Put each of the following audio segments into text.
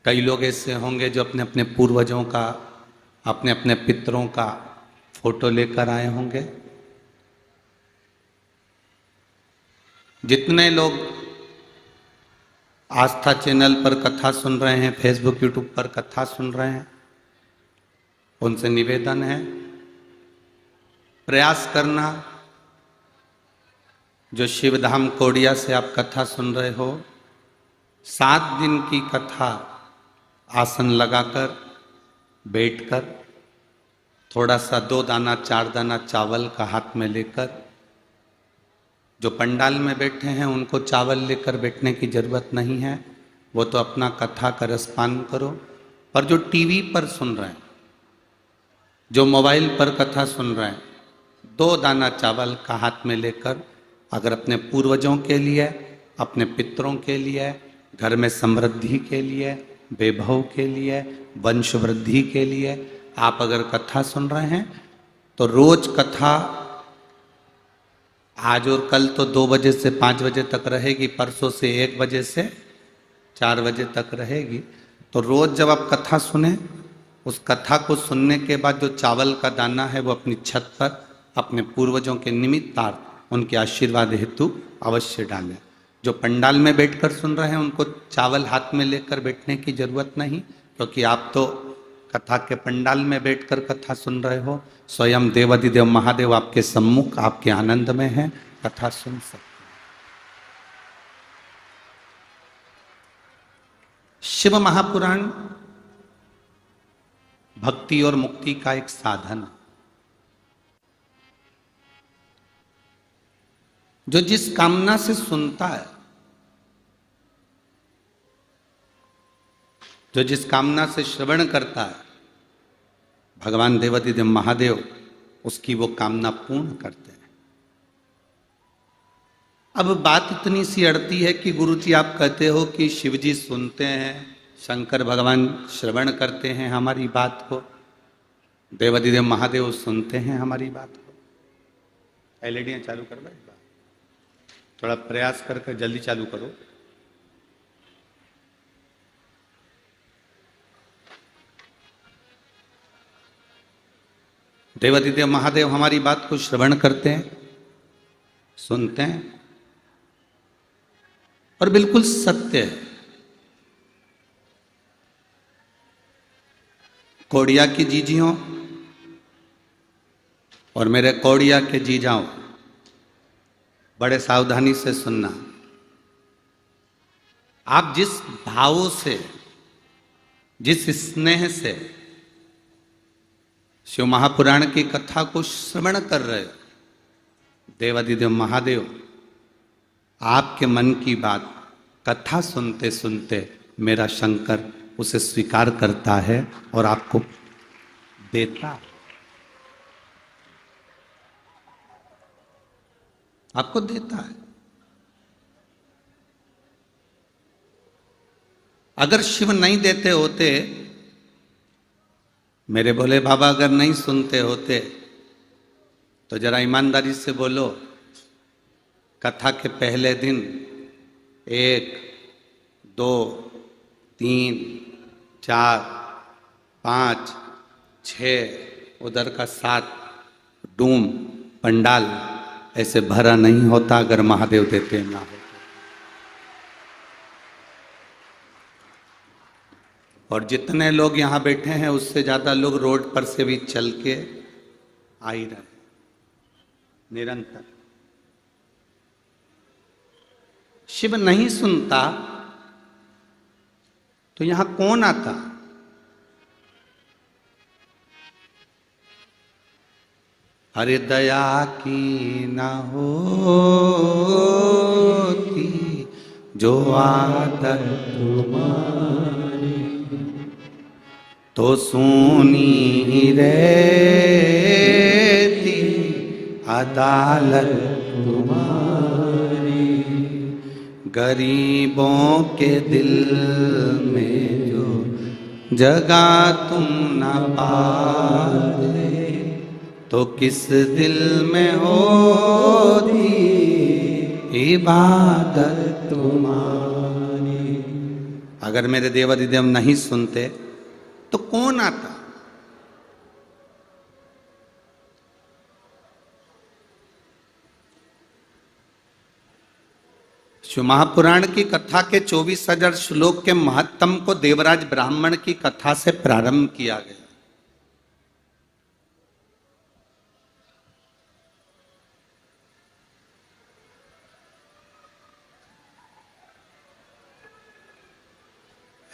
कई लोग ऐसे होंगे जो अपने अपने पूर्वजों का, अपने अपने पितरों का फोटो लेकर आए होंगे। जितने लोग आस्था चैनल पर कथा सुन रहे हैं, फेसबुक यूट्यूब पर कथा सुन रहे हैं, उनसे निवेदन है प्रयास करना, जो शिवधाम कोडिया से आप कथा सुन रहे हो, 7 दिन की कथा आसन लगाकर बैठकर थोड़ा सा 2 दाना 4 दाना चावल का हाथ में लेकर, जो पंडाल में बैठे हैं उनको चावल लेकर बैठने की जरूरत नहीं है, वो तो अपना कथा का रसपान करो। पर जो टीवी पर सुन रहे हैं, जो मोबाइल पर कथा सुन रहे हैं, 2 दाना चावल का हाथ में लेकर अगर अपने पूर्वजों के लिए, अपने पितरों के लिए, घर में समृद्धि के लिए, वैभव के लिए, वंश वृद्धि के लिए आप अगर कथा सुन रहे हैं तो रोज कथा आज और कल तो 2 बजे से 5 बजे तक रहेगी, परसों से 1 बजे से 4 बजे तक रहेगी। तो रोज जब आप कथा सुने, उस कथा को सुनने के बाद जो चावल का दाना है वो अपनी छत पर अपने पूर्वजों के निमित्तार्थ उनके आशीर्वाद हेतु अवश्य डालें। जो पंडाल में बैठकर सुन रहे हैं उनको चावल हाथ में लेकर बैठने की जरूरत नहीं, क्योंकि आप तो कथा के पंडाल में बैठकर कथा सुन रहे हो। स्वयं देवाधिदेव महादेव आपके सम्मुख, आपके आनंद में हैं, कथा सुन सकते। शिव महापुराण भक्ति और मुक्ति का एक साधन है। जो जिस कामना से सुनता है, जो जिस कामना से श्रवण करता है, भगवान देवाधिदेव महादेव उसकी वो कामना पूर्ण करते हैं। अब बात इतनी सी अड़ती है कि गुरु जी आप कहते हो कि शिव जी सुनते हैं, शंकर भगवान श्रवण करते हैं हमारी बात को, देवाधिदेव महादेव सुनते हैं हमारी बात को। एलईडी चालू कर भाई, थोड़ा प्रयास करके जल्दी चालू करो। देवाधिदेव महादेव हमारी बात को श्रवण करते हैं, सुनते हैं और बिल्कुल सत्य है। कोडिया की जीजियों और मेरे कोडिया के जीजाओं, बड़े सावधानी से सुनना। आप जिस भाव से, जिस स्नेह से शिव महापुराण की कथा को श्रवण कर रहे हो, देवाधिदेव महादेव आपके मन की बात कथा सुनते सुनते मेरा शंकर उसे स्वीकार करता है और आपको देता है, आपको देता है। अगर शिव नहीं देते होते, मेरे भोले बाबा अगर नहीं सुनते होते, तो जरा ईमानदारी से बोलो, कथा के पहले दिन 1 2 3 4 5 6 उधर का 7 डूम पंडाल ऐसे भरा नहीं होता अगर महादेव देते ना हो। और जितने लोग यहाँ बैठे हैं उससे ज्यादा लोग रोड पर से भी चल के आ ही रहे निरंतर। शिव नहीं सुनता तो यहां कौन आता? अरे दया की ना होती जो आदत तुम्हारी, तो सुनी ही रहती अदालत तुम्हारी। गरीबों के दिल में जो जगह तुम न पाते, तो किस दिल में होती इबादत तुम्हारी। अगर मेरे देवादिदेव नहीं सुनते तो कौन आता? शिव महापुराण की कथा के 24,000 श्लोक के महत्तम को देवराज ब्राह्मण की कथा से प्रारंभ किया गया।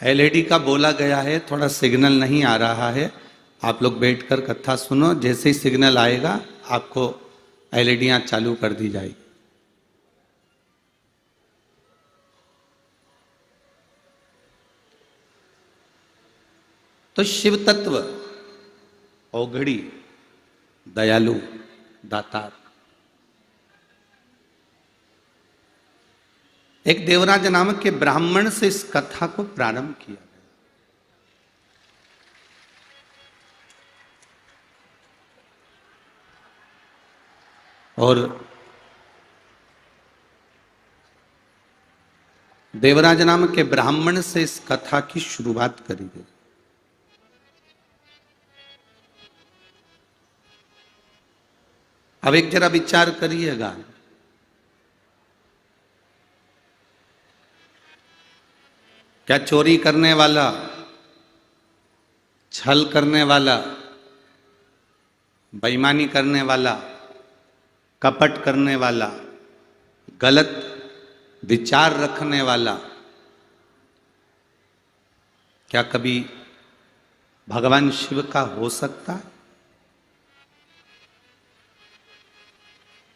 एलईडी का बोला गया है, थोड़ा सिग्नल नहीं आ रहा है, आप लोग बैठकर कथा सुनो, जैसे ही सिग्नल आएगा आपको एलईडियां चालू कर दी जाएगी। तो शिव तत्व औघड़ी, दयालु, दातार, एक देवराज नामक के ब्राह्मण से इस कथा को प्रारंभ किया गया। और देवराज नामक के ब्राह्मण से इस कथा की शुरुआत करी गई। अब एक जरा विचार करिएगा, क्या चोरी करने वाला, छल करने वाला, बेईमानी करने वाला, कपट करने वाला, गलत विचार रखने वाला, क्या कभी भगवान शिव का हो सकता है?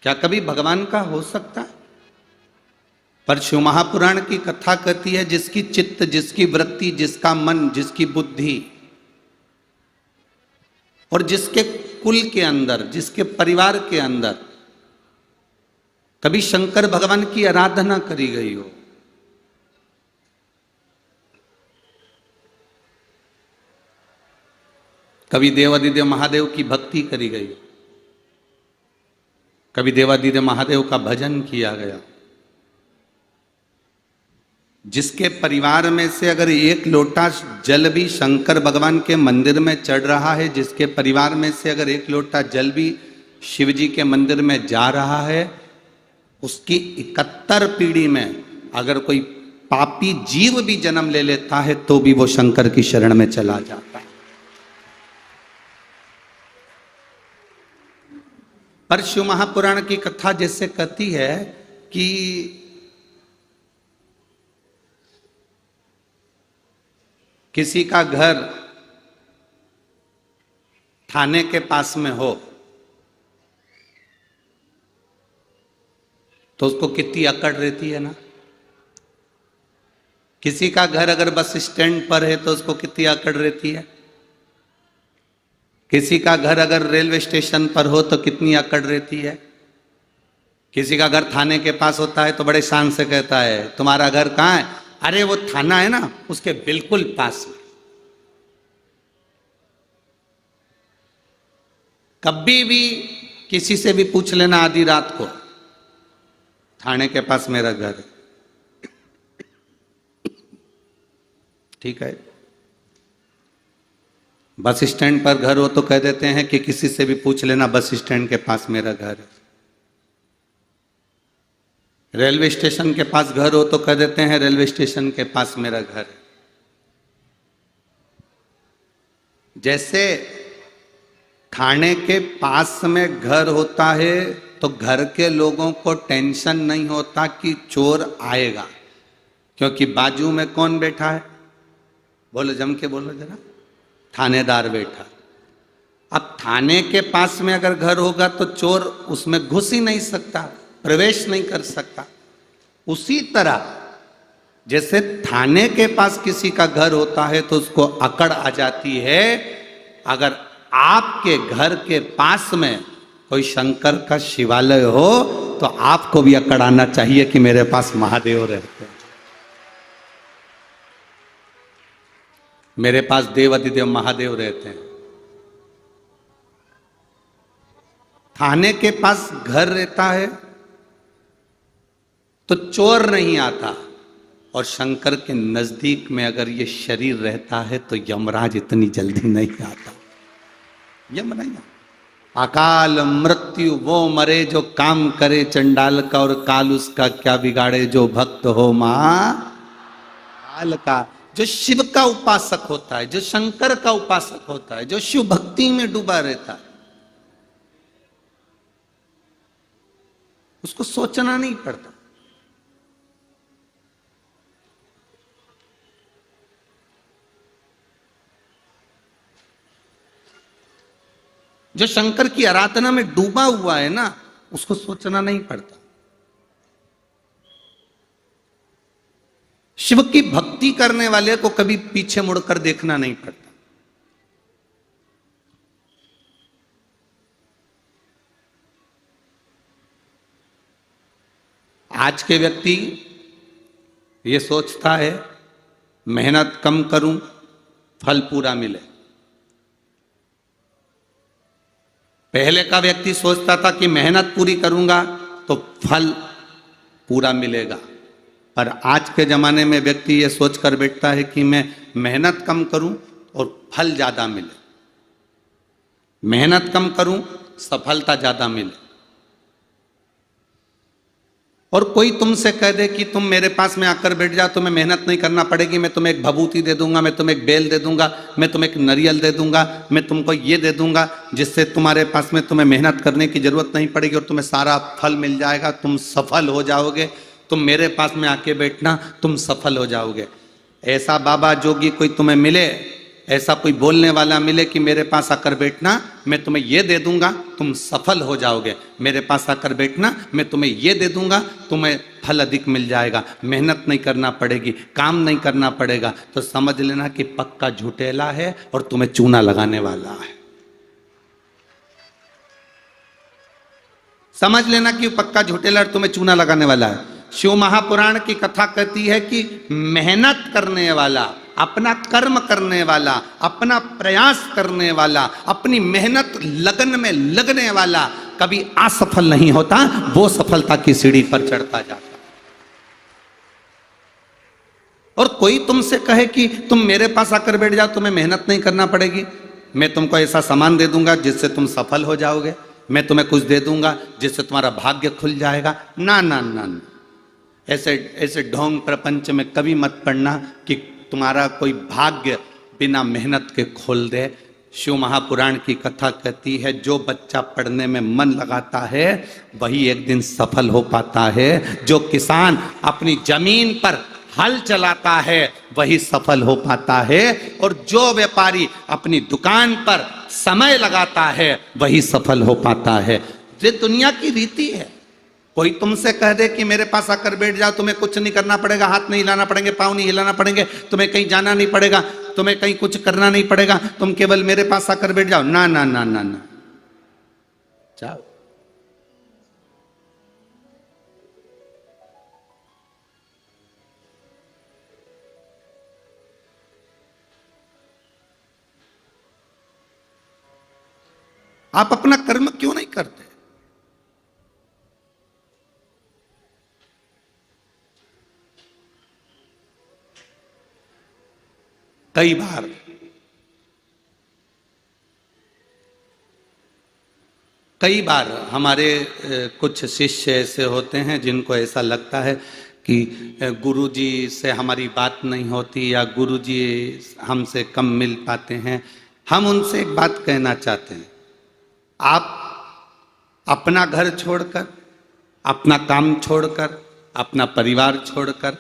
क्या कभी भगवान का हो सकता है? पर शिव महापुराण की कथा कहती है, जिसकी चित्त, जिसकी वृत्ति, जिसका मन, जिसकी बुद्धि और जिसके कुल के अंदर, जिसके परिवार के अंदर कभी शंकर भगवान की आराधना करी गई हो, कभी देवादिदेव महादेव की भक्ति करी गई हो, कभी देवादिदेव महादेव का भजन किया गया, जिसके परिवार में से अगर एक लोटा जल भी शंकर भगवान के मंदिर में चढ़ रहा है, जिसके परिवार में से अगर एक लोटा जल भी शिव जी के मंदिर में जा रहा है, उसकी 71 पीढ़ी में अगर कोई पापी जीव भी जन्म ले लेता है तो भी वो शंकर की शरण में चला जाता है। पर शिव महापुराण की कथा जैसे कहती है कि किसी का घर थाने के पास में हो तो उसको कितनी अकड़ रहती है ना। किसी का घर अगर बस स्टैंड पर है तो उसको कितनी अकड़ रहती है। किसी का घर अगर रेलवे स्टेशन पर हो तो कितनी अकड़ रहती है। किसी का घर थाने के पास होता है तो बड़े शान से कहता है, तुम्हारा घर कहाँ है? अरे वो थाना है ना, उसके बिल्कुल पास में। कभी भी किसी से भी पूछ लेना आधी रात को, थाने के पास मेरा घर है, ठीक है। बस स्टैंड पर घर हो तो कह देते हैं कि किसी से भी पूछ लेना, बस स्टैंड के पास मेरा घर है। रेलवे स्टेशन के पास घर हो तो कह देते हैं रेलवे स्टेशन के पास मेरा घर है। जैसे थाने के पास में घर होता है तो घर के लोगों को टेंशन नहीं होता कि चोर आएगा, क्योंकि बाजू में कौन बैठा है? बोलो, जम के बोलो जरा। थानेदार बैठा। अब थाने के पास में अगर घर होगा तो चोर उसमें घुस ही नहीं सकता, प्रवेश नहीं कर सकता। उसी तरह जैसे थाने के पास किसी का घर होता है तो उसको अकड़ आ जाती है, अगर आपके घर के पास में कोई शंकर का शिवालय हो तो आपको भी अकड़ आना चाहिए कि मेरे पास महादेव रहते हैं, मेरे पास देवादिदेव महादेव रहते हैं। थाने के पास घर रहता है तो चोर नहीं आता, और शंकर के नजदीक में अगर ये शरीर रहता है तो यमराज इतनी जल्दी नहीं आता। यम नहीं आता। अकाल मृत्यु वो मरे जो काम करे चंडाल का, और काल उसका क्या बिगाड़े जो भक्त हो मां काल का। जो शिव का उपासक होता है, जो शंकर का उपासक होता है, जो शिव भक्ति में डूबा रहता है, उसको सोचना नहीं पड़ता। जो शंकर की आराधना में डूबा हुआ है ना, उसको सोचना नहीं पड़ता। शिव की भक्ति करने वाले को कभी पीछे मुड़कर देखना नहीं पड़ता। आज के व्यक्ति ये सोचता है मेहनत कम करूं फल पूरा मिले। पहले का व्यक्ति सोचता था कि मेहनत पूरी करूंगा तो फल पूरा मिलेगा, पर आज के जमाने में व्यक्ति ये सोचकर बैठता है कि मैं मेहनत कम करूं और फल ज्यादा मिले, मेहनत कम करूं सफलता ज्यादा मिले। और कोई तुमसे कह दे कि तुम मेरे पास में आकर बैठ जाओ, तुम्हें मेहनत नहीं करना पड़ेगी, मैं तुम्हें एक भभूति दे दूंगा, मैं तुम्हें एक बेल दे दूंगा, मैं तुम्हें एक नारियल दे दूंगा, मैं तुमको ये दे दूंगा जिससे तुम्हारे पास में तुम्हें मेहनत करने की जरूरत नहीं पड़ेगी और तुम्हें सारा फल मिल जाएगा, तुम सफल हो जाओगे, तुम मेरे पास में आके बैठना, तुम सफल हो जाओगे। ऐसा बाबा जोगी कोई तुम्हें मिले, ऐसा कोई बोलने वाला मिले कि मेरे पास आकर बैठना, मैं तुम्हें ये दे दूंगा, तुम सफल हो जाओगे, मेरे पास आकर बैठना, मैं तुम्हें ये दे दूंगा, तुम्हें फल अधिक मिल जाएगा, मेहनत नहीं करना पड़ेगी, काम नहीं करना पड़ेगा, तो समझ लेना कि पक्का झूठेला है और तुम्हें चूना लगाने वाला है। समझ लेना कि पक्का झूठेला और तुम्हें चूना लगाने वाला है। शिव महापुराण की कथा कहती है कि मेहनत करने वाला, अपना कर्म करने वाला, अपना प्रयास करने वाला, अपनी मेहनत लगन में लगने वाला कभी असफल नहीं होता, वो सफलता की सीढ़ी पर चढ़ता जाता। और कोई तुमसे कहे कि तुम मेरे पास आकर बैठ जाओ, तुम्हें मेहनत नहीं करना पड़ेगी, मैं तुमको ऐसा सामान दे दूंगा जिससे तुम सफल हो जाओगे, मैं तुम्हें कुछ दे दूंगा जिससे तुम्हारा भाग्य खुल जाएगा, ना ना ना ना, ऐसे ऐसे ढोंग प्रपंच में कभी मत पड़ना कि तुम्हारा कोई भाग्य बिना मेहनत के खोल दे। शिव महापुराण की कथा कहती है जो बच्चा पढ़ने में मन लगाता है वही एक दिन सफल हो पाता है, जो किसान अपनी जमीन पर हल चलाता है वही सफल हो पाता है, और जो व्यापारी अपनी दुकान पर समय लगाता है वही सफल हो पाता है। ये दुनिया की रीति है। कोई तुमसे कह दे कि मेरे पास आकर बैठ जाओ, तुम्हें कुछ नहीं करना पड़ेगा, हाथ नहीं हिलाना पड़ेंगे, पाँव नहीं हिलाना पड़ेंगे, तुम्हें कहीं जाना नहीं पड़ेगा, तुम्हें कहीं कुछ करना नहीं पड़ेगा, तुम केवल मेरे पास आकर बैठ जाओ, ना ना ना ना ना, जाओ। आप अपना कर्म क्यों नहीं करते? कई बार हमारे कुछ शिष्य ऐसे होते हैं जिनको ऐसा लगता है कि गुरुजी से हमारी बात नहीं होती या गुरुजी हमसे कम मिल पाते हैं। हम उनसे एक बात कहना चाहते हैं, आप अपना घर छोड़कर, अपना काम छोड़कर, अपना परिवार छोड़कर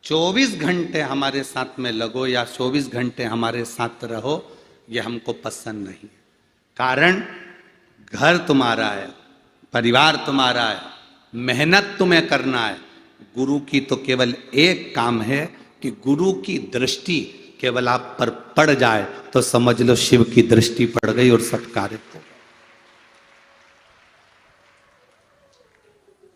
24 घंटे हमारे साथ में लगो या 24 घंटे हमारे साथ रहो, ये हमको पसंद नहीं। कारण घर तुम्हारा है, परिवार तुम्हारा है, मेहनत तुम्हें करना है। गुरु की तो केवल एक काम है कि गुरु की दृष्टि केवल आप पर पड़ जाए तो समझ लो शिव की दृष्टि पड़ गई और सब कार्य हो।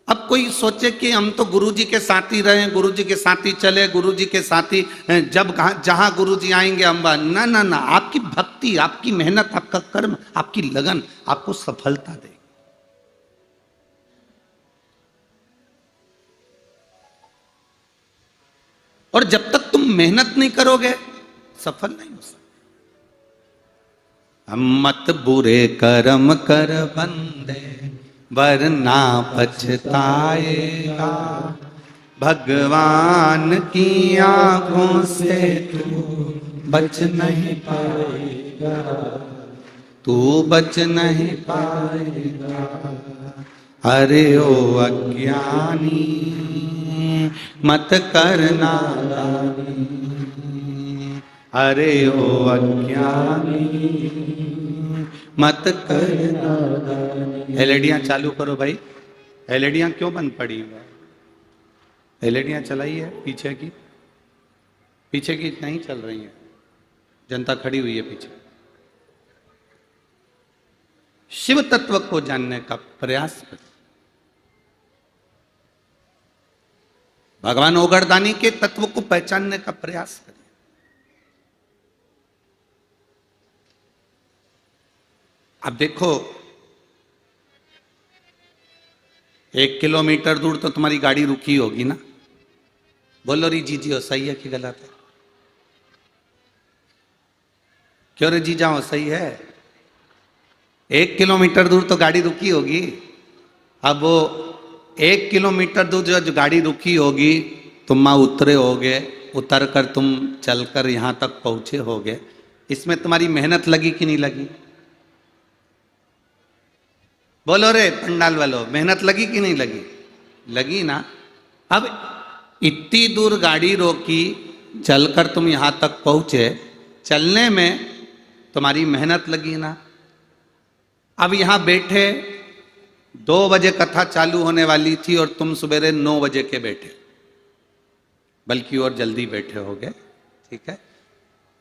अब कोई सोचे कि हम तो गुरुजी के साथ ही रहे, गुरुजी के साथ ही चले, गुरुजी के साथ ही जब जहां गुरुजी आएंगे हम, ना ना ना, आपकी भक्ति, आपकी मेहनत, आपका कर्म, आपकी लगन आपको सफलता दे। और जब तक तुम मेहनत नहीं करोगे सफल नहीं हो सकते। हम मत बुरे कर्म कर बंदे वरना पछताएगा, भगवान की आंखों से तू बच नहीं पाएगा, तू बच नहीं पाएगा। अरे ओ अज्ञानी मत करना दानी, अरे ओ अज्ञानी मत करना दानी। एलईडियां चालू करो भाई, एलईडियां क्यों बंद पड़ी है? एलईडियां चलाई है पीछे की, पीछे की नहीं चल रही है, जनता खड़ी हुई है पीछे। शिव तत्व को जानने का प्रयास करें, भगवान ओगरदानी के तत्व को पहचानने का प्रयास करें। अब देखो 1 किलोमीटर दूर तो तुम्हारी गाड़ी रुकी होगी ना, बोलो री जीजी हो सही है कि गलत है? क्यों रे जीजा हो सही है? 1 किलोमीटर दूर तो गाड़ी रुकी होगी। अब वो 1 किलोमीटर दूर जो गाड़ी रुकी होगी, तुम वहां उतरे होगे, उतर कर तुम चलकर यहां तक पहुंचे होगे, इसमें तुम्हारी मेहनत लगी कि नहीं लगी? बोलो रे पंडाल वालों, मेहनत लगी कि नहीं लगी? लगी ना। अब इतनी दूर गाड़ी रोकी, चलकर तुम यहां तक पहुंचे, चलने में तुम्हारी मेहनत लगी ना। अब यहां बैठे 2 बजे कथा चालू होने वाली थी और तुम सवेरे 9 बजे के बैठे, बल्कि और जल्दी बैठे होगे, ठीक है।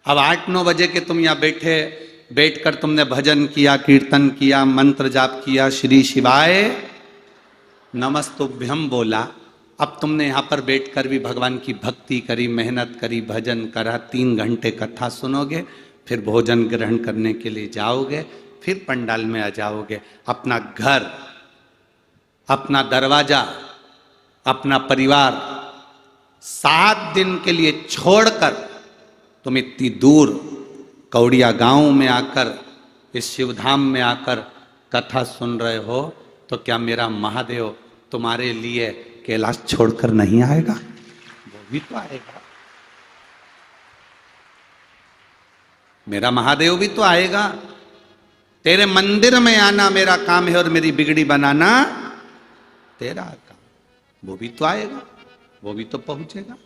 अब 8-9 बजे के तुम यहां बैठे, बैठकर तुमने भजन किया, कीर्तन किया, मंत्र जाप किया, श्री शिवाय नमस्तुभ्यम बोला। अब तुमने यहाँ पर बैठकर भी भगवान की भक्ति करी, मेहनत करी, भजन करा, 3 घंटे कथा सुनोगे, फिर भोजन ग्रहण करने के लिए जाओगे, फिर पंडाल में आ जाओगे। अपना घर, अपना दरवाजा, अपना परिवार 7 दिन के लिए छोड़कर तुम इतनी दूर कौड़िया गांव में आकर, इस शिवधाम में आकर कथा सुन रहे हो, तो क्या मेरा महादेव तुम्हारे लिए कैलाश छोड़कर नहीं आएगा? वो भी तो आएगा, मेरा महादेव भी तो आएगा। तेरे मंदिर में आना मेरा काम है और मेरी बिगड़ी बनाना तेरा काम, वो भी तो आएगा, वो भी तो पहुंचेगा।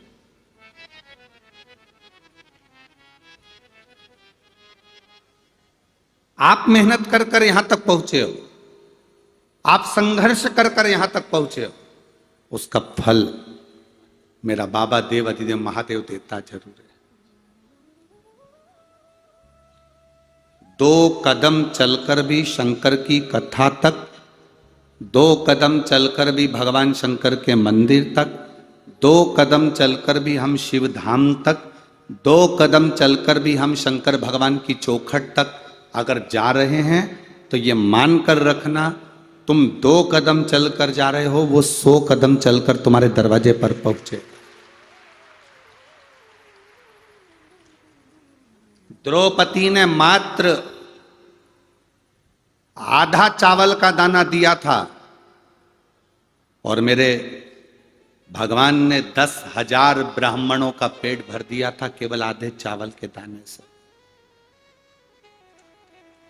आप मेहनत कर कर यहां तक पहुंचे हो, आप संघर्ष कर कर यहां तक पहुंचे हो, उसका फल मेरा बाबा देव अधिदेव महादेव देता जरूर है। 2 कदम चलकर भी शंकर की कथा तक, 2 कदम चलकर भी भगवान शंकर के मंदिर तक, 2 कदम चलकर भी हम शिव धाम तक, 2 कदम चलकर भी हम शंकर भगवान की चौखट तक अगर जा रहे हैं, तो ये मानकर रखना, तुम 2 कदम चलकर जा रहे हो, वो 100 कदम चलकर तुम्हारे दरवाजे पर पहुंचे। द्रौपदी ने मात्र आधा चावल का दाना दिया था और मेरे भगवान ने 10,000 ब्राह्मणों का पेट भर दिया था केवल आधे चावल के दाने से,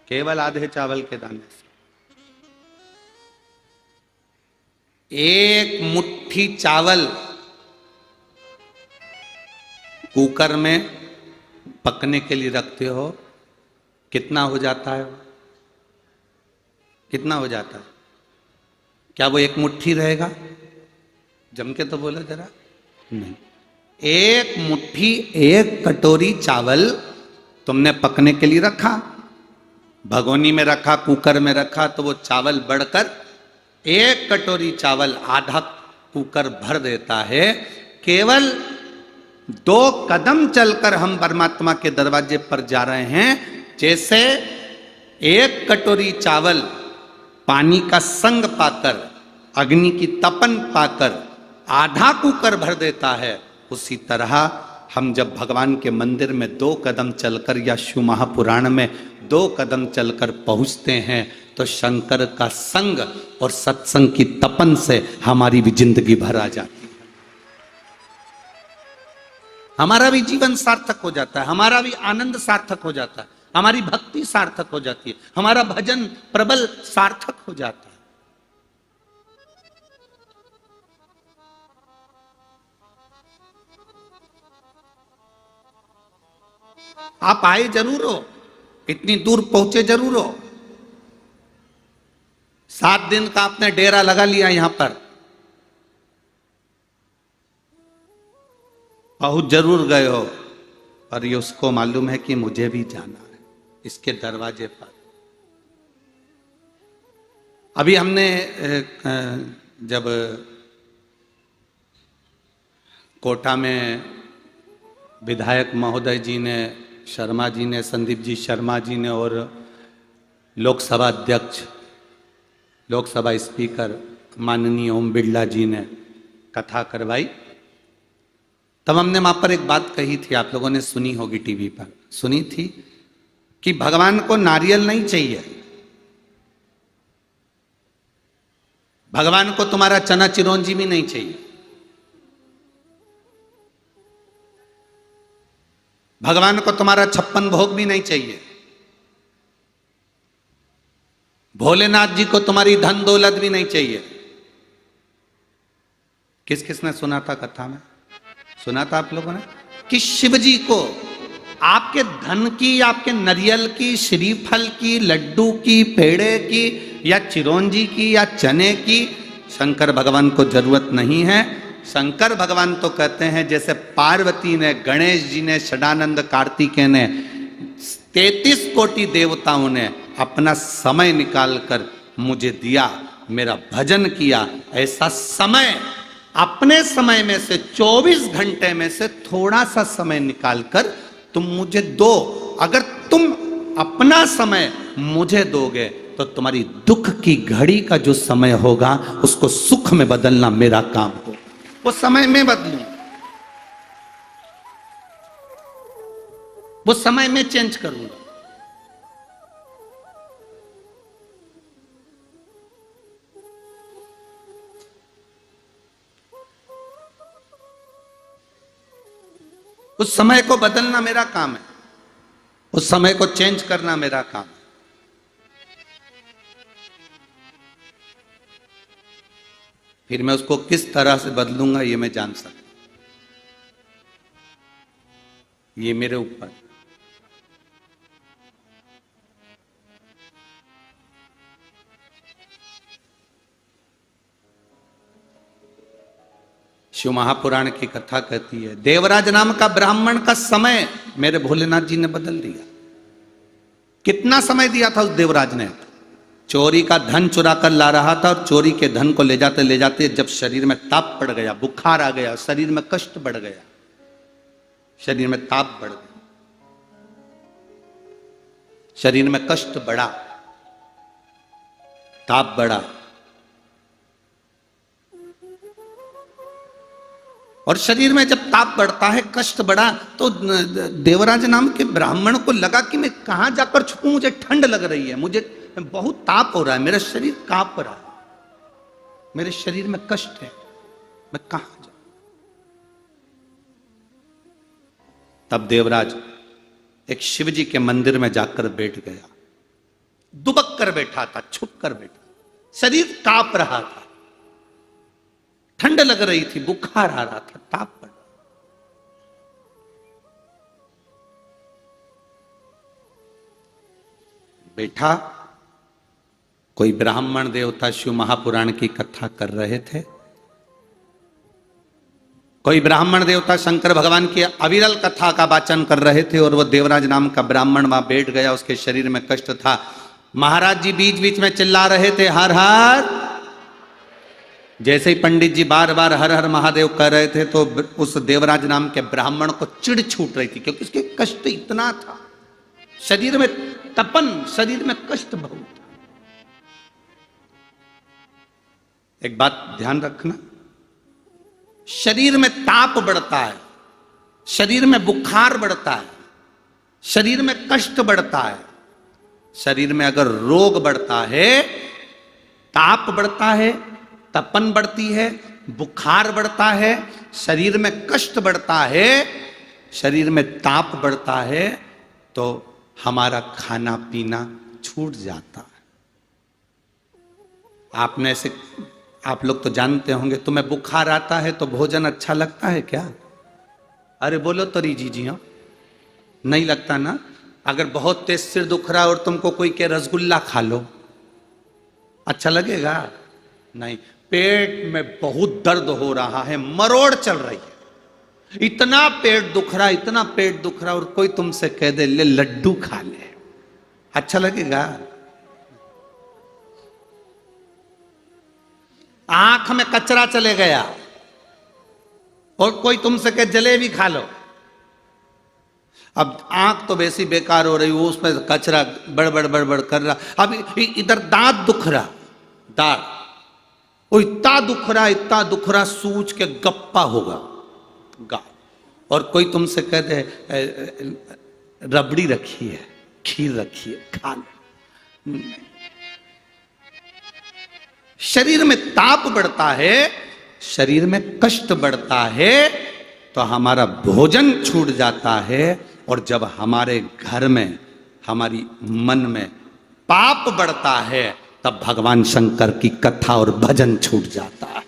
केवल आधे चावल के दाने से। 1 मुट्ठी चावल कुकर में पकने के लिए रखते हो, कितना हो जाता है? कितना हो जाता है? क्या वो 1 मुट्ठी रहेगा? जम के तो बोलो जरा। नहीं, 1 मुट्ठी, 1 कटोरी चावल तुमने पकने के लिए रखा, भगोनी में रखा, कुकर में रखा, तो वो चावल बढ़कर 1 कटोरी चावल आधा कुकर भर देता है। केवल 2 कदम चलकर हम परमात्मा के दरवाजे पर जा रहे हैं। जैसे 1 कटोरी चावल पानी का संग पाकर, अग्नि की तपन पाकर आधा कुकर भर देता है, उसी तरह हम जब भगवान के मंदिर में 2 कदम चलकर या शिव महापुराण में 2 कदम चलकर पहुंचते हैं तो शंकर का संग और सत्संग की तपन से हमारी भी जिंदगी भर आ जाती है। हमारा भी जीवन सार्थक हो जाता है, हमारा भी आनंद सार्थक हो जाता है, हमारी भक्ति सार्थक हो जाती है, हमारा भजन प्रबल सार्थक हो जाता है। आप आए जरूर हो, इतनी दूर पहुंचे जरूर हो, 7 दिन का आपने डेरा लगा लिया यहां पर, बहुत जरूर गए हो, पर ये उसको मालूम है कि मुझे भी जाना है इसके दरवाजे पर। अभी हमने जब कोटा में विधायक महोदय जी ने, शर्मा जी ने, संदीप जी शर्मा जी ने और लोकसभा अध्यक्ष, लोकसभा स्पीकर माननीय ओम बिरला जी ने कथा करवाई, तब हमने वहां पर एक बात कही थी, आप लोगों ने सुनी होगी, टीवी पर सुनी थी, कि भगवान को नारियल नहीं चाहिए, भगवान को तुम्हारा चना चिरौंजी भी नहीं चाहिए, भगवान को तुम्हारा 56 भोग भी नहीं चाहिए, भोलेनाथ जी को तुम्हारी धन दौलत भी नहीं चाहिए। किस किसने सुना था कथा में? सुना था आप लोगों ने कि शिव जी को आपके धन की, आपके नारियल की, श्रीफल की, लड्डू की, पेड़े की या चिरौंजी की या चने की शंकर भगवान को जरूरत नहीं है। शंकर भगवान तो कहते हैं जैसे पार्वती ने, गणेश जी ने, षडानंद कार्तिकेय ने, 33 कोटि देवताओं ने अपना समय निकालकर मुझे दिया, मेरा भजन किया, ऐसा समय अपने समय में से 24 घंटे में से थोड़ा सा समय निकालकर तुम मुझे दो। अगर तुम अपना समय मुझे दोगे तो तुम्हारी दुख की घड़ी का जो समय होगा उसको सुख में बदलना मेरा काम हो, वो समय में बदलूं, वो समय में चेंज करूंगा। उस समय को बदलना मेरा काम है, उस समय को चेंज करना मेरा काम है। फिर मैं उसको किस तरह से बदलूंगा ये मैं जान सकता, ये मेरे ऊपर। शिव महापुराण की कथा कहती है देवराज नाम का ब्राह्मण का समय मेरे भोलेनाथ जी ने बदल दिया। कितना समय दिया था उस देवराज ने? चोरी का धन चुरा कर ला रहा था और चोरी के धन को ले जाते जब शरीर में ताप पड़ गया, बुखार आ गया, शरीर में कष्ट बढ़ गया, शरीर में ताप बढ़ गया, शरीर में कष्ट बढ़ा, ताप बढ़ा, और शरीर में जब ताप बढ़ता है, कष्ट बढ़ा, तो देवराज नाम के ब्राह्मण को लगा कि मैं कहां जाकर छुपूं, मुझे ठंड लग रही है, मुझे बहुत ताप हो रहा है, मेरा शरीर कांप रहा है, मेरे शरीर में कष्ट है, मैं कहां जाऊं? तब देवराज एक शिव जी के मंदिर में जाकर बैठ गया, दुबक कर बैठा था, छुप कर बैठा, शरीर कांप रहा था, ठंड लग रही थी, बुखार आ रहा था, ताप पड़, बैठा। कोई ब्राह्मण देवता शिव महापुराण की कथा कर रहे थे, कोई ब्राह्मण देवता शंकर भगवान की अविरल कथा का वाचन कर रहे थे, और वो देवराज नाम का ब्राह्मण वहां बैठ गया, उसके शरीर में कष्ट था। महाराज जी बीच बीच में चिल्ला रहे थे हर हर। जैसे ही पंडित जी बार बार हर हर महादेव कह रहे थे तो उस देवराज नाम के ब्राह्मण को चिढ़ छूट रही थी, क्योंकि उसके कष्ट इतना था, शरीर में तपन, शरीर में कष्ट बहुत था। एक बात ध्यान रखना, शरीर में ताप बढ़ता है, शरीर में बुखार बढ़ता है, शरीर में कष्ट बढ़ता है, शरीर में अगर रोग बढ़ता है, ताप बढ़ता है, तपन बढ़ती है, बुखार बढ़ता है, शरीर में कष्ट बढ़ता है, शरीर में ताप बढ़ता है, तो हमारा खाना पीना छूट जाता है। आपने से आप लोग तो जानते होंगे, तुम्हें बुखार आता है तो भोजन अच्छा लगता है क्या? अरे बोलो तो री जी हाँ, नहीं लगता ना। अगर बहुत तेज सिर दुख रहा है और तुमको कोई के रसगुल्ला खा लो, अच्छा लगेगा? नहीं। पेट में बहुत दर्द हो रहा है, मरोड़ चल रही है, इतना पेट दुख रहा, इतना पेट दुख रहा, और कोई तुमसे कह दे ले लड्डू खा ले, अच्छा लगेगा? आंख में कचरा चले गया और कोई तुमसे कहे जलेबी खा लो, अब आंख तो वैसी बेकार हो रही, वो उसमें कचरा बड़बड़ बड़बड़ कर रहा, अब इधर दांत दुख रहा, दांत वो इतना दुख रहा, इतना दुख रहा, सूज के गप्पा होगा गा, और कोई तुमसे कह दे रबड़ी रखी है, खीर रखी है, खा लो। शरीर में ताप बढ़ता है, शरीर में कष्ट बढ़ता है, तो हमारा भोजन छूट जाता है, और जब हमारे घर में, हमारी मन में पाप बढ़ता है, तब भगवान शंकर की कथा और भजन छूट जाता है।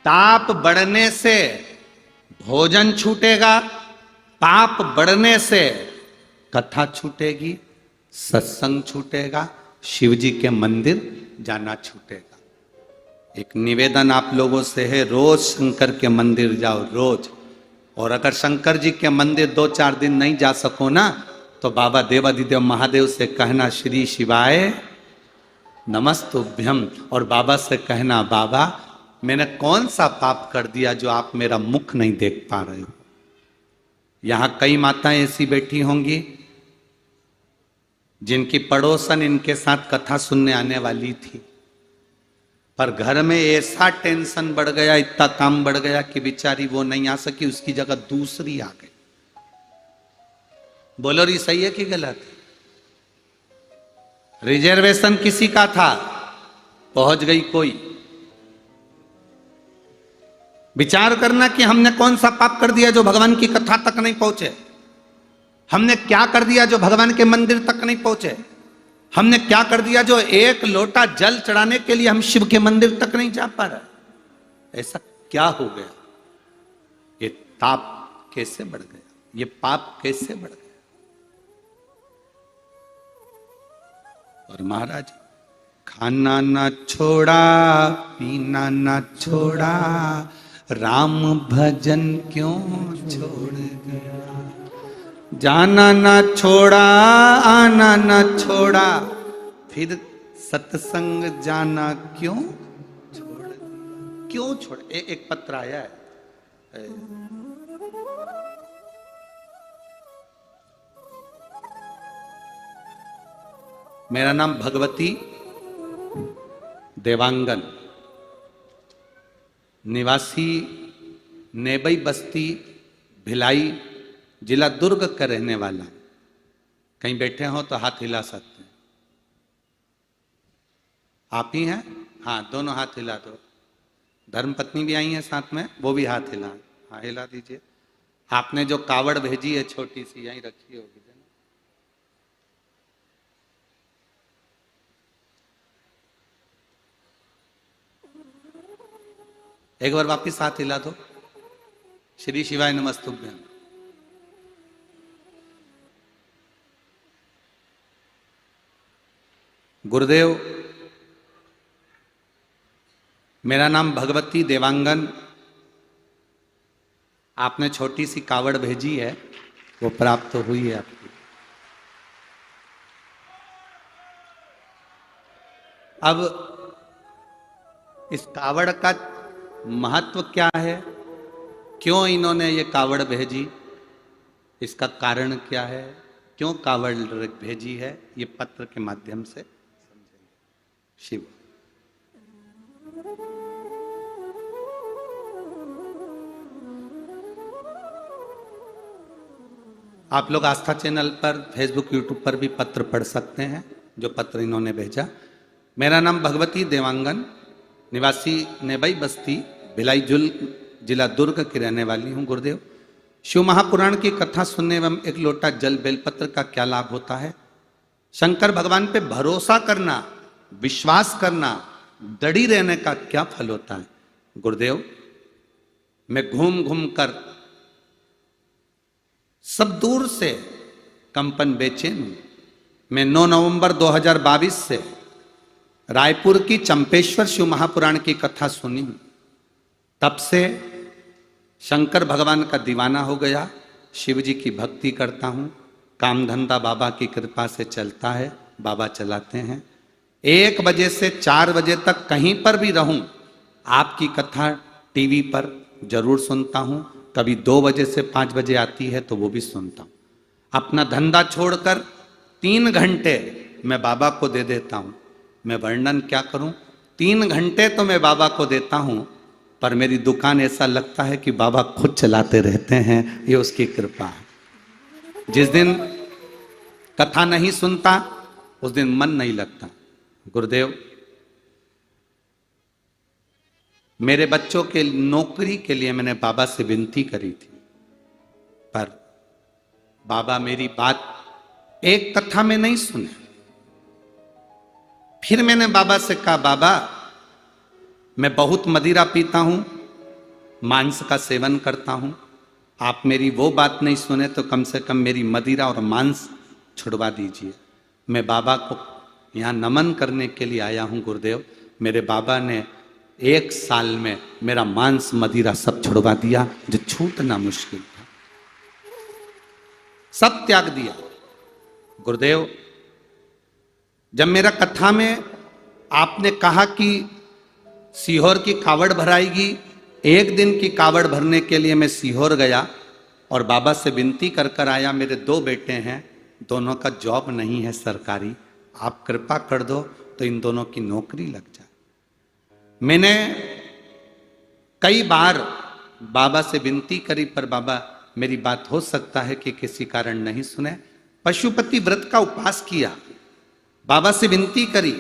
ताप बढ़ने से भोजन छूटेगा, पाप बढ़ने से कथा छूटेगी, सत्संग छूटेगा, शिव जी के मंदिर जाना छूटेगा। एक निवेदन आप लोगों से है, रोज शंकर के मंदिर जाओ, रोज। और अगर शंकर जी के मंदिर 2-4 दिन नहीं जा सको ना, तो बाबा देवाधिदेव महादेव से कहना श्री शिवाय नमस्तुभ्यम, और बाबा से कहना बाबा मैंने कौन सा पाप कर दिया जो आप मेरा मुख नहीं देख पा रहे हो। यहां कई माताएं ऐसी बैठी होंगी जिनकी पड़ोसन इनके साथ कथा सुनने आने वाली थी, पर घर में ऐसा टेंशन बढ़ गया, इतना काम बढ़ गया कि बेचारी वो नहीं आ सकी, उसकी जगह दूसरी आ गई। बोलो री सही है कि गलत? रिजर्वेशन किसी का था, पहुंच गई कोई। विचार करना कि हमने कौन सा पाप कर दिया जो भगवान की कथा तक नहीं पहुंचे, हमने क्या कर दिया जो भगवान के मंदिर तक नहीं पहुंचे, हमने क्या कर दिया जो एक लोटा जल चढ़ाने के लिए हम शिव के मंदिर तक नहीं जा पा रहे। ऐसा क्या हो गया? ये ताप कैसे बढ़ गया, ये पाप कैसे बढ़ गया? और महाराज खाना ना छोड़ा, पीना ना छोड़ा, राम भजन क्यों छोड़ गया, जाना ना छोड़ा, आना ना छोड़ा, फिर सत्संग जाना क्यों छोड़, क्यों छोड़? एक पत्र आया है, मेरा नाम भगवती देवांगन, निवासी नेबई बस्ती भिलाई, जिला दुर्ग का रहने वाला। कहीं बैठे हो तो हाथ हिला सकते हैं। आप ही हैं? हाँ, दोनों हाथ हिला दो। धर्मपत्नी भी आई है साथ में, वो भी हाथ हिला, हाँ हिला दीजिए। आपने जो कावड़ भेजी है छोटी सी, यहीं रखी होगी। एक बार वापिस हाथ हिला दो। श्री शिवाय नमस्तुभ्यम। गुरुदेव, मेरा नाम भगवती देवांगन, आपने छोटी सी कावड़ भेजी है, वो प्राप्त हुई है आपकी। अब इस कावड़ का महत्व क्या है, क्यों इन्होंने ये कावड़ भेजी, इसका कारण क्या है, क्यों कावड़ भेजी है, ये पत्र के माध्यम से समझेंगे। शिव आप लोग आस्था चैनल पर, फेसबुक, यूट्यूब पर भी पत्र पढ़ सकते हैं जो पत्र इन्होंने भेजा। मेरा नाम भगवती देवांगन, निवासी नेबई बस्ती, भिलाई जुल, जिला दुर्ग की रहने वाली हूँ। गुरुदेव, शिव महापुराण की कथा सुनने एवं एक लोटा जल बेलपत्र का क्या लाभ होता है? शंकर भगवान पे भरोसा करना, विश्वास करना, दृढ़ी रहने का क्या फल होता है? गुरुदेव, मैं घूम घूम कर सब दूर से कंपन बेचैन हूं। मैं 9 नवंबर 2022 से रायपुर की चंपेश्वर शिव महापुराण की कथा सुनी हूं। तब से शंकर भगवान का दीवाना हो गया, शिव जी की भक्ति करता हूं। काम धंधा बाबा की कृपा से चलता है, बाबा चलाते हैं। 1 बजे से 4 बजे तक कहीं पर भी रहूं, आपकी कथा टीवी पर जरूर सुनता हूं। कभी 2 बजे से 5 बजे आती है तो वो भी सुनता हूं। अपना धंधा छोड़कर 3 घंटे मैं बाबा को दे देता हूं। मैं वर्णन क्या करूं, 3 घंटे तो मैं बाबा को देता हूं, पर मेरी दुकान ऐसा लगता है कि बाबा खुद चलाते रहते हैं। ये उसकी कृपा है। जिस दिन कथा नहीं सुनता उस दिन मन नहीं लगता। गुरुदेव, मेरे बच्चों के नौकरी के लिए मैंने बाबा से विनती करी थी, पर बाबा मेरी बात एक कथा में नहीं सुने। फिर मैंने बाबा से कहा, बाबा मैं बहुत मदिरा पीता हूं, मांस का सेवन करता हूं, आप मेरी वो बात नहीं सुने तो कम से कम मेरी मदिरा और मांस छुड़वा दीजिए। मैं बाबा को यहाँ नमन करने के लिए आया हूं। गुरुदेव, मेरे बाबा ने 1 साल में मेरा मांस मदिरा सब छुड़वा दिया, जो छूटना मुश्किल था, सब त्याग दिया। गुरुदेव, जब मेरा कथा में आपने कहा कि सीहोर की कावड़ भराएगी, 1 दिन की कावड़ भरने के लिए मैं सीहोर गया और बाबा से विनती कर कर आया। मेरे 2 बेटे हैं, दोनों का जॉब नहीं है सरकारी, आप कृपा कर दो तो इन दोनों की नौकरी लग जाए। मैंने कई बार बाबा से विनती करी, पर बाबा मेरी बात हो सकता है कि किसी कारण नहीं सुने। पशुपति व्रत का उपवास किया, बाबा से विनती करी,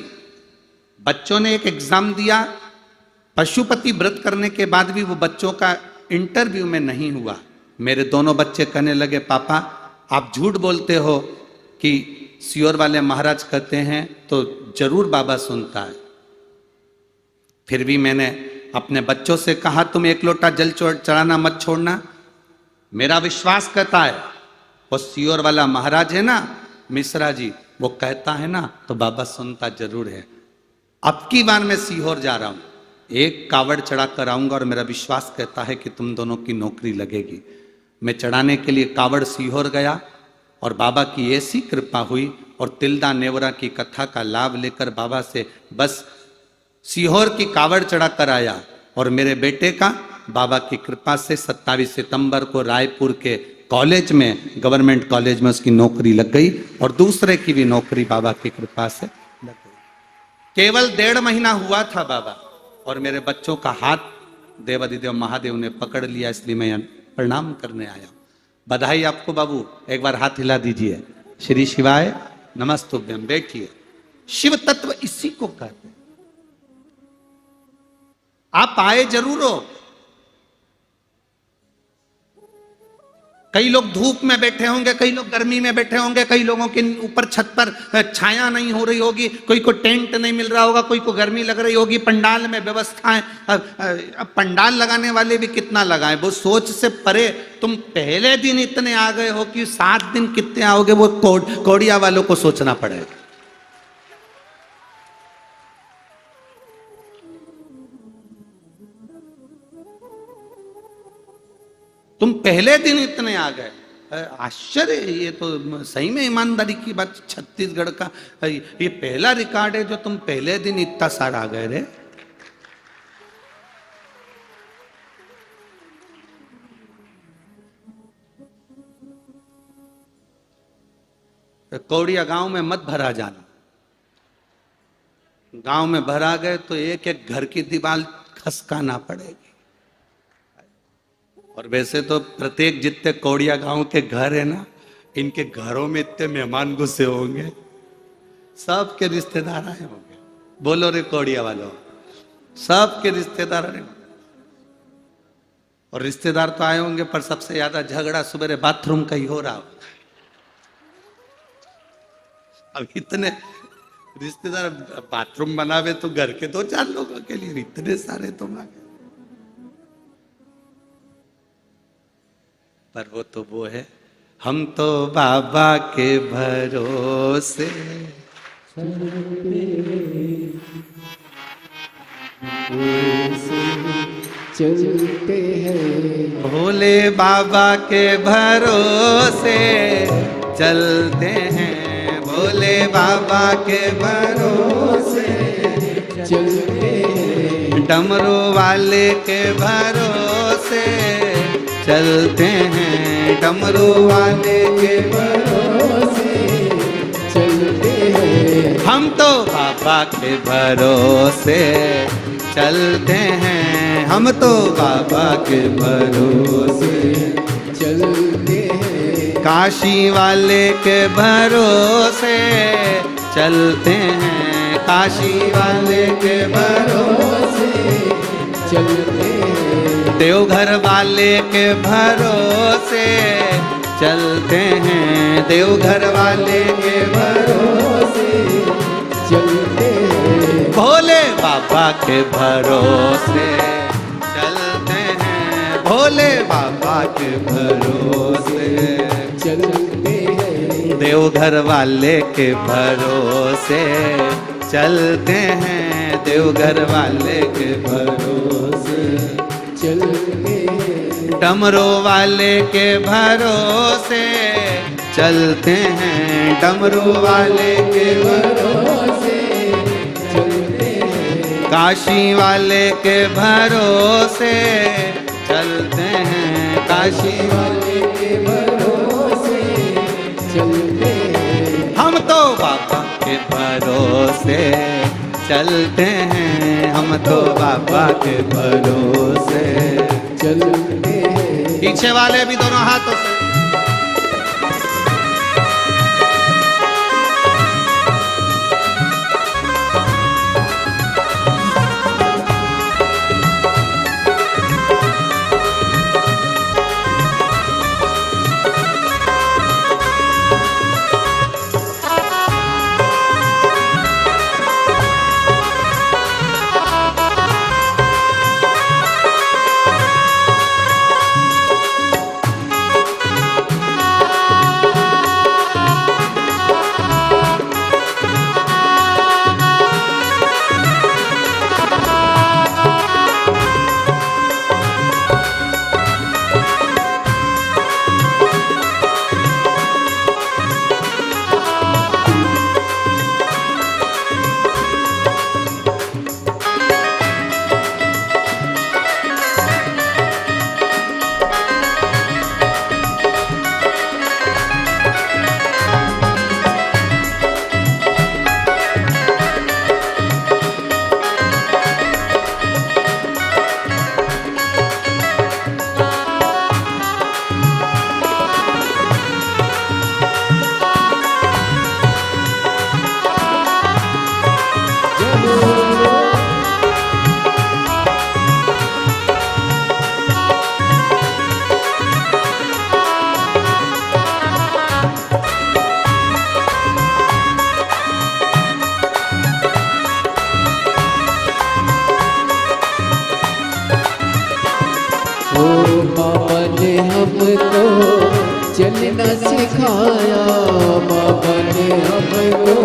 बच्चों ने एक एग्जाम दिया। पशुपति व्रत करने के बाद भी वो बच्चों का इंटरव्यू में नहीं हुआ। मेरे दोनों बच्चे कहने लगे, पापा आप झूठ बोलते हो कि सियोर वाले महाराज कहते हैं तो जरूर बाबा सुनता है। फिर भी मैंने अपने बच्चों से कहा, तुम 1 लोटा जल चढ़ाना मत छोड़ना। मेरा विश्वास कहता है वो सियोर वाला महाराज है ना, मिश्रा जी, वो कहता है ना तो बाबा सुनता जरूर है। अब की बार मैं सीहोर जा रहा हूं, 1 कावड़ चढ़ा कर आऊंगा और मेरा विश्वास कहता है कि तुम दोनों की नौकरी लगेगी। मैं चढ़ाने के लिए कावड़ सीहोर गया और बाबा की ऐसी कृपा हुई और तिल्दा नेवरा की कथा का लाभ लेकर बाबा से बस सीहोर की कावड़ चढ़ा कर आया। और मेरे बेटे का बाबा की कृपा से 27 सितंबर को रायपुर के कॉलेज में, गवर्नमेंट कॉलेज में उसकी नौकरी लग गई और दूसरे की भी नौकरी बाबा की कृपा से लग गई। केवल 1.5 महीना हुआ था बाबा, और मेरे बच्चों का हाथ देवाधिदेव महादेव ने पकड़ लिया, इसलिए मैं प्रणाम करने आया। बधाई आपको बाबू, एक बार हाथ हिला दीजिए। श्री शिवाय नमस्तुभ्यम। बैठिए। शिव तत्व इसी को कहते हैं। आप आए जरूर हो। कई लोग धूप में बैठे होंगे, कई लोग गर्मी में बैठे होंगे, कई लोगों के ऊपर छत पर छाया नहीं हो रही होगी, कोई को टेंट नहीं मिल रहा होगा, कोई को गर्मी लग रही होगी, पंडाल में व्यवस्थाएं। अब पंडाल लगाने वाले भी कितना लगाए, वो सोच से परे। तुम पहले दिन इतने आ गए हो कि 7 दिन कितने आओगे, वो कोड़िया वालों को सोचना पड़ेगा। तुम पहले दिन इतने आ गए, आश्चर्य। ये तो सही में ईमानदारी की बात, छत्तीसगढ़ का ये पहला रिकॉर्ड है जो तुम पहले दिन इतना सारा आ गए रे। कौड़िया गांव में मत भरा जाना। गांव में भरा गए तो एक एक घर की दीवार खसकाना पड़ेगी। और वैसे तो प्रत्येक जितने कौड़िया गांव के घर है ना, इनके घरों में इतने मेहमान घुसे होंगे, सबके रिश्तेदार आए होंगे। बोलो रे कोड़िया वालों, सबके रिश्तेदार आए होंगे। और रिश्तेदार तो आए होंगे, पर सबसे ज्यादा झगड़ा सुबह बाथरूम का ही हो रहा होगा। अब इतने रिश्तेदार बाथरूम बनावे तो घर के 2-4 लोगों के लिए, इतने सारे तो मांगे। पर वो तो वो है, हम तो बाबा के भरोसे चलते हैं, भोले बाबा के भरोसे चलते हैं, भोले बाबा के भरोसे चलते हैं, डमरू वाले के भरोसे चलते हैं, डमरू वाले के भरोसे चलते हैं, हम तो बाबा के भरोसे चलते हैं, हम तो बाबा के भरोसे चलते हैं, काशी वाले के भरोसे चलते हैं, काशी वाले के भरोसे चलते हैं, देवघर वाले के भरोसे चलते हैं, देवघर वाले के भरोसे चलते हैं, भोले बाबा के भरोसे चलते हैं, भोले बाबा के भरोसे चलते हैं, देवघर वाले के भरोसे चलते हैं, देवघर वाले के भरोसे चलते हैं, डमरू वाले के भरोसे चलते हैं, डमरू वाले के भरोसे चलते हैं, काशी वाले के भरोसे चलते हैं, काशी वाले के भरोसे चलते हैं, हम तो बाबा के भरोसे चलते हैं, हम तो बाबा के भरोसे चलते हैं, पीछे वाले भी दोनों हाथों से बाबा ने हमको चलना सिखाया, बाबा ने हमको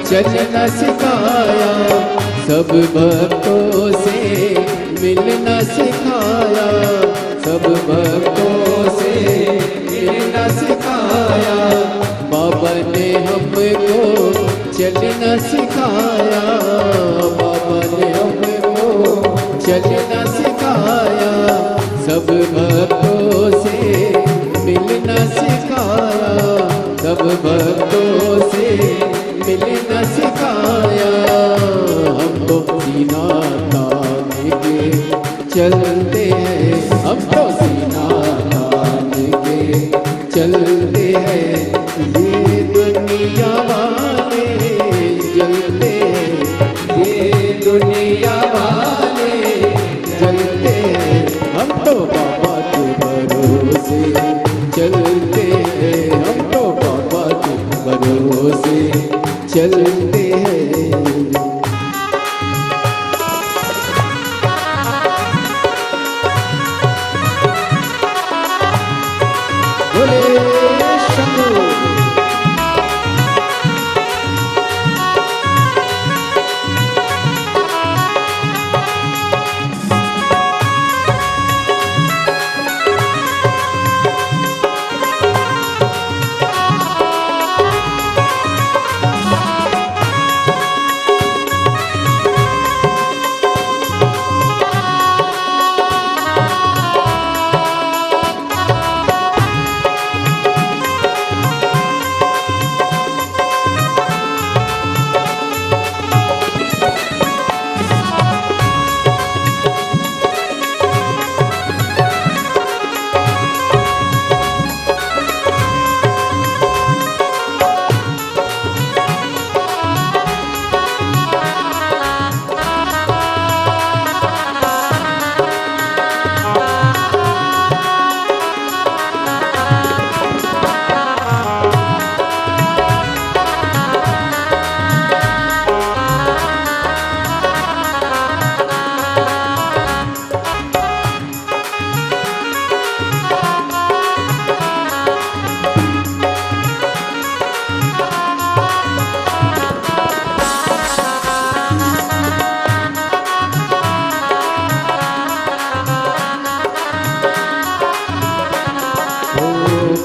चलना सिखाया, सब भक्तों से मिलना सिखाया, सब भक्तों से मिलना सिखाया, बाबा ने हमको चलना सिखाया, बाबा ने हमको चलना सिखाया, सब भक्तों से मिलना सिखाया, सब भक्तों से मिलना सिखाया, हमको सीना तान के चलते हैं, हमको सीना तान के चलते हैं ये दुनिया वाले, जलते हैं ये दुनिया वाले, जलते हैं हम तो बाबा के भरोसे, चलते हैं हम तो बाबा के भरोसे, चलते हैं। बोले शंभू।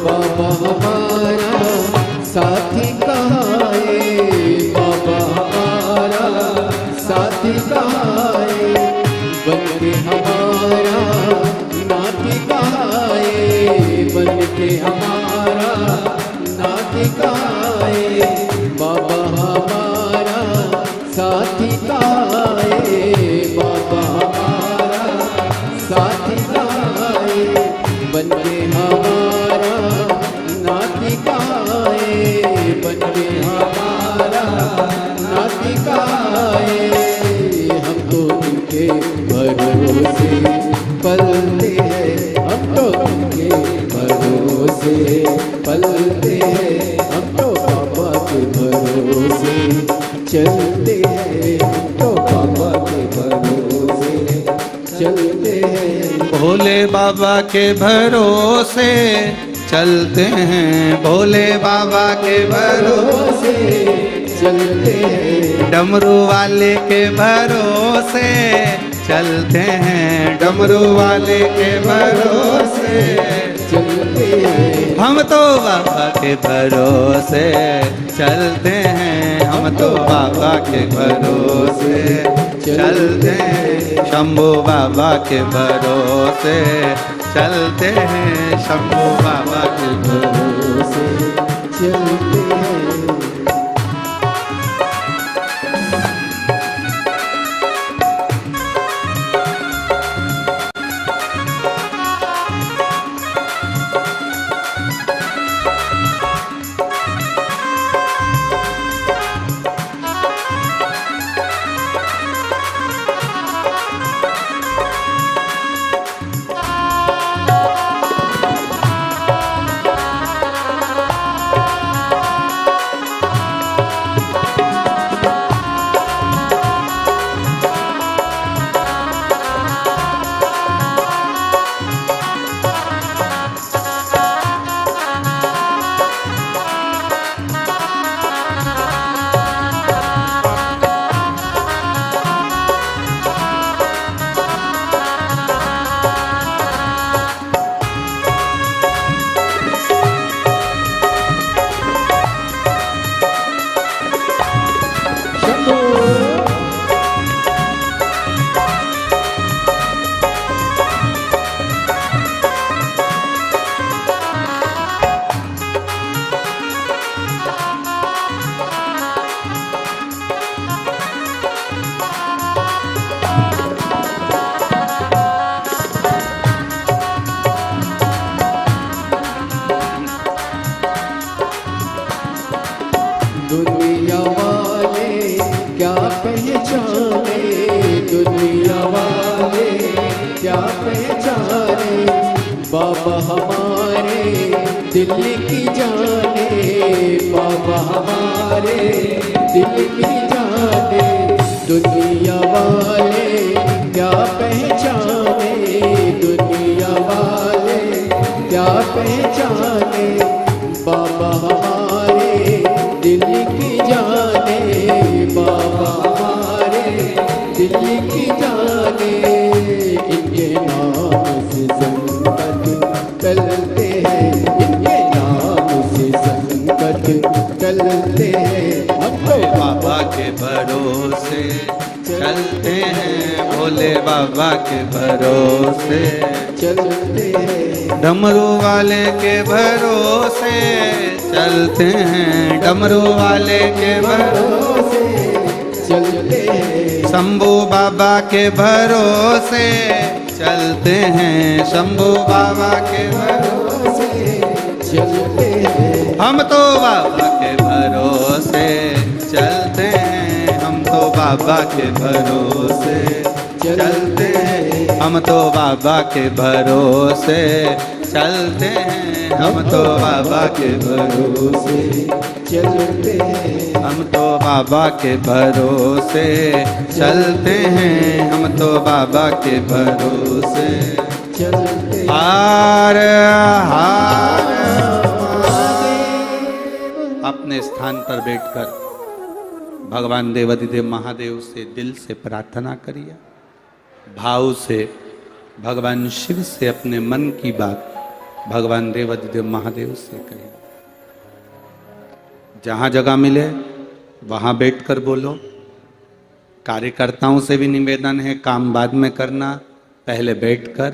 बाबा हमारा साथी कहाँ है, बाबा हमारा साथी कहाँ है, बन के हमारा नाती कहाँ है, बन के हमारा नाती कहाँ है, बाबा हमारा साथी कहाँ है, बाबा हमारा साथी कहाँ है, बन के हमारा नाती कहाँ है, बन के हमारा नाती कहाँ है, हम तो उनके भरोसे पलते हैं, हम तो उनके भरोसे पलते हैं, हम तो बाबा के भरोसे चलते हैं, हम तो बाबा के भरोसे चलते हैं। भोले बाबा के भरोसे चलते हैं, भोले बाबा के भरोसे चलते हैं, डमरू वाले के भरोसे चलते हैं, डमरू वाले के भरोसे चलते हैं, हम तो बाबा के भरोसे चलते हैं, हम तो बाबा के भरोसे चलते हैं, शंभू बाबा के भरोसे चलते हैं, शंभू बाबा के भरोसे चलते हैं। बाबा हमारे दिल की जाने, बाबा हमारे दिल की जाने, दुनिया वाले क्या पहचाने, दुनिया वाले क्या पहचाने, बाबा हमारे दिल की जाने, बाबा हमारे दिल की जाने, इनके नाम से संकट टलते हैं, इनके नाम से संकट टलते हैं, हम तो बाबा के भरोसे चलते हैं, भोले बाबा के भरोसे चलते हैं, डमरू वाले के भरोसे चलते हैं, डमरू वाले के भरोसे चलते हैं, शंभू बाबा के भरोसे चलते हैं, शंभू बाबा के भरोसे चलते हैं, हम तो बाबा के भरोसे चलते हैं, हम तो बाबा के भरोसे चलते हैं, हम तो बाबा के भरोसे चलते हैं, हम तो बाबा के भरोसे चलते हैं, हम तो बाबा के भरोसे चलते हैं, हम तो बाबा के भरोसे चलते हैं। हार हार अपने स्थान पर बैठकर भगवान देवाधिदेव महादेव से दिल से प्रार्थना करिए, भाव से भगवान शिव से अपने मन की बात भगवान देवाधिदेव महादेव से करिए। जहां जगह मिले वहां बैठकर बोलो। कार्यकर्ताओं से भी निवेदन है, काम बाद में करना, पहले बैठकर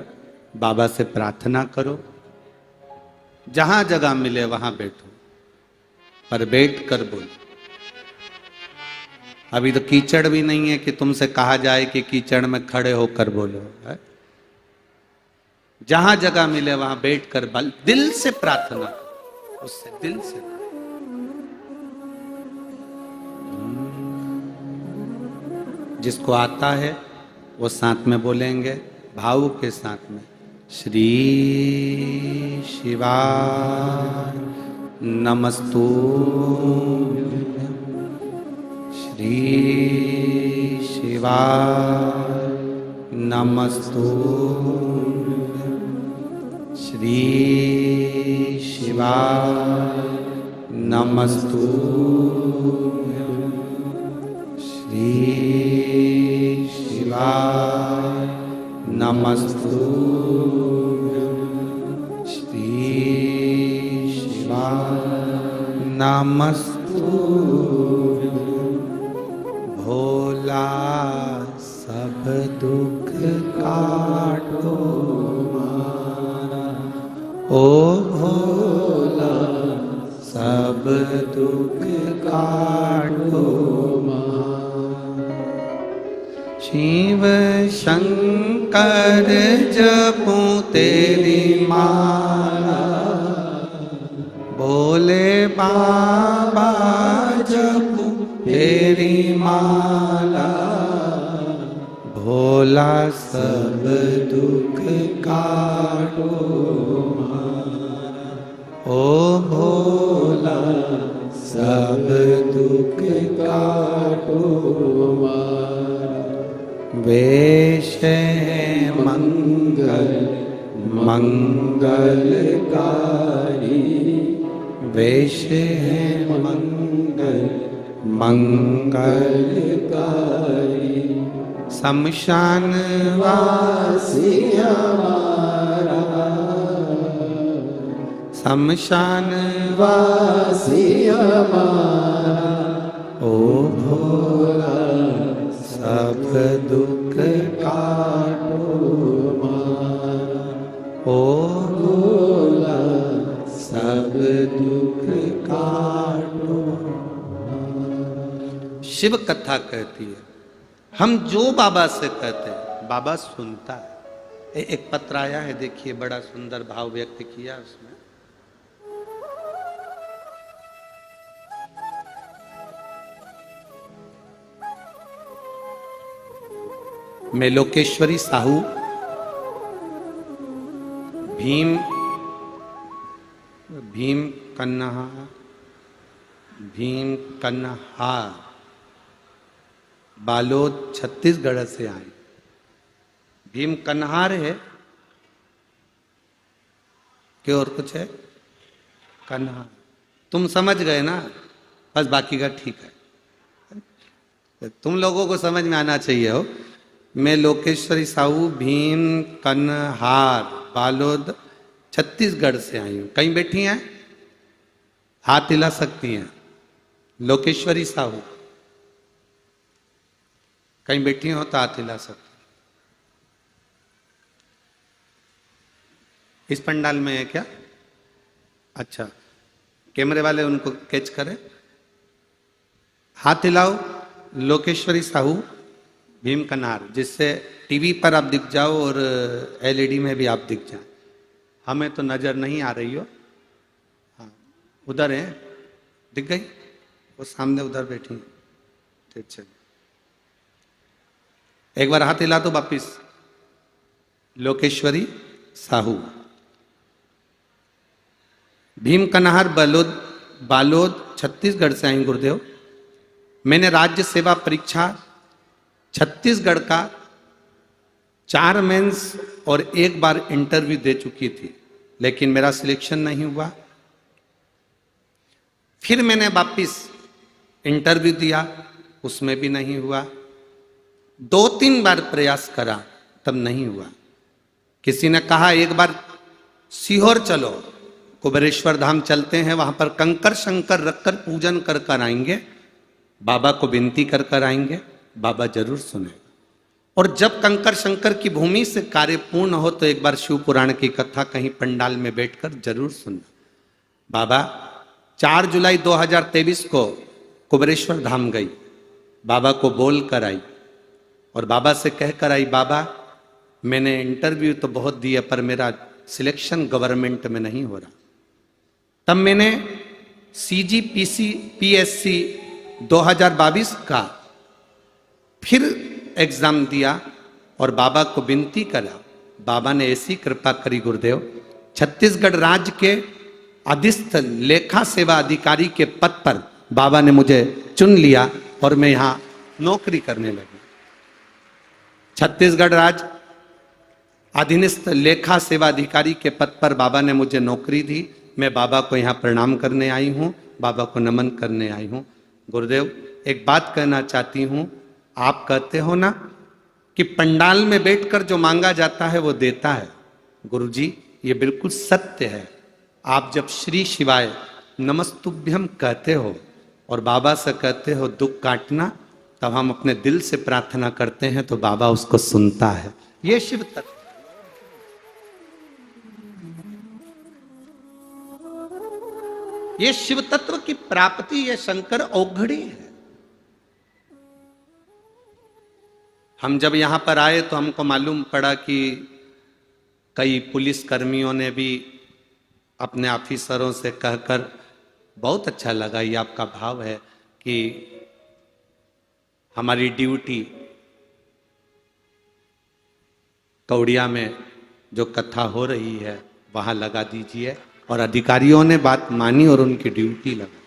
बाबा से प्रार्थना करो। जहां जगह मिले वहां बैठो, पर बैठकर बोलो। अभी तो कीचड़ भी नहीं है कि तुमसे कहा जाए कि कीचड़ में खड़े होकर बोलो, है? जहां जगह मिले वहां बैठकर दिल से प्रार्थना, उससे दिल से। जिसको आता है वो साथ में बोलेंगे, भाव के साथ में। श्री शिवाय नमस्तु, श्री शिवाय नमस्तु, श्री शिवाय नमस्तु, श्री शिवाय नमस्तु, श्री शिवाय नमस्तु। भोला सब दुख काटो मारा, ओ भोला सब दुख काटो मारा। शिव शंकर जपूं तेरी माला, भोले बाबा जपूं तेरी माला, भोला सब दुख काटो मारा, ओ भोला सब दुख काटो मारा। वेश है मंगल मंगलकारी, वेश है मंगल मंगलकारी। शमशान वासी हमारा, शमशान वासी हमारा, ओ भोला सब दुख काटो मारा, ओ भोला सब दुख काटो। शिव कथा कहती है, हम जो बाबा से कहते हैं बाबा सुनता है। एक पत्र आया है, देखिए, बड़ा सुंदर भाव व्यक्त किया उसमें। मैं लोकेश्वरी साहू, भीम भीम कन्हा, भीम कन्हार, बालोद छत्तीसगढ़ से आए। भीम कन्हार है कि और कुछ है? कन्हार। तुम समझ गए ना, बस बाकी का ठीक है। तुम लोगों को समझ में आना चाहिए हो। मैं लोकेश्वरी साहू, भीम कन्हार, बालोद छत्तीसगढ़ से आई हूं। कहीं बैठी हैं? हाथ हिला सकती हैं। लोकेश्वरी साहू कहीं बैठी हो तो हाथ हिला सकती। इस पंडाल में है क्या? अच्छा, कैमरे वाले उनको कैच करें। हाथ हिलाओ। लोकेश्वरी साहू, भीम कन्हार, जिससे टीवी पर आप दिख जाओ और एलईडी में भी आप दिख जाए। हमें तो नजर नहीं आ रही हो। हाँ, उधर है, दिख गई वो सामने, उधर बैठी है। ठीक, चलिए एक बार हाथ हिला दो वापिस। लोकेश्वरी साहू, भीम कन्हार, बालोद छत्तीसगढ़ से आई गुरुदेव। मैंने राज्य सेवा परीक्षा छत्तीसगढ़ का 4 मेंस और 1 बार इंटरव्यू दे चुकी थी, लेकिन मेरा सिलेक्शन नहीं हुआ। फिर मैंने वापिस इंटरव्यू दिया, उसमें भी नहीं हुआ। 2-3 बार प्रयास करा, तब नहीं हुआ। किसी ने कहा एक बार सीहोर चलो, कुबेरेश्वर धाम चलते हैं, वहां पर कंकर शंकर रखकर पूजन कर कर आएंगे, बाबा को विनती कर कर आएंगे, बाबा जरूर सुनेगा। और जब कंकर शंकर की भूमि से कार्य पूर्ण हो तो एक बार शिव पुराण की कथा कहीं पंडाल में बैठकर जरूर सुनना। बाबा 4 जुलाई 2023 को कुबेरेश्वर धाम गई, बाबा को बोल कर आई और बाबा से कह कर आई, बाबा मैंने इंटरव्यू तो बहुत दिया पर मेरा सिलेक्शन गवर्नमेंट में नहीं हो रहा। तब मैंने CGPC PSC 2022 का फिर एग्जाम दिया और बाबा को विनती करा। बाबा ने ऐसी कृपा करी गुरुदेव, छत्तीसगढ़ राज्य के अधीस्थ लेखा सेवा अधिकारी के पद पर बाबा ने मुझे चुन लिया और मैं यहां नौकरी करने लगी। छत्तीसगढ़ राज्य अधीनस्थ लेखा सेवा अधिकारी के पद पर बाबा ने मुझे नौकरी दी। मैं बाबा को यहाँ प्रणाम करने आई हूँ, बाबा को नमन करने आई हूँ। गुरुदेव एक बात कहना चाहती हूँ, आप कहते हो ना कि पंडाल में बैठकर जो मांगा जाता है वो देता है। गुरुजी ये बिल्कुल सत्य है। आप जब श्री शिवाय नमस्तुभ्यम कहते हो और बाबा से कहते हो दुख काटना, तब हम अपने दिल से प्रार्थना करते हैं तो बाबा उसको सुनता है। ये शिव तत्व, ये शिव तत्व की प्राप्ति, ये शंकर औघड़ी है। हम जब यहां पर आए तो हमको मालूम पड़ा कि कई पुलिस कर्मियों ने भी अपने ऑफिसरों से कहकर, बहुत अच्छा लगा ये आपका भाव है कि हमारी ड्यूटी कौड़िया में जो कथा हो रही है वहां लगा दीजिए। और अधिकारियों ने बात मानी और उनकी ड्यूटी लगा।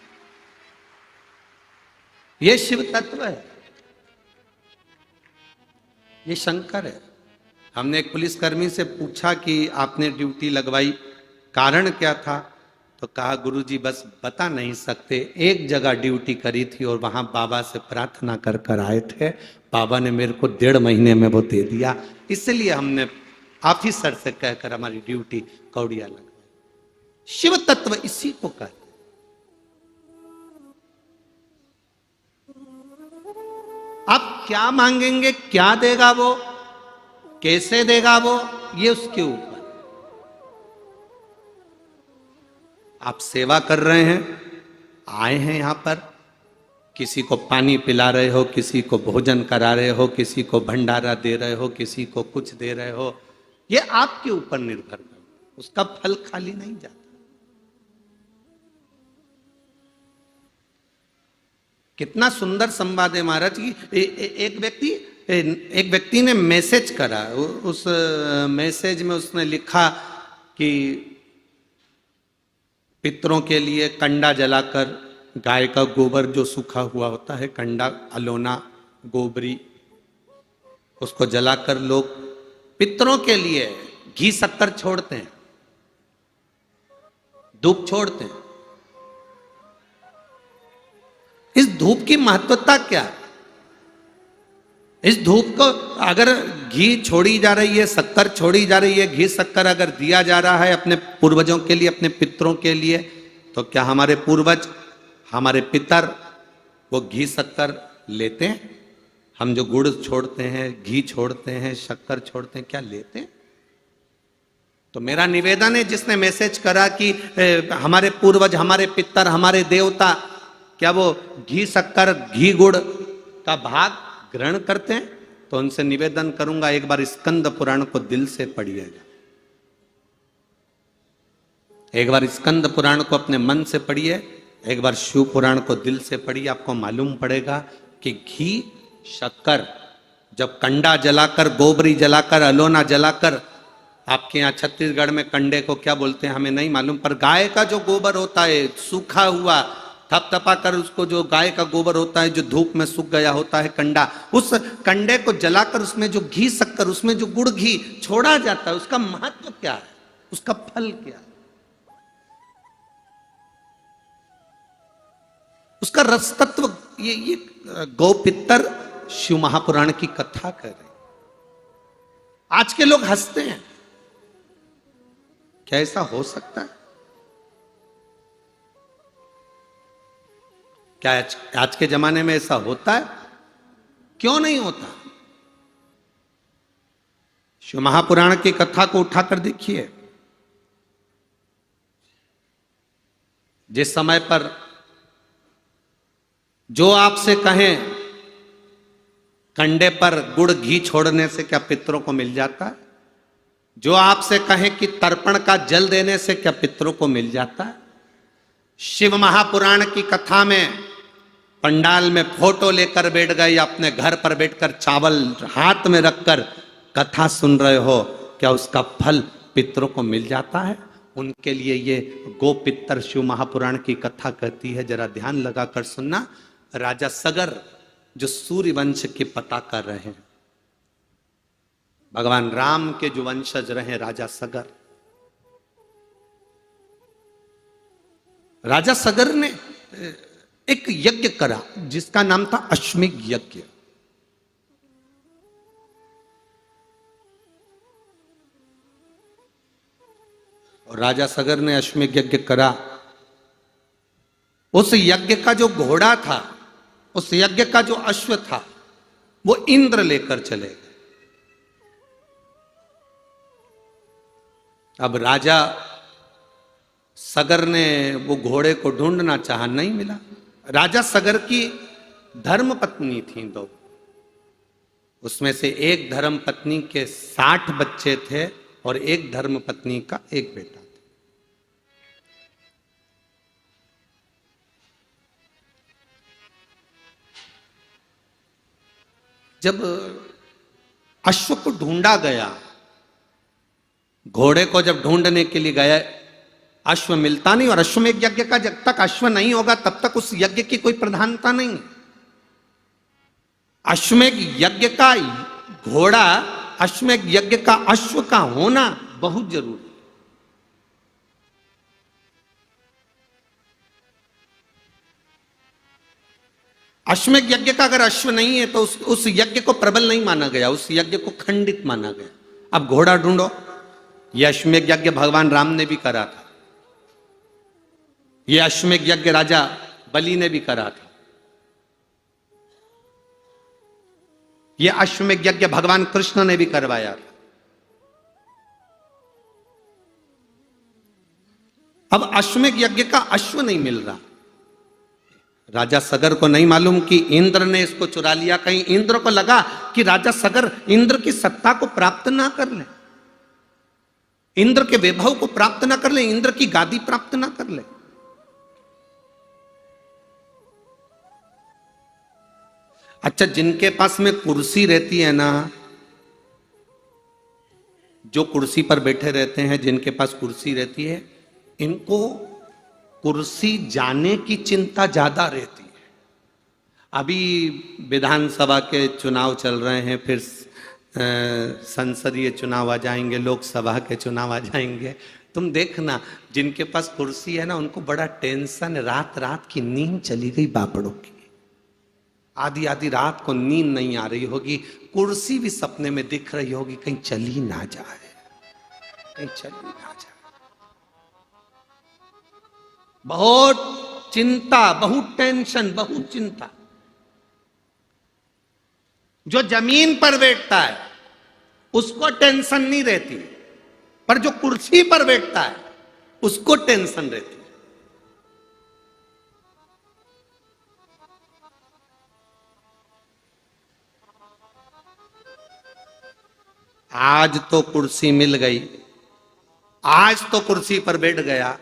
ये शिव तत्व है, ये शंकर है। हमने एक पुलिसकर्मी से पूछा कि आपने ड्यूटी लगवाई, कारण क्या था? तो कहा गुरुजी बस बता नहीं सकते, एक जगह ड्यूटी करी थी और वहां बाबा से प्रार्थना कर कर आए थे, बाबा ने मेरे को 1.5 महीने में वो दे दिया, इसलिए हमने ऑफिसर से कहकर हमारी ड्यूटी कौड़िया लगवाई। शिव तत्व इसी को कहते। आप क्या मांगेंगे, क्या देगा वो, कैसे देगा वो, ये उसके ऊपर। आप सेवा कर रहे हैं, आए हैं यहां पर, किसी को पानी पिला रहे हो, किसी को भोजन करा रहे हो, किसी को भंडारा दे रहे हो, किसी को कुछ दे रहे हो, ये आपके ऊपर निर्भर करता है, उसका फल खाली नहीं जाता। कितना सुंदर संवाद है महाराज की। एक व्यक्ति ने मैसेज करा, उस मैसेज में उसने लिखा कि पितरों के लिए कंडा जलाकर, गाय का गोबर जो सूखा हुआ होता है, कंडा, अलोना, गोबरी, उसको जलाकर लोग पितरों के लिए घी शक्कर छोड़ते हैं, धूप छोड़ते हैं। इस धूप की महत्वता क्या है? इस धूप को अगर घी छोड़ी जा रही है, शक्कर छोड़ी जा रही है, घी शक्कर अगर दिया जा रहा है अपने पूर्वजों के लिए, अपने पितरों के लिए, तो क्या हमारे पूर्वज, हमारे पितर वो घी शक्कर लेते हैं? हम जो गुड़ छोड़ते हैं, घी छोड़ते हैं, शक्कर छोड़ते हैं, क्या लेते हैं? तो मेरा निवेदन है, जिसने मैसेज करा कि हमारे पूर्वज, हमारे पितर, हमारे देवता, क्या वो घी शक्कर, घी गुड़ का भाग ग्रहण करते हैं? तो उनसे निवेदन करूंगा, एक बार स्कंद पुराण को दिल से पढ़िएगा, एक बार स्कंद पुराण को अपने मन से पढ़िए, एक बार शिव पुराण को दिल से पढ़िए। आपको मालूम पड़ेगा कि घी शक्कर जब कंडा जलाकर, गोबरी जलाकर, अलोना जलाकर, आपके यहाँ छत्तीसगढ़ में कंडे को क्या बोलते हैं हमें नहीं मालूम, पर गाय का जो गोबर होता है सूखा हुआ, थपथपा कर उसको, जो गाय का गोबर होता है जो धूप में सूख गया होता है कंडा, उस कंडे को जलाकर उसमें जो घी शक्कर, उसमें जो गुड़ घी छोड़ा जाता है, उसका महत्व क्या है, उसका फल क्या है, उसका रस तत्व, ये गौपितर शिव महापुराण की कथा कर रहे। आज के लोग हंसते हैं, क्या ऐसा हो सकता है? क्या आज के जमाने में ऐसा होता है? क्यों नहीं होता? शिव महापुराण की कथा को उठाकर देखिए। जिस समय पर जो आपसे कहें कंडे पर गुड़ घी छोड़ने से क्या पितरों को मिल जाता है, जो आपसे कहें कि तर्पण का जल देने से क्या पितरों को मिल जाता है, शिव महापुराण की कथा में पंडाल में फोटो लेकर बैठ गए या अपने घर पर बैठकर चावल हाथ में रखकर कथा सुन रहे हो, क्या उसका फल पितरों को मिल जाता है? उनके लिए ये गोपितर शिव महापुराण की कथा कहती है, जरा ध्यान लगाकर सुनना। राजा सगर जो सूर्य वंश के पता कर रहे हैं, भगवान राम के जो वंशज रहे राजा सगर, राजा सगर ने एक यज्ञ करा जिसका नाम था अश्वमेध यज्ञ। और राजा सगर ने अश्वमेध यज्ञ करा। उस यज्ञ का जो घोड़ा था, उस यज्ञ का जो अश्व था, वो इंद्र लेकर चले गए। अब राजा सगर ने वो घोड़े को ढूंढना चाहा, नहीं मिला। राजा सगर की धर्म पत्नी थी दो, उसमें से एक धर्म पत्नी के 60 बच्चे थे और एक धर्म पत्नी का एक बेटा था। जब अश्व को ढूंढा गया, घोड़े को जब ढूंढने के लिए गया, अश्व मिलता नहीं। और अश्वमेध यज्ञ का जब तक अश्व नहीं होगा तब तक उस यज्ञ की कोई प्रधानता नहीं। अश्वमेध यज्ञ का घोड़ा, अश्वमेध यज्ञ का अश्व का होना बहुत जरूरी। अश्वमेध यज्ञ का अगर अश्व नहीं है तो उस यज्ञ को प्रबल नहीं माना गया, उस यज्ञ को खंडित माना गया। अब घोड़ा ढूंढो। यह अश्वमेध यज्ञ भगवान राम ने भी करा था, यह अश्वमेध यज्ञ राजा बलि ने भी करा था, यह अश्वमेध यज्ञ भगवान कृष्ण ने भी करवाया था। अब अश्वमेध यज्ञ का अश्व नहीं मिल रहा। राजा सगर को नहीं मालूम कि इंद्र ने इसको चुरा लिया। कहीं इंद्र को लगा कि राजा सगर इंद्र की सत्ता को प्राप्त ना कर ले, इंद्र के वैभव को प्राप्त ना कर ले, इंद्र की गादी प्राप्त ना कर ले। अच्छा, जिनके पास में कुर्सी रहती है ना, जो कुर्सी पर बैठे रहते हैं, जिनके पास कुर्सी रहती है, इनको कुर्सी जाने की चिंता ज्यादा रहती है। अभी विधानसभा के चुनाव चल रहे हैं, फिर संसदीय चुनाव आ जाएंगे, लोकसभा के चुनाव आ जाएंगे। तुम देखना, जिनके पास कुर्सी है ना, उनको बड़ा टेंशन, रात रात की नींद चली गई बापड़ों की, आधी आधी रात को नींद नहीं आ रही होगी, कुर्सी भी सपने में दिख रही होगी, कहीं चली ना जाए, कहीं चली ना जाए। बहुत चिंता, बहुत टेंशन, बहुत चिंता। जो जमीन पर बैठता है उसको टेंशन नहीं रहती, पर जो कुर्सी पर बैठता है उसको टेंशन रहती है। आज तो कुर्सी मिल गई, आज तो कुर्सी पर बैठ गया,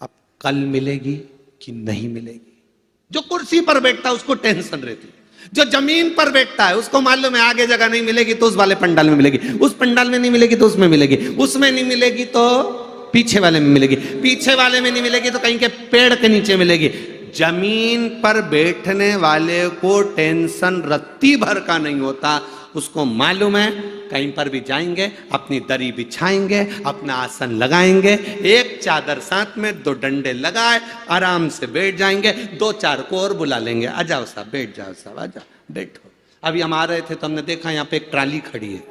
अब कल मिलेगी कि नहीं मिलेगी। जो कुर्सी पर बैठता है उसको टेंशन रहती है। जो जमीन पर बैठता है उसको मालूम है आगे जगह नहीं मिलेगी तो उस वाले पंडाल में मिलेगी, उस पंडाल में नहीं मिलेगी तो उसमें मिलेगी, उसमें नहीं मिलेगी तो पीछे वाले में मिलेगी, पीछे वाले में नहीं मिलेगी तो कहीं के पेड़ के नीचे मिलेगी। जमीन पर बैठने वाले को टेंशन रत्ती भर का नहीं होता, उसको मालूम है कहीं पर भी जाएंगे अपनी दरी बिछाएंगे, अपना आसन लगाएंगे, एक चादर साथ में, दो डंडे लगाए, आराम से बैठ जाएंगे, दो चार को और बुला लेंगे, आ जाओ साहब, बैठ जाओ साहब, आ जाओ बैठो। अभी हम आ रहे थे तो हमने देखा यहाँ पे एक ट्राली खड़ी है,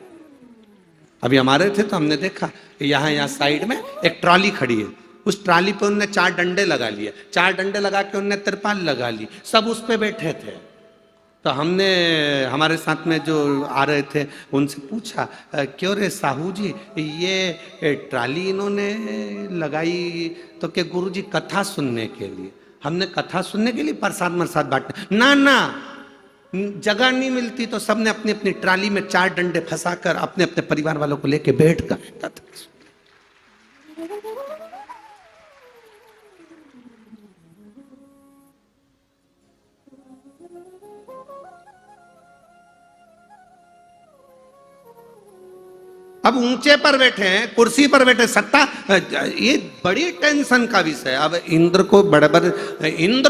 अभी हम आ रहे थे तो हमने देखा यहाँ साइड में एक ट्रॉली खड़ी है, उस ट्राली पे उनने चार डंडे लगा लिए, चार डंडे लगा के उनने तिरपाल लगा ली, सब उस पे बैठे थे। तो हमने, हमारे साथ में जो आ रहे थे उनसे पूछा, क्यों रे साहू जी ये ट्राली इन्होंने लगाई तो क्या गुरुजी कथा सुनने के लिए? हमने कथा सुनने के लिए प्रसाद मरसाद बांटने? ना ना, जगह नहीं मिलती तो सबने अपनी अपनी ट्राली में चार डंडे फंसाकर अपने अपने परिवार वालों को लेके बैठ कर। अब ऊंचे पर बैठे हैं, कुर्सी पर बैठे, सत्ता, ये बड़ी टेंशन का विषय। अब इंद्र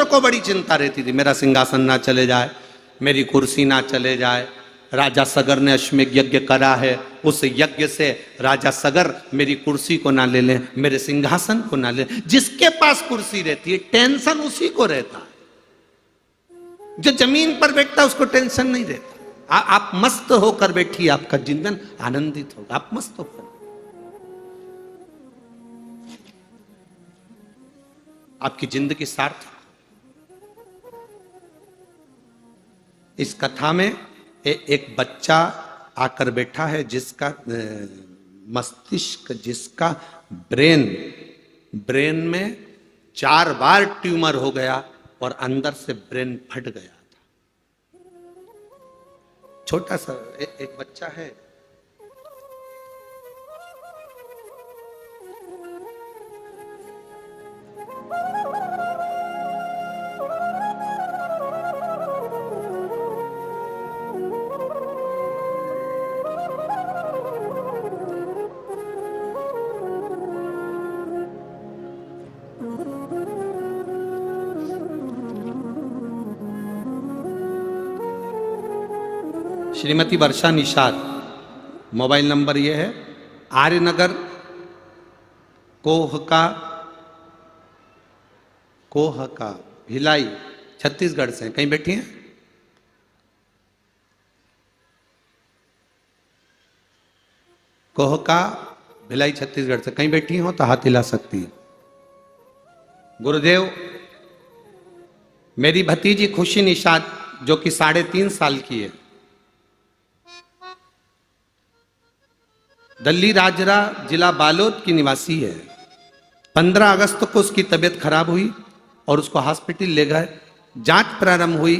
को बड़ी चिंता रहती थी, मेरा सिंहासन ना चले जाए, मेरी कुर्सी ना चले जाए। राजा सगर ने अश्वमेध यज्ञ करा है, उस यज्ञ से राजा सगर मेरी कुर्सी को ना ले लें, मेरे सिंहासन को ना ले। जिसके पास कुर्सी रहती है टेंशन उसी को रहता है, जो जमीन पर बैठता है उसको टेंशन नहीं रहता। आप मस्त होकर बैठिए, आपका जीवन आनंदित होगा, आप मस्त होकर। आपकी जिंदगी सार्थक। इस कथा में एक बच्चा आकर बैठा है जिसका मस्तिष्क, जिसका ब्रेन में 4 बार ट्यूमर हो गया और अंदर से ब्रेन फट गया था। छोटा सा एक बच्चा है, श्रीमती वर्षा निषाद, मोबाइल नंबर ये है, आर्यनगर कोहका भिलाई छत्तीसगढ़ से। कहीं बैठी हैं? कोहका भिलाई छत्तीसगढ़ से कहीं बैठी हो तो हाथ हिला सकती है। गुरुदेव, मेरी भतीजी खुशी निषाद जो कि 3.5 साल की है, दल्ली राजरा जिला बालोद की निवासी है। 15 अगस्त को उसकी तबीयत खराब हुई और उसको हॉस्पिटल ले गए, जांच प्रारंभ हुई,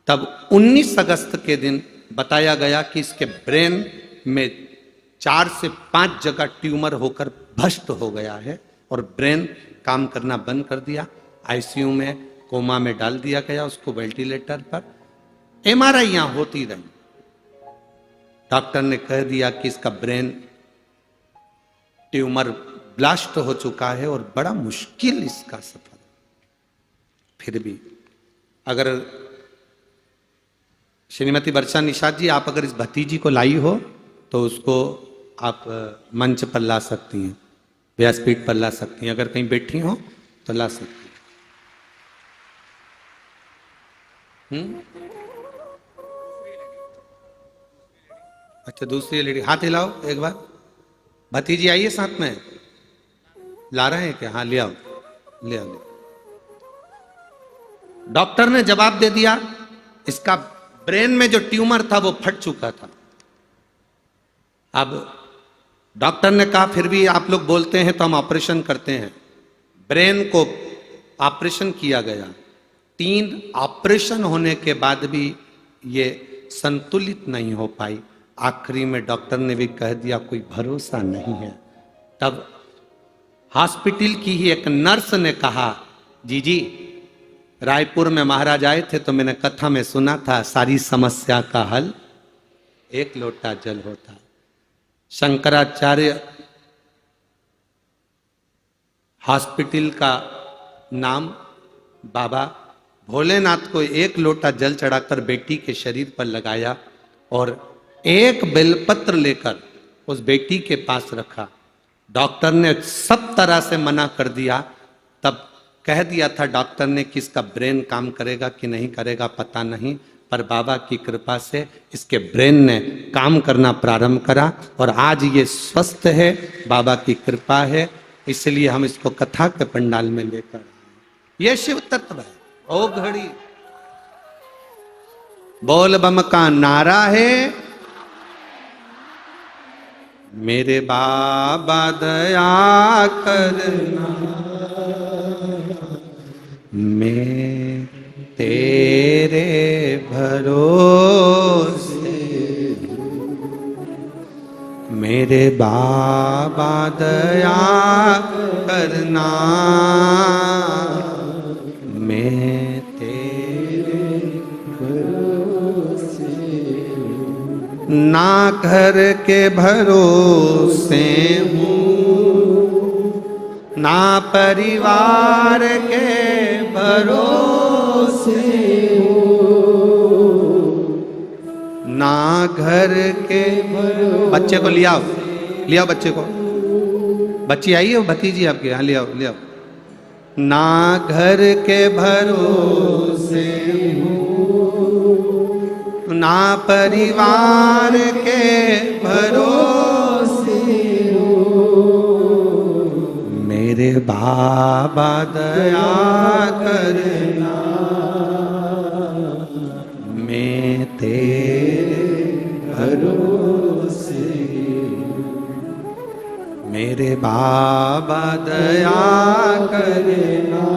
तब 19 अगस्त के दिन बताया गया कि इसके ब्रेन में 4 से 5 जगह ट्यूमर होकर भ्रष्ट हो गया है और ब्रेन काम करना बंद कर दिया। आईसीयू में, कोमा में डाल दिया गया उसको, वेंटिलेटर पर। एमआरआई यहां होती रही, डॉक्टर ने कह दिया कि इसका ब्रेन ट्यूमर ब्लास्ट हो चुका है और बड़ा मुश्किल इसका सफर। फिर भी अगर श्रीमती वर्षा निषाद जी, आप अगर इस भतीजी को लाई हो तो उसको आप मंच पर ला सकती हैं, व्यासपीठ पर ला सकती हैं। अगर कहीं बैठी हो तो ला सकती हैं। अच्छा, दूसरी लेडी, हाथ हिलाओ एक बार। भतीजी आइए साथ में। ला रहे हैं क्या? हाँ, ले आओ, ले आओ। डॉक्टर ने जवाब दे दिया, इसका ब्रेन में जो ट्यूमर था वो फट चुका था। अब डॉक्टर ने कहा फिर भी आप लोग बोलते हैं तो हम ऑपरेशन करते हैं। ब्रेन को ऑपरेशन किया गया। 3 ऑपरेशन होने के बाद भी ये संतुलित नहीं हो पाई। आखिरी में डॉक्टर ने भी कह दिया कोई भरोसा नहीं है। तब हॉस्पिटल की ही एक नर्स ने कहा, जी रायपुर में महाराज आए थे तो मैंने कथा में सुना था सारी समस्या का हल 1 लोटा जल होता। शंकराचार्य हॉस्पिटल का नाम बाबा भोलेनाथ को 1 लोटा जल चढ़ाकर बेटी के शरीर पर लगाया और 1 बेलपत्र लेकर उस बेटी के पास रखा। डॉक्टर ने सब तरह से मना कर दिया। तब कह दिया था डॉक्टर ने कि इसका ब्रेन काम करेगा कि नहीं करेगा पता नहीं, पर बाबा की कृपा से इसके ब्रेन ने काम करना प्रारंभ करा और आज ये स्वस्थ है, बाबा की कृपा है। इसलिए हम इसको कथा के पंडाल में लेकर आए। ये शिव तत्व है। ओ घड़ी बोल बम का नारा है, मेरे बाबा दया करना, मैं तेरे भरोसे, मेरे बाबा दया करना, मैं तेरे भरोसे, ना घर के भरोसे हूँ, ना परिवार के भरोसे हूँ, ना घर के भरोसे। बच्चे को लियाओ, लियाओ बच्चे को। बच्ची आई है भतीजी आपके यहाँ, लियाओ लियाओ। ना घर के भरोसे हूँ, ना परिवार के भरोसे हूँ, मेरे बाबा दया करना, मैं तेरे भरोसे, मेरे बाबा दया करना,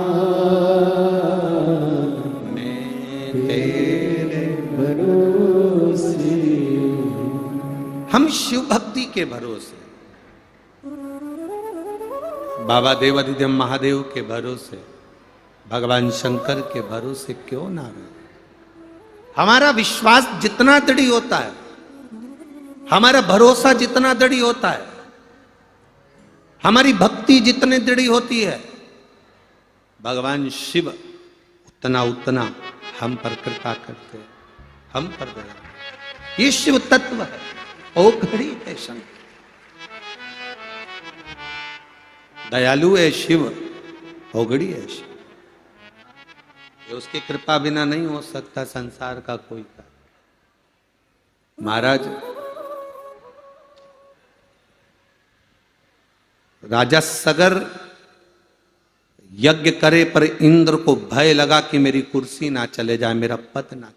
मैं तेरे भरोसे। हम शिव भक्ति के भरोसे, बाबा देवाधिदेव महादेव के भरोसे, भगवान शंकर के भरोसे क्यों ना रहे। हमारा विश्वास जितना दृढ़ होता है, हमारा भरोसा जितना दृढ़ होता है, हमारी भक्ति जितनी दृढ़ होती है, भगवान शिव उतना उतना हम पर कृपा करते हैं, हम पर दया। ये शिव तत्व है। ओ घड़ी है शंकर, दयालु है शिव, ओगड़ी है शिव। ये उसकी कृपा बिना नहीं हो सकता संसार का कोई कार्य। महाराज राजा सगर यज्ञ करे पर इंद्र को भय लगा कि मेरी कुर्सी ना चले जाए, मेरा पद ना चले जाए,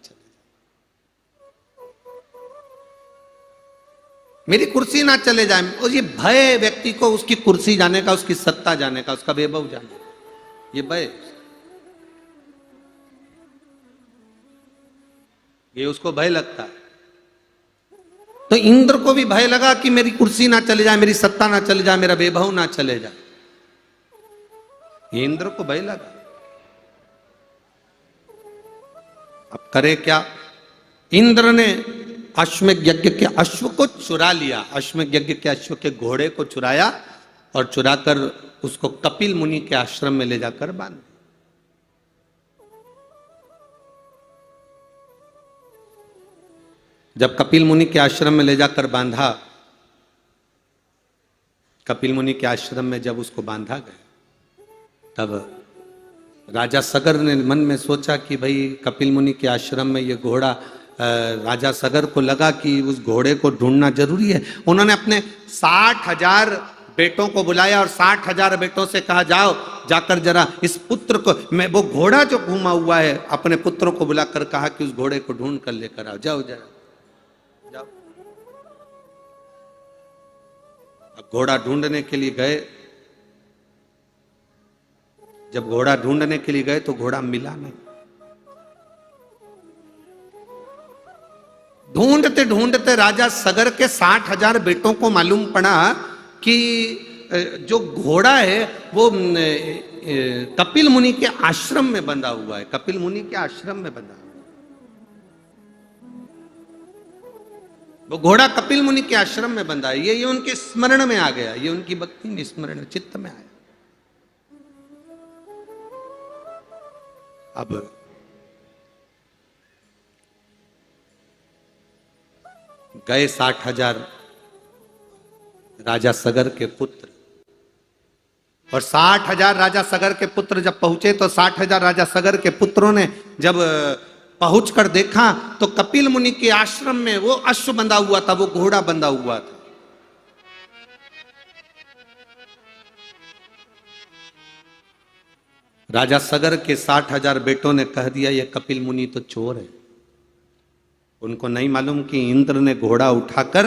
मेरी कुर्सी ना चले जाए। और ये भय व्यक्ति को उसकी कुर्सी जाने का, उसकी सत्ता जाने का, उसका वैभव जाने का, ये भय, ये उसको भय लगता है। तो इंद्र को भी भय लगा कि मेरी कुर्सी ना चले जाए, मेरी सत्ता ना चले जाए, मेरा वैभव ना चले जाए। ये इंद्र को भय लगा। अब करे क्या? इंद्र ने अश्वमेध यज्ञ के अश्व को चुरा लिया, अश्वमेध यज्ञ के अश्व के घोड़े को चुराया और चुराकर उसको कपिल मुनि के आश्रम में ले जाकर बांध दिया। जब कपिल मुनि के आश्रम में ले जाकर बांधा, कपिल मुनि के आश्रम में जब उसको बांधा गया, तब राजा सगर ने मन में सोचा कि भाई कपिल मुनि के आश्रम में ये घोड़ा, राजा सगर को लगा कि उस घोड़े को ढूंढना जरूरी है। उन्होंने अपने 60,000 बेटों को बुलाया और 60,000 बेटों से कहा, जाओ जाकर जरा इस पुत्र को, मैं वो घोड़ा जो घूमा हुआ है, अपने पुत्रों को बुलाकर कहा कि उस घोड़े को ढूंढ कर लेकर आओ, जाओ जरा जाओ। अब घोड़ा ढूंढने के लिए गए। जब घोड़ा ढूंढने के लिए गए तो घोड़ा मिला नहीं। ढूंढते ढूंढते राजा सगर के 60,000 बेटों को मालूम पड़ा कि जो घोड़ा है वो कपिल मुनि के आश्रम में बंधा हुआ है, कपिल मुनि के आश्रम में बंधा हुआ है। वो घोड़ा कपिल मुनि के आश्रम में बंधा है। ये उनके स्मरण में आ गया, ये उनकी भक्ति में स्मरण चित्त में आया। अब गए 60,000 राजा सगर के पुत्र, और 60,000 राजा सगर के पुत्र जब पहुंचे तो 60,000 राजा सगर के पुत्रों ने जब पहुंचकर देखा तो कपिल मुनि के आश्रम में वो अश्व बंधा हुआ था, वो घोड़ा बंधा हुआ था। राजा सगर के 60,000 बेटों ने कह दिया, ये कपिल मुनि तो चोर है। उनको नहीं मालूम कि इंद्र ने घोड़ा उठाकर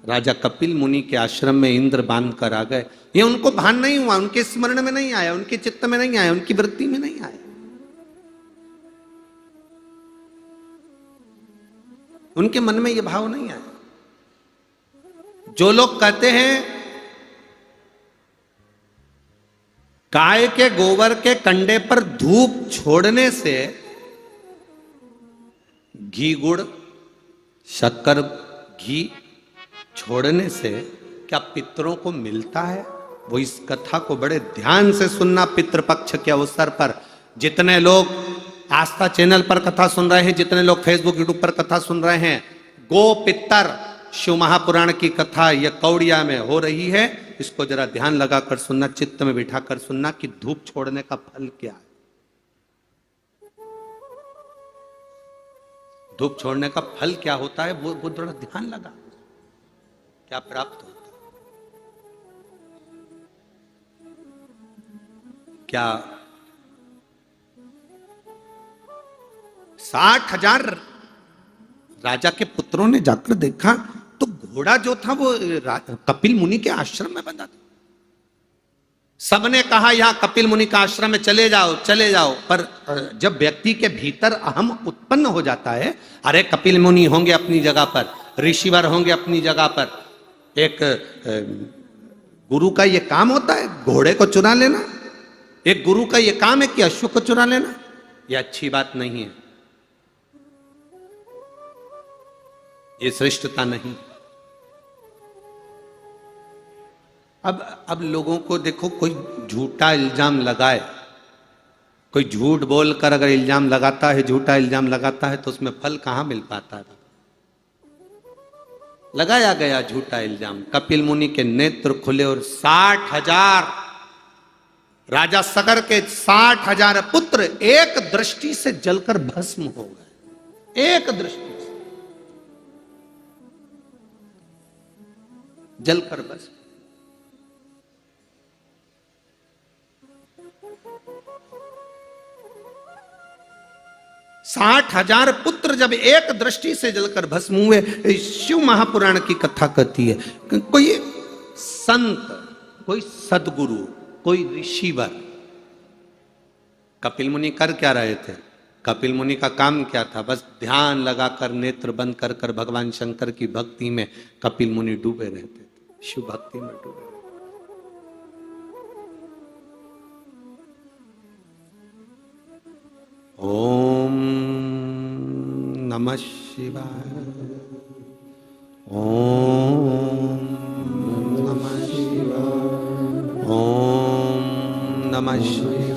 राजा कपिल मुनि के आश्रम में इंद्र बांध कर आ गए। ये उनको भान नहीं हुआ, उनके स्मरण में नहीं आया, उनके चित्त में नहीं आया, उनकी वृत्ति में नहीं आया। उनके मन में यह भाव नहीं आया। जो लोग कहते हैं गाय के गोबर के कंडे पर धूप छोड़ने से घी गुड़ शक्कर घी छोड़ने से क्या पितरों को मिलता है, वो इस कथा को बड़े ध्यान से सुनना। पितृपक्ष के अवसर पर जितने लोग आस्था चैनल पर कथा सुन रहे हैं, जितने लोग फेसबुक यूट्यूब पर कथा सुन रहे हैं, गो पितर शिव महापुराण की कथा यह कौड़िया में हो रही है। इसको जरा ध्यान लगाकर सुनना, चित्त में बिठाकर सुनना कि धूप छोड़ने का फल क्या है। धूप छोड़ने का फल क्या होता है, वो थोड़ा ध्यान लगा, क्या प्राप्त होता है। क्या 60,000 राजा के पुत्रों ने जाकर देखा तो घोड़ा जो था वो कपिल मुनि के आश्रम में बंधा था। सबने कहा यहां कपिल मुनि का आश्रम में चले जाओ चले जाओ, पर जब व्यक्ति के भीतर अहम उत्पन्न हो जाता है, अरे कपिल मुनि होंगे अपनी जगह पर, ऋषिवर होंगे अपनी जगह पर, एक गुरु का यह काम होता है घोड़े को चुरा लेना, एक गुरु का यह काम है कि अश्व को चुरा लेना, यह अच्छी बात नहीं है, ये श्रेष्ठता नहीं। अब लोगों को देखो, कोई झूठा इल्जाम लगाए, कोई झूठ बोलकर अगर इल्जाम लगाता है, झूठा इल्जाम लगाता है, तो उसमें फल कहां मिल पाता था। लगाया गया झूठा इल्जाम, कपिल मुनि के नेत्र खुले और 60,000 राजा सगर के 60,000 पुत्र एक दृष्टि से जलकर भस्म हो गए। एक दृष्टि से जलकर भस्म। साठ 60,000 पुत्र जब एक दृष्टि से जलकर भस्म हुए। शिव महापुराण की कथा कहती है, कोई संत, कोई सदगुरु, कोई ऋषिवर, कपिल मुनि कर क्या रहे थे? कपिल मुनि का काम क्या था? बस ध्यान लगाकर नेत्र बंद कर कर भगवान शंकर की भक्ति में कपिल मुनि डूबे रहते थे, शिव भक्ति में डूबे। ओम नमः शिवाय। ओम नमः शिवाय। नमः शिवाय,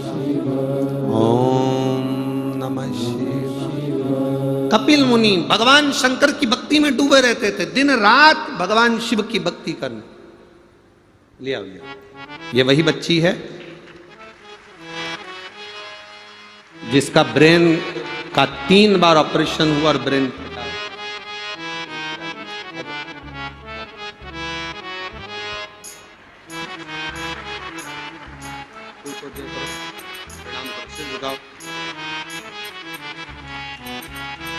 ओम नमः शिवाय। कपिल मुनि भगवान शंकर की भक्ति में डूबे रहते थे, दिन रात भगवान शिव की भक्ति करने। लिया ये वही बच्ची है जिसका ब्रेन का 3 बार ऑपरेशन हुआ और ब्रेन फटा।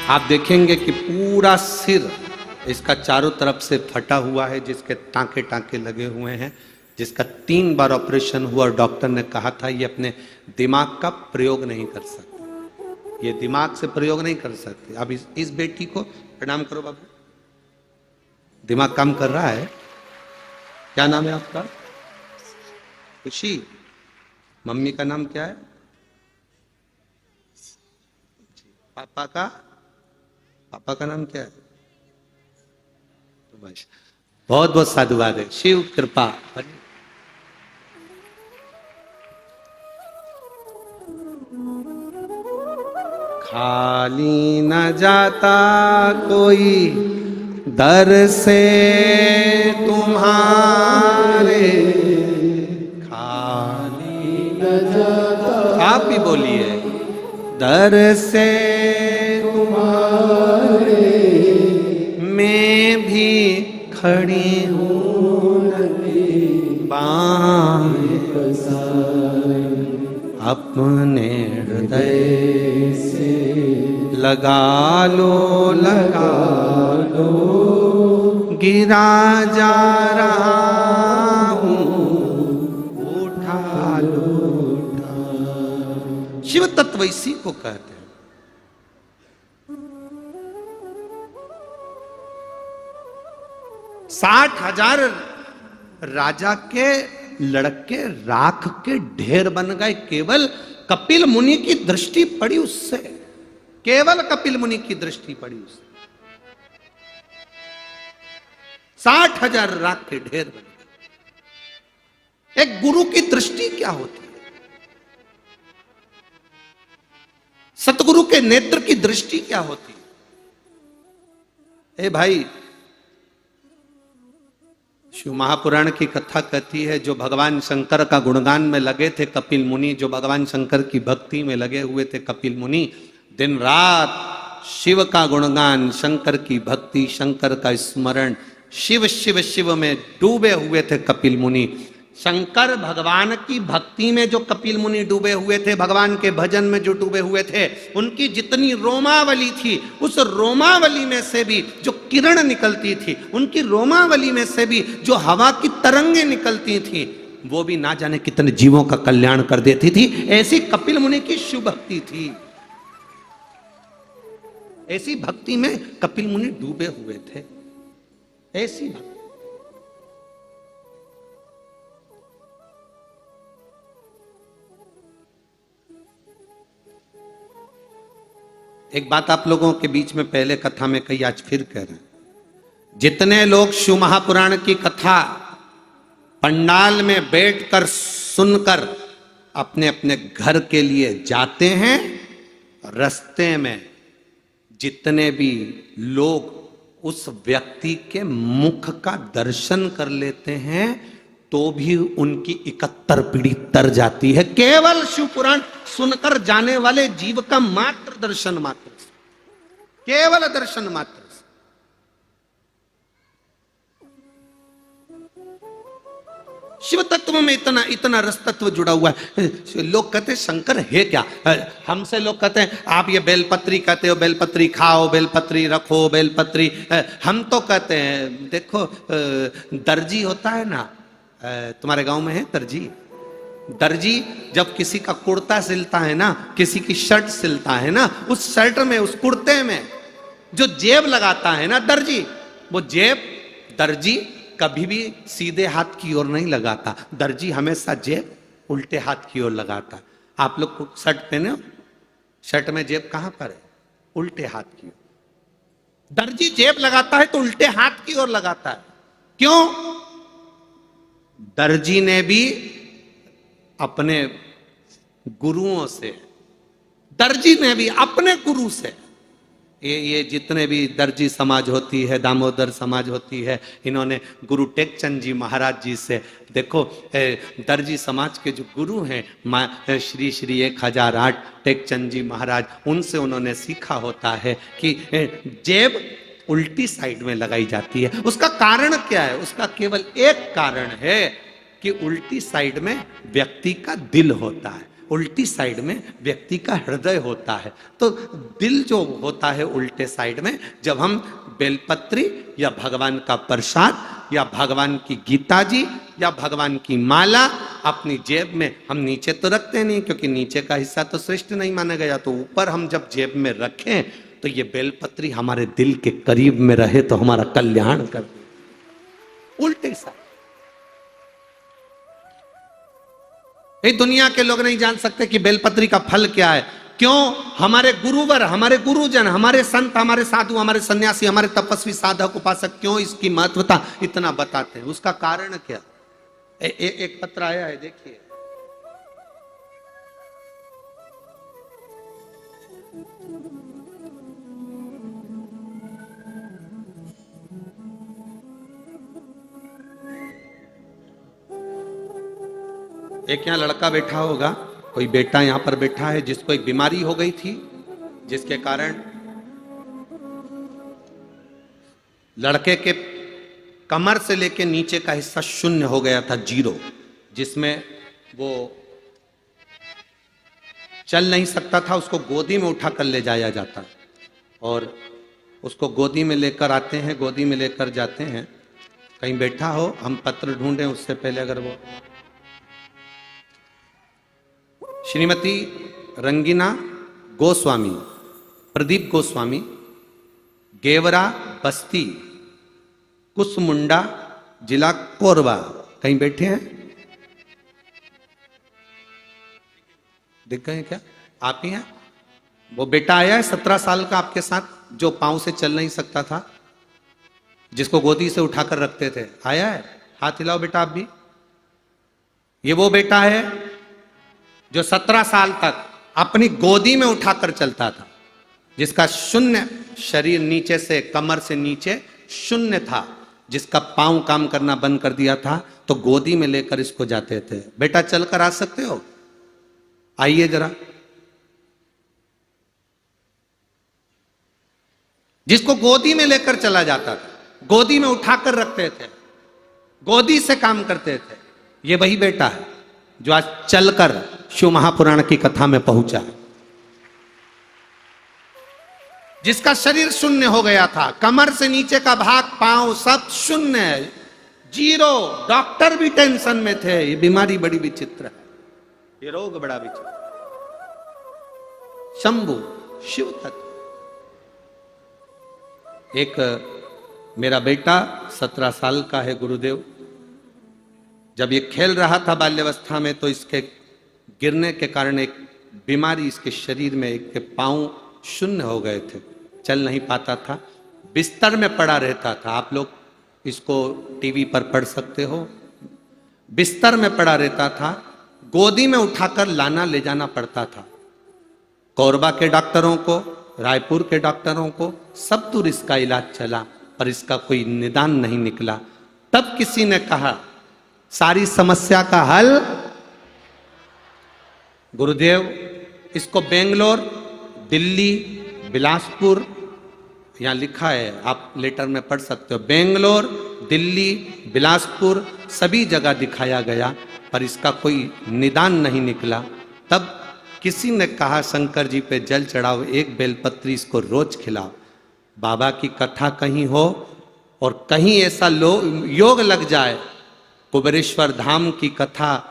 आप देखेंगे कि पूरा सिर इसका चारों तरफ से फटा हुआ है, जिसके टांके टांके लगे हुए हैं, जिसका 3 बार ऑपरेशन हुआ और डॉक्टर ने कहा था ये अपने दिमाग का प्रयोग नहीं कर सकते, ये दिमाग से प्रयोग नहीं कर सकते। अब इस बेटी को प्रणाम करो बाबू, दिमाग काम कर रहा है। क्या नाम है आपका? खुशी। मम्मी का नाम क्या है? पापा का नाम क्या है? तो बस बहुत बहुत साधुवाद है, शिव कृपा। खाली न जाता कोई दर से तुम्हारे, खाली न जाता, आप भी बोलिए, दर से तुम्हारे मैं भी खड़ी हूँ, बाएं अपने हृदय से लगा लो, गिरा जा रहा हूँ, उठा लो। शिव तत्व इसी को कहते हैं। साठ हजार राजा के लड़के राख के ढेर बन गए, केवल कपिल मुनि की दृष्टि पड़ी उससे, केवल कपिल मुनि की दृष्टि पड़ी उससे। 60,000 राख के ढेर बन गए। एक गुरु की दृष्टि क्या होती है? सतगुरु के नेत्र की दृष्टि क्या होती है? ए भाई, शिव महापुराण की कथा कहती है, जो भगवान शंकर का गुणगान में लगे थे कपिल मुनि, जो भगवान शंकर की भक्ति में लगे हुए थे कपिल मुनि, दिन रात शिव का गुणगान, शंकर की भक्ति, शंकर का स्मरण, शिव शिव शिव में डूबे हुए थे कपिल मुनि। शंकर भगवान की भक्ति में जो कपिल मुनि डूबे हुए थे, भगवान के भजन में जो डूबे हुए थे, उनकी जितनी रोमावली थी, उस रोमावली में से भी जो किरण निकलती थी, उनकी रोमावली में से भी जो हवा की तरंगें निकलती थी, वो भी ना जाने कितने जीवों का कल्याण कर देती थी। ऐसी कपिल मुनि की शिव भक्ति थी, ऐसी भक्ति में कपिल मुनि डूबे हुए थे, ऐसी भक्ति। एक बात आप लोगों के बीच में पहले कथा में कही, आज फिर कह रहे हैं। जितने लोग शिव महापुराण की कथा पंडाल में बैठकर सुनकर अपने अपने घर के लिए जाते हैं, रास्ते में जितने भी लोग उस व्यक्ति के मुख का दर्शन कर लेते हैं, तो भी उनकी 71 पीढ़ी तर जाती है, केवल शिव पुराण सुनकर जाने वाले जीव का मात्र दर्शन मात्र से, केवल दर्शन मात्र से। शिव तत्व में इतना इतना रस तत्व जुड़ा हुआ है। लोग कहते हैं शंकर है क्या? हमसे लोग कहते हैं आप ये बेलपत्री कहते हो, बेलपत्री खाओ, बेलपत्री रखो, बेलपत्री। हम तो कहते हैं देखो, दर्जी होता है ना, तुम्हारे गांव में है दर्जी? दर्जी जब किसी का कुर्ता सिलता है ना, किसी की शर्ट सिलता है ना, उस शर्ट में, उस कुर्ते में जो जेब लगाता है ना दर्जी, वो जेब दर्जी कभी भी सीधे हाथ की ओर नहीं लगाता, दर्जी हमेशा जेब उल्टे हाथ की ओर लगाता। आप लोग शर्ट पहने हो, शर्ट में जेब कहां पर है? उल्टे हाथ की ओर। दर्जी जेब लगाता है तो उल्टे हाथ की ओर लगाता है। क्यों? दर्जी ने भी अपने गुरुओं से, दर्जी ने भी अपने गुरु से। ये जितने भी दर्जी समाज होती है, दामोदर समाज होती है, इन्होंने गुरु टेकचंद जी महाराज जी से, देखो दर्जी समाज के जो गुरु हैं श्री श्री 1008 टेकचंद जी महाराज, उनसे उन्होंने सीखा होता है कि जेब उल्टी साइड में लगाई जाती है। उसका कारण क्या है? उसका केवल एक कारण है कि उल्टी साइड में व्यक्ति का दिल होता है, उल्टी साइड में व्यक्ति का हृदय होता है। तो दिल जो होता है उल्टे साइड में, जब हम बेलपत्री या भगवान का प्रसाद या भगवान की गीता जी या भगवान की माला अपनी जेब में, हम नीचे तो रखते नहीं क्योंकि नीचे का हिस्सा तो श्रेष्ठ नहीं माना गया, तो ऊपर हम जब जेब में रखें तो ये बेलपत्री हमारे दिल के करीब में रहे तो हमारा कल्याण कर दे। उल्टे साइड ये दुनिया के लोग नहीं जान सकते कि बेलपत्री का फल क्या है। क्यों? हमारे गुरुवर, हमारे गुरुजन, हमारे संत, हमारे साधु, हमारे सन्यासी, हमारे तपस्वी साधक उपासक क्यों इसकी महत्वता इतना बताते हैं? उसका कारण क्या? एक पत्र आया है, देखिए। एक यहाँ लड़का बैठा होगा, कोई बेटा यहाँ पर बैठा है जिसको एक बीमारी हो गई थी, जिसके कारण लड़के के कमर से लेके नीचे का हिस्सा शून्य हो गया था, जीरो, जिसमें वो चल नहीं सकता था। उसको गोदी में उठाकर ले जाया जाता और उसको गोदी में लेकर आते हैं, गोदी में लेकर जाते हैं। कहीं बैठा हो, हम पत्र ढूंढें उससे पहले। अगर वो श्रीमती रंगीना गोस्वामी, प्रदीप गोस्वामी, गेवरा बस्ती, कुसमुंडा, जिला कोरबा, कहीं बैठे हैं? दिख गए क्या? आप ही हैं? वो बेटा आया है 17 साल का आपके साथ, जो पांव से चल नहीं सकता था, जिसको गोदी से उठाकर रखते थे, आया है? हाथ हिलाओ बेटा आप भी। ये वो बेटा है जो 17 साल तक अपनी गोदी में उठाकर चलता था, जिसका शून्य शरीर, नीचे से कमर से नीचे शून्य था, जिसका पांव काम करना बंद कर दिया था, तो गोदी में लेकर इसको जाते थे। बेटा चलकर आ सकते हो? आइए जरा। जिसको गोदी में लेकर चला जाता था, गोदी में उठाकर रखते थे, गोदी से काम करते थे, ये वही बेटा है जो आज चलकर शिव महापुराण की कथा में पहुंचा है। जिसका शरीर शून्य हो गया था, कमर से नीचे का भाग, पांव सब शून्य है, जीरो। डॉक्टर भी टेंशन में थे। ये बीमारी बड़ी विचित्र है, ये रोग बड़ा विचित्र। शंभु शिव तत्व। एक मेरा बेटा 17 साल का है, गुरुदेव, जब ये खेल रहा था बाल्यावस्था में, तो इसके गिरने के कारण एक बीमारी इसके शरीर में, एक के पांव शून्य हो गए थे, चल नहीं पाता था, बिस्तर में पड़ा रहता था। आप लोग इसको टीवी पर पढ़ सकते हो। बिस्तर में पड़ा रहता था, गोदी में उठाकर लाना ले जाना पड़ता था। कोरबा के डॉक्टरों को, रायपुर के डॉक्टरों को, सब दूर इसका इलाज चला, पर इसका कोई निदान नहीं निकला। तब किसी ने कहा सारी समस्या का हल गुरुदेव, इसको बेंगलोर, दिल्ली, बिलासपुर, यहां लिखा है, आप लेटर में पढ़ सकते हो, बेंगलोर, दिल्ली, बिलासपुर, सभी जगह दिखाया गया, पर इसका कोई निदान नहीं निकला। तब किसी ने कहा शंकर जी पे जल चढ़ाओ, एक बेलपत्री इसको रोज खिलाओ, बाबा की कथा कहीं हो और कहीं ऐसा योग लग जाए, कुबेरेश्वर धाम की कथा,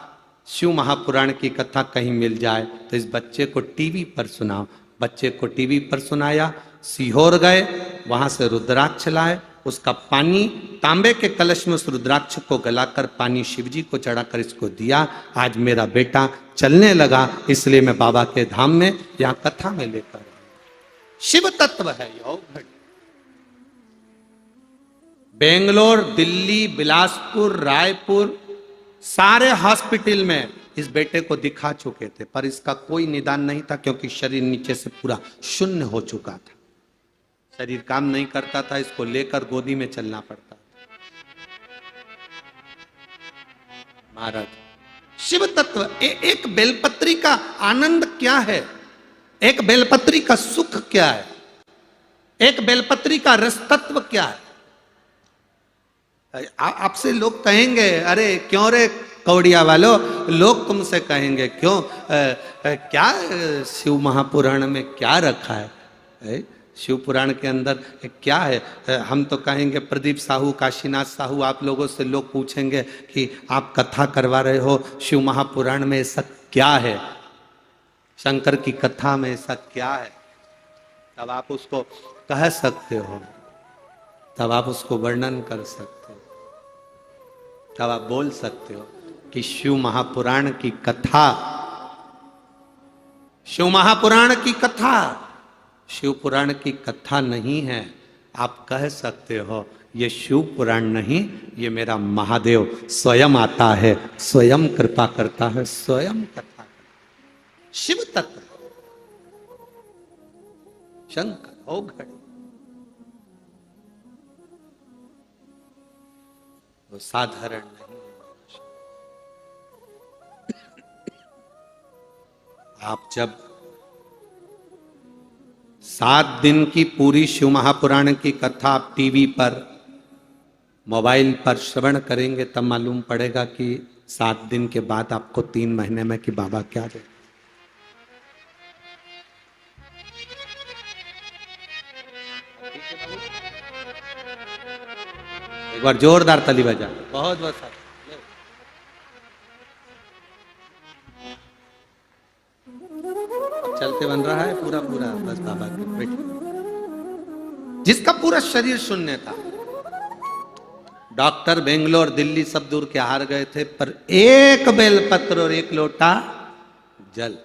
शिव महापुराण की कथा कहीं मिल जाए, तो इस बच्चे को टीवी पर सुनाओ। बच्चे को टीवी पर सुनाया, सीहोर गए, वहां से रुद्राक्ष लाए, उसका पानी तांबे के कलश में उस रुद्राक्ष को गलाकर पानी शिवजी को चढ़ाकर इसको दिया। आज मेरा बेटा चलने लगा, इसलिए मैं बाबा के धाम में यहां कथा में लेकर शिव तत्व है योग। बेंगलोर, दिल्ली, बिलासपुर, रायपुर, सारे हॉस्पिटल में इस बेटे को दिखा चुके थे, पर इसका कोई निदान नहीं था क्योंकि शरीर नीचे से पूरा शून्य हो चुका था। शरीर काम नहीं करता था, इसको लेकर गोदी में चलना पड़ता। महाराज शिव तत्व एक बेलपत्री का आनंद क्या है, एक बेलपत्री का सुख क्या है, एक बेलपत्री का रस तत्व क्या है। आपसे लोग कहेंगे, अरे क्यों रे कौड़िया वालों, लोग तुमसे कहेंगे क्यों, क्या शिव महापुराण में क्या रखा है, शिव पुराण के अंदर क्या है। हम तो कहेंगे प्रदीप साहू, काशीनाथ साहू, आप लोगों से लोग पूछेंगे कि आप कथा करवा रहे हो शिव महापुराण में, ऐसा क्या है, शंकर की कथा में ऐसा क्या है। तब आप उसको कह सकते हो, तब आप उसको वर्णन कर सकते हो, तब आप बोल सकते हो कि शिव महापुराण की कथा, शिव महापुराण की कथा शिव पुराण की कथा नहीं है। आप कह सकते हो ये शिव पुराण नहीं, ये मेरा महादेव स्वयं आता है, स्वयं कृपा करता है, स्वयं कथा। शिव तत्व शंकर हो घड़े, वो साधारण नहीं है। आप जब 7 दिन की पूरी शिव महापुराण की कथा आप टीवी पर, मोबाइल पर श्रवण करेंगे, तब मालूम पड़ेगा कि 7 दिन के बाद आपको 3 महीने में कि बाबा क्या दे। एक बार जोरदार ताली बजा, बहुत बहुत चलते बन रहा है पूरा पूरा, बस बाबा के बैठ, जिसका पूरा शरीर शून्य था। डॉक्टर बेंगलोर दिल्ली सब दूर के हार गए थे, पर एक बेलपत्र और 1 लोटा जल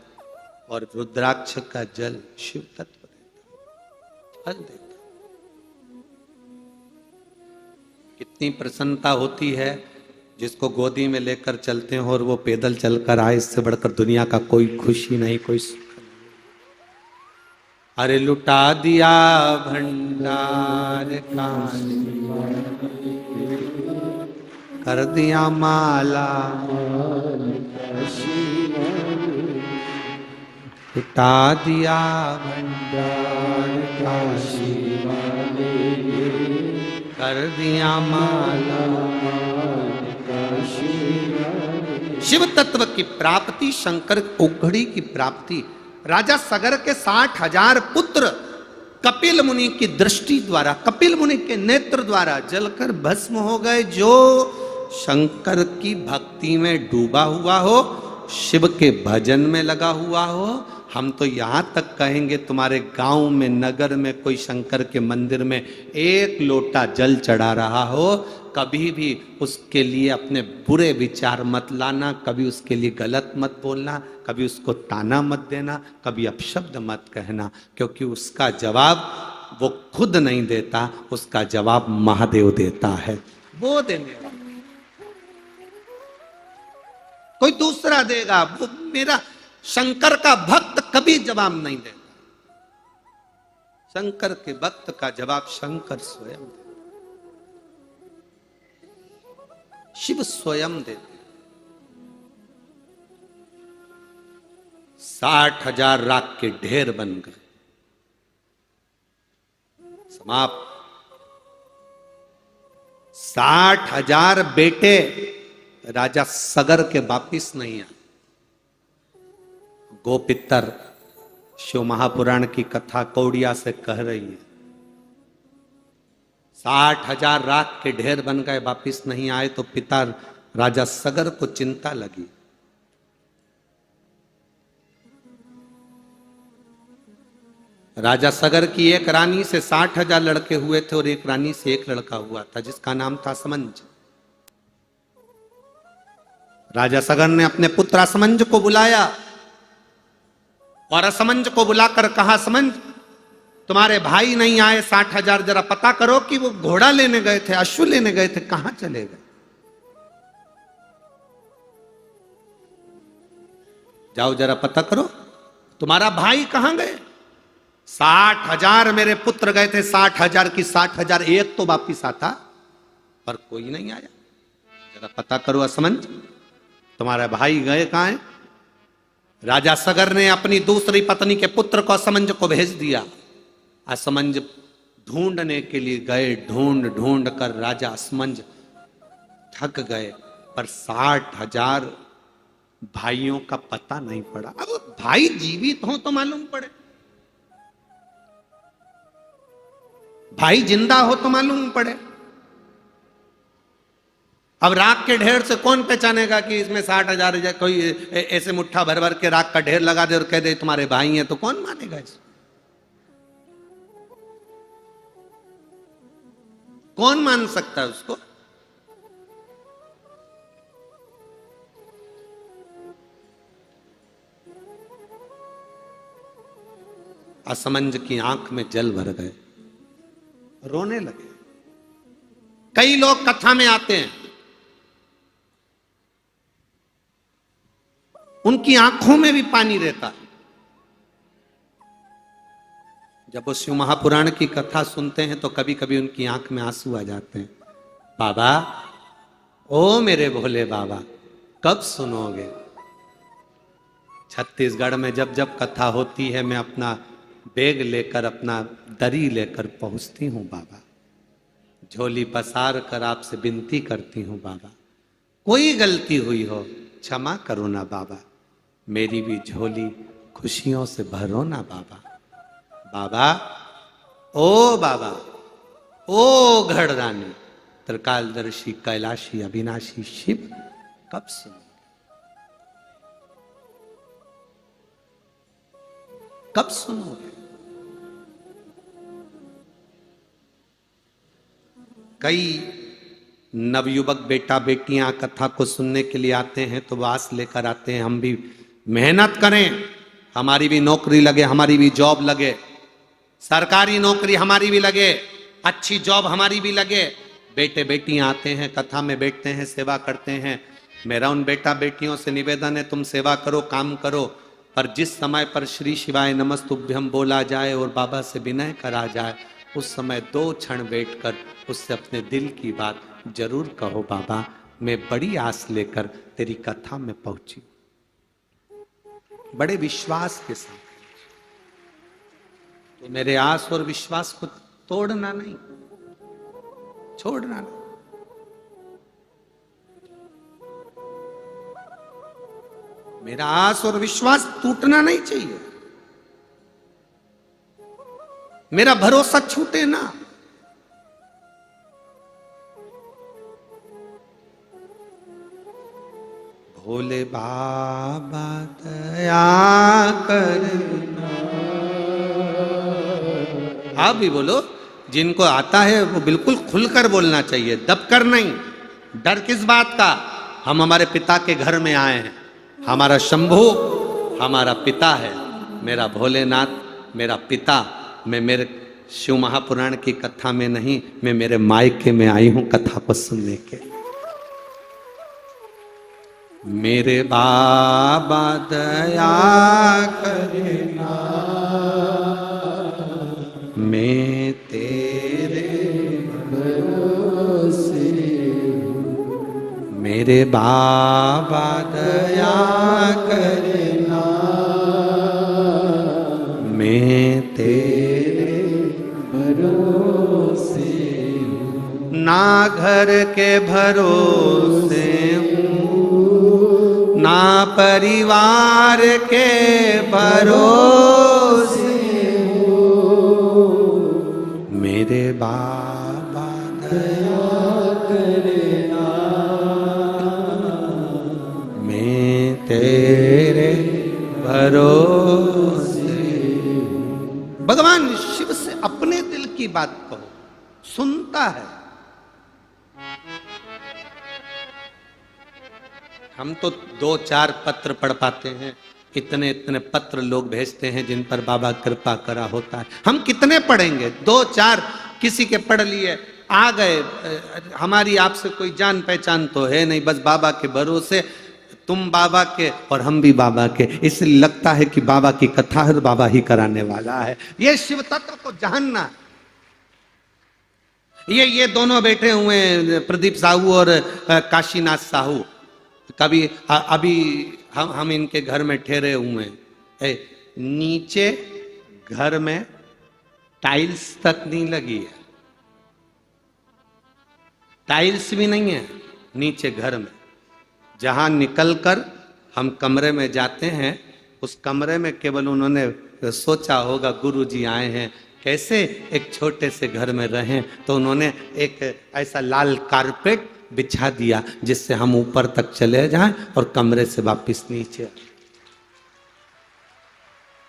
और रुद्राक्ष का जल शिव तत्व देता, फल देता। कितनी प्रसन्नता होती है जिसको गोदी में लेकर चलते हैं और वो पैदल चलकर आए, इससे बढ़कर दुनिया का कोई खुशी नहीं, कोई सुख नहीं। अरे लुटा दिया भंडार का, कर दिया माला, लुटा दिया भंडार का, कर दिया माला। शिव तत्व की प्राप्ति, शंकर उघड़ी की प्राप्ति, राजा सगर के 60,000 पुत्र कपिल मुनि की दृष्टि द्वारा, कपिल मुनि के नेत्र द्वारा जलकर भस्म हो गए। जो शंकर की भक्ति में डूबा हुआ हो, शिव के भजन में लगा हुआ हो, हम तो यहां तक कहेंगे तुम्हारे गांव में, नगर में कोई शंकर के मंदिर में 1 लोटा जल चढ़ा रहा हो, कभी भी उसके लिए अपने बुरे विचार मत लाना, कभी उसके लिए गलत मत बोलना, कभी उसको ताना मत देना, कभी अपशब्द मत कहना, क्योंकि उसका जवाब वो खुद नहीं देता, उसका जवाब महादेव देता है। वो देने वाला कोई दूसरा देगा, वो मेरा शंकर का भक्त कभी जवाब नहीं देता। शंकर के भक्त का जवाब शंकर स्वयं देता, शिव स्वयं देते। 60,000 राख के ढेर बन गए, समाप्त। 60,000 बेटे राजा सगर के वापिस नहीं आए। गोपितर शिव महापुराण की कथा कौड़िया से कह रही है, 60,000 राख के ढेर बन गए, वापिस नहीं आए, तो पिता राजा सगर को चिंता लगी। राजा सगर की एक रानी से 60,000 लड़के हुए थे और एक रानी से एक लड़का हुआ था जिसका नाम था असमंज। राजा सगर ने अपने पुत्र असमंज को बुलाया और असमंज को बुलाकर कहा, असमंज तुम्हारे भाई नहीं आए 60,000, जरा पता करो कि वो घोड़ा लेने गए थे, अश्व लेने गए थे, कहां चले गए। जाओ जरा पता करो तुम्हारा भाई कहां गए। 60,000 मेरे पुत्र गए थे, 60,000 की 60,000, एक तो वापिस आता, पर कोई नहीं आया। जरा पता करो असमंज, तुम्हारे भाई गए कहां है। राजा सगर ने अपनी दूसरी पत्नी के पुत्र को असमंज को भेज दिया। असमंज ढूंढने के लिए गए, ढूंढ ढूंढ कर राजा असमंज थक गए, पर 60,000 भाइयों का पता नहीं पड़ा। अब भाई जीवित हो तो मालूम पड़े, भाई जिंदा हो तो मालूम पड़े। अब राख के ढेर से कौन पहचानेगा कि इसमें 60,000, कोई ऐसे मुट्ठा भर भर के राख का ढेर लगा दे और कह दे तुम्हारे भाई हैं, तो कौन मानेगा इसको। कौन मान सकता है उसको। असमंज की आंख में जल भर गए, रोने लगे। कई लोग कथा में आते हैं, उनकी आंखों में भी पानी रहता है। जब वो शिव महापुराण की कथा सुनते हैं तो कभी कभी उनकी आंख में आंसू आ जाते हैं। बाबा, ओ मेरे भोले बाबा, कब सुनोगे। छत्तीसगढ़ में जब जब कथा होती है, मैं अपना बैग लेकर, अपना दरी लेकर पहुंचती हूं बाबा, झोली पसार कर आपसे विनती करती हूं बाबा, कोई गलती हुई हो क्षमा करो ना बाबा, मेरी भी झोली खुशियों से भरो ना बाबा। बाबा, ओ बाबा, ओ घड़रानी, त्रिकालदर्शी कैलाशी अविनाशी शिव, कब सुनो, कब सुनोगे। कई नवयुवक बेटा बेटियां कथा को सुनने के लिए आते हैं तो वास लेकर आते हैं, हम भी मेहनत करें, हमारी भी नौकरी लगे, हमारी भी जॉब लगे, सरकारी नौकरी हमारी भी लगे, अच्छी जॉब हमारी भी लगे। बेटे बेटियां आते हैं, कथा में बैठते हैं, सेवा करते हैं। मेरा उन बेटा बेटियों से निवेदन है, तुम सेवा करो, काम करो, पर जिस समय पर श्री शिवाय नमस्तुभ्यम बोला जाए और बाबा से विनय करा जाए, उस समय 2 क्षण बैठकर उससे अपने दिल की बात जरूर कहो। बाबा, मैं बड़ी आस लेकर तेरी कथा में पहुंची, बड़े विश्वास के साथ, तो मेरे आस और विश्वास को तोड़ना नहीं, छोड़ना नहीं। मेरा आस और विश्वास टूटना नहीं चाहिए, मेरा भरोसा छूटे ना। भोले बाबा दया करना। आप भी बोलो, जिनको आता है वो बिल्कुल खुलकर बोलना चाहिए, दबकर नहीं। डर किस बात का, हम हमारे पिता के घर में आए हैं, हमारा शंभू हमारा पिता है, मेरा भोलेनाथ मेरा पिता। मैं मेरे शिव महापुराण की कथा में नहीं, मैं मेरे मायके में आई हूं कथा को सुनने के। मेरे बाबा दया करना, मैं तेरे भरोसे, मेरे बाबा दया करना, मैं तेरे भरोसे, ना घर के भरोसे हूँ, ना परिवार के भरोसे हूँ, मेरे बाबा दया करना, मैं तेरे भरोसे। भगवान शिव से अपने दिल की बात कहो, सुनता है। हम तो 2-4 पत्र पढ़ पाते हैं, इतने इतने पत्र लोग भेजते हैं जिन पर बाबा कृपा करा होता है। हम कितने पढ़ेंगे, 2-4 किसी के पढ़ लिए आ गए। हमारी आपसे कोई जान पहचान तो है नहीं, बस बाबा के भरोसे तुम बाबा के और हम भी बाबा के, इसलिए लगता है कि बाबा की कथा है, बाबा ही कराने वाला है। ये शिव तत्व को जानना। ये दोनों बैठे हुए हैं, प्रदीप साहू और काशीनाथ साहू। कभी अभी हम इनके घर में ठहरे हुए हैं। नीचे घर में टाइल्स तक नहीं लगी है, टाइल्स भी नहीं है नीचे घर में। जहां निकलकर हम कमरे में जाते हैं, उस कमरे में केवल उन्होंने सोचा होगा गुरुजी आए हैं, कैसे एक छोटे से घर में रहें, तो उन्होंने एक ऐसा लाल कारपेट बिछा दिया जिससे हम ऊपर तक चले जाएं और कमरे से वापस नीचे।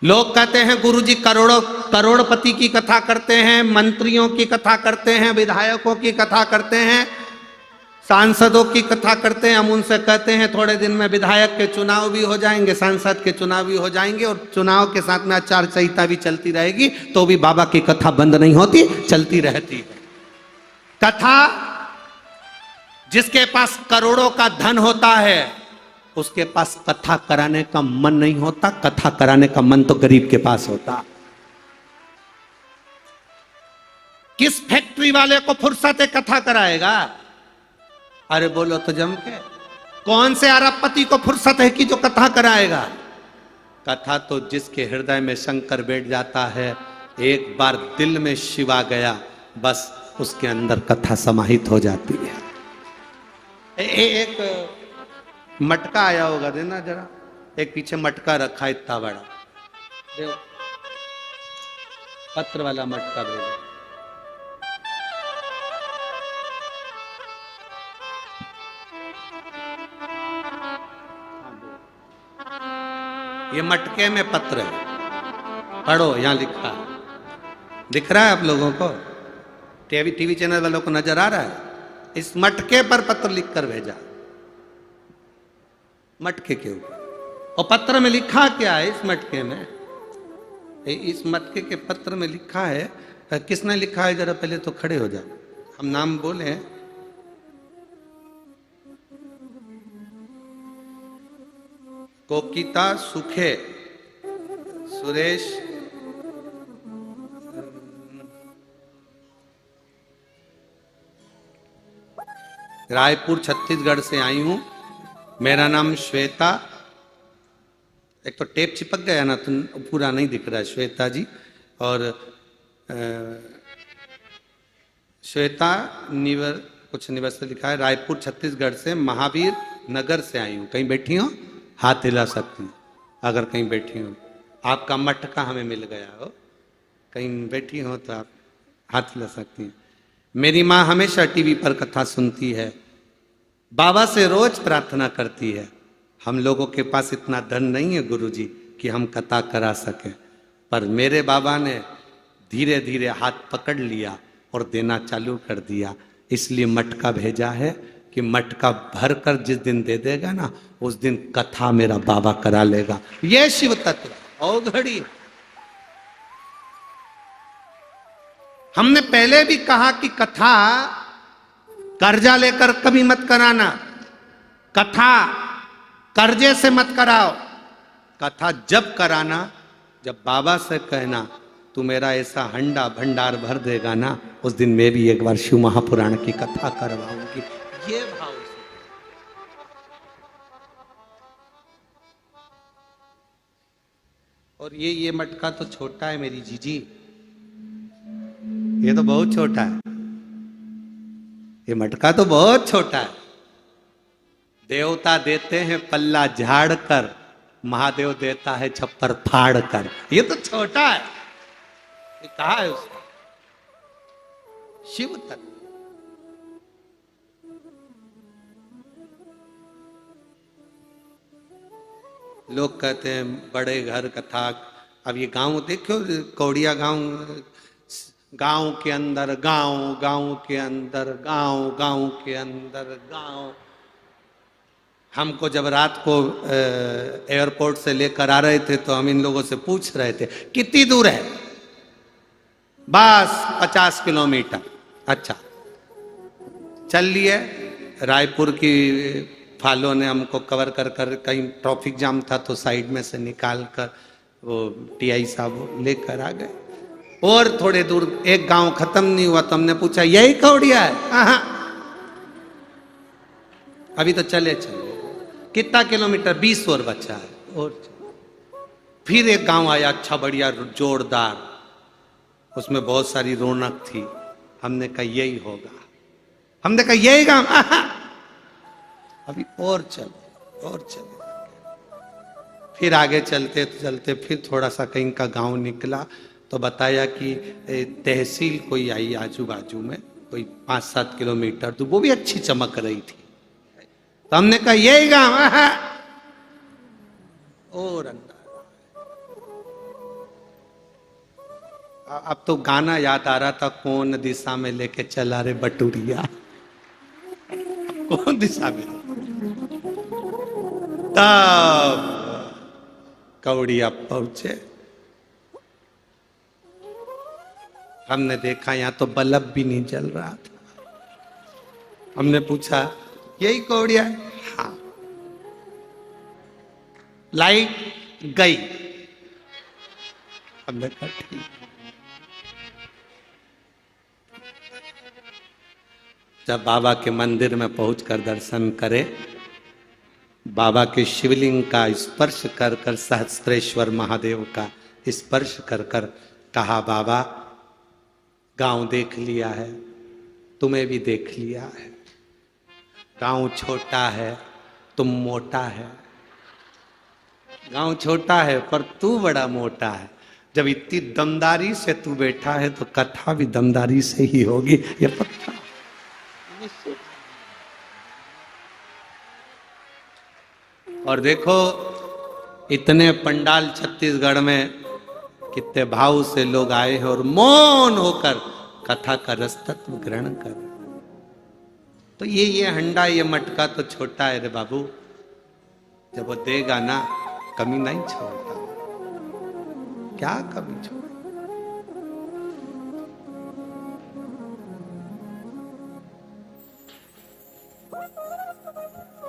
लोग कहते हैं गुरुजी करोड़पति की कथा करते हैं, मंत्रियों की कथा करते हैं, विधायकों की कथा करते हैं, सांसदों की कथा करते हैं। हम उनसे कहते हैं थोड़े दिन में विधायक के चुनाव भी हो जाएंगे, सांसद के चुनाव भी हो जाएंगे, और चुनाव के साथ में आचार संहिता भी चलती रहेगी, तो भी बाबा की कथा बंद नहीं होती, चलती रहती है। कथा, जिसके पास करोड़ों का धन होता है उसके पास कथा कराने का मन नहीं होता, कथा कराने का मन तो गरीब के पास होता। किस फैक्ट्री वाले को फुर्सत है कथा कराएगा? अरे बोलो तो जम के। कौन से अरबपति को फुर्सत है कि जो कथा कराएगा? कथा तो जिसके हृदय में शंकर बैठ जाता है, एक बार दिल में शिव आ गया, बस उसके अंदर कथा समाहित हो जाती है। एक मटका आया होगा, देना जरा। एक पीछे मटका रखा इतना बड़ा, देखो पत्र वाला मटका भेजो। ये मटके में पत्र है, पढ़ो, यहां लिखा है, दिख रहा है आप लोगों को? टीवी चैनल वालों को नजर आ रहा है? इस मटके पर पत्र लिखकर भेजा, मटके के ऊपर। और पत्र में लिखा क्या है इस मटके में? इस मटके के पत्र में लिखा है, किसने लिखा है जरा पहले तो खड़े हो जाओ, हम नाम बोले। कोकिता सुखे, सुरेश, रायपुर छत्तीसगढ़ से आई हूं, मेरा नाम श्वेता। एक तो टेप चिपक गया ना तो पूरा नहीं दिख रहा है, श्वेता जी। और श्वेता कुछ निवर से लिखा है, रायपुर छत्तीसगढ़ से, महावीर नगर से आई हूं। कहीं बैठी हो? हाथ हिला सकती हैं अगर कहीं बैठी हो। आपका मटका हमें मिल गया हो, कहीं बैठी हो तो आप हाथ हिला सकती हैं। मेरी माँ हमेशा टीवी पर कथा सुनती है, बाबा से रोज प्रार्थना करती है। हम लोगों के पास इतना धन नहीं है गुरुजी कि हम कथा करा सकें, पर मेरे बाबा ने धीरे धीरे हाथ पकड़ लिया और देना चालू कर दिया। इसलिए मटका भेजा है कि मटका भर कर जिस दिन दे देगा ना, उस दिन कथा मेरा बाबा करा लेगा। ये शिव तत्व और घड़ी। हमने पहले भी कहा कि कथा कर्जा लेकर कभी मत कराना, कथा कर्जे से मत कराओ। कथा जब कराना, जब बाबा से कहना तू मेरा ऐसा हंडा भंडार भर देगा ना, उस दिन मैं भी एक बार शिव महापुराण की कथा करवाऊंगी। ये भाव से। और ये मटका तो छोटा है मेरी जीजी, ये तो बहुत छोटा है, ये मटका तो बहुत छोटा है। देवता देते हैं पल्ला झाड़ कर, महादेव देता है छप्पर फाड़ कर। ये तो छोटा है, ये कहा है उसने शिव तत्व। लोग कहते हैं बड़े घर कथा। अब ये गांव देखो, कौड़िया गांव, गांव के अंदर गांव, गांव के अंदर गांव, गांव के अंदर गांव। हमको जब रात को एयरपोर्ट से लेकर आ रहे थे तो हम इन लोगों से पूछ रहे थे कितनी दूर है? बस 50 किलोमीटर। अच्छा, चल लिए। रायपुर की फालो ने हमको कवर कर कर, कहीं ट्रैफिक जाम था तो साइड में से निकाल कर वो टीआई साहब लेकर आ गए। और थोड़े दूर एक गांव खत्म नहीं हुआ तो हमने पूछा यही कौड़िया है? हाँ, अभी तो चले कितना किलोमीटर, 20 और बचा है। और फिर एक गांव आया अच्छा बढ़िया जोरदार, उसमें बहुत सारी रौनक थी। हमने कहा यही होगा, हमने कहा यही गांव। अभी और चले फिर आगे चलते चलते फिर थोड़ा सा कहीं का गांव निकला तो बताया कि तहसील कोई आई आजू बाजू में, कोई 5-7 किलोमीटर, तो वो भी अच्छी चमक रही थी। तो हमने कहा यही गांव। और अब तो गाना याद आ रहा था, कौन दिशा में लेके चला रे बटुरिया, कौन दिशा में। तब कौड़िया पहुंचे, हमने देखा यहां तो बल्ब भी नहीं जल रहा था। हमने पूछा यही कौड़िया है? हाँ। लाइट गई। हमने कहा ठीक। जब बाबा के मंदिर में पहुंचकर दर्शन करे, बाबा के शिवलिंग का स्पर्श कर कर, सहस्त्रेश्वर महादेव का स्पर्श कर कर कहा बाबा गांव देख लिया है, तुम्हें भी देख लिया है। गांव छोटा है, तुम मोटा है। गांव छोटा है पर तू बड़ा मोटा है। जब इतनी दमदारी से तू बैठा है तो कथा भी दमदारी से ही होगी, ये पक्का। और देखो इतने पंडाल छत्तीसगढ़ में, कितने भाव से लोग आए हैं और मौन होकर कथा का रस तत्व ग्रहण कर। तो ये हंडा, ये मटका तो छोटा है रे बाबू, जब वो देगा ना कमी नहीं छोड़ता। क्या कमी छोड़।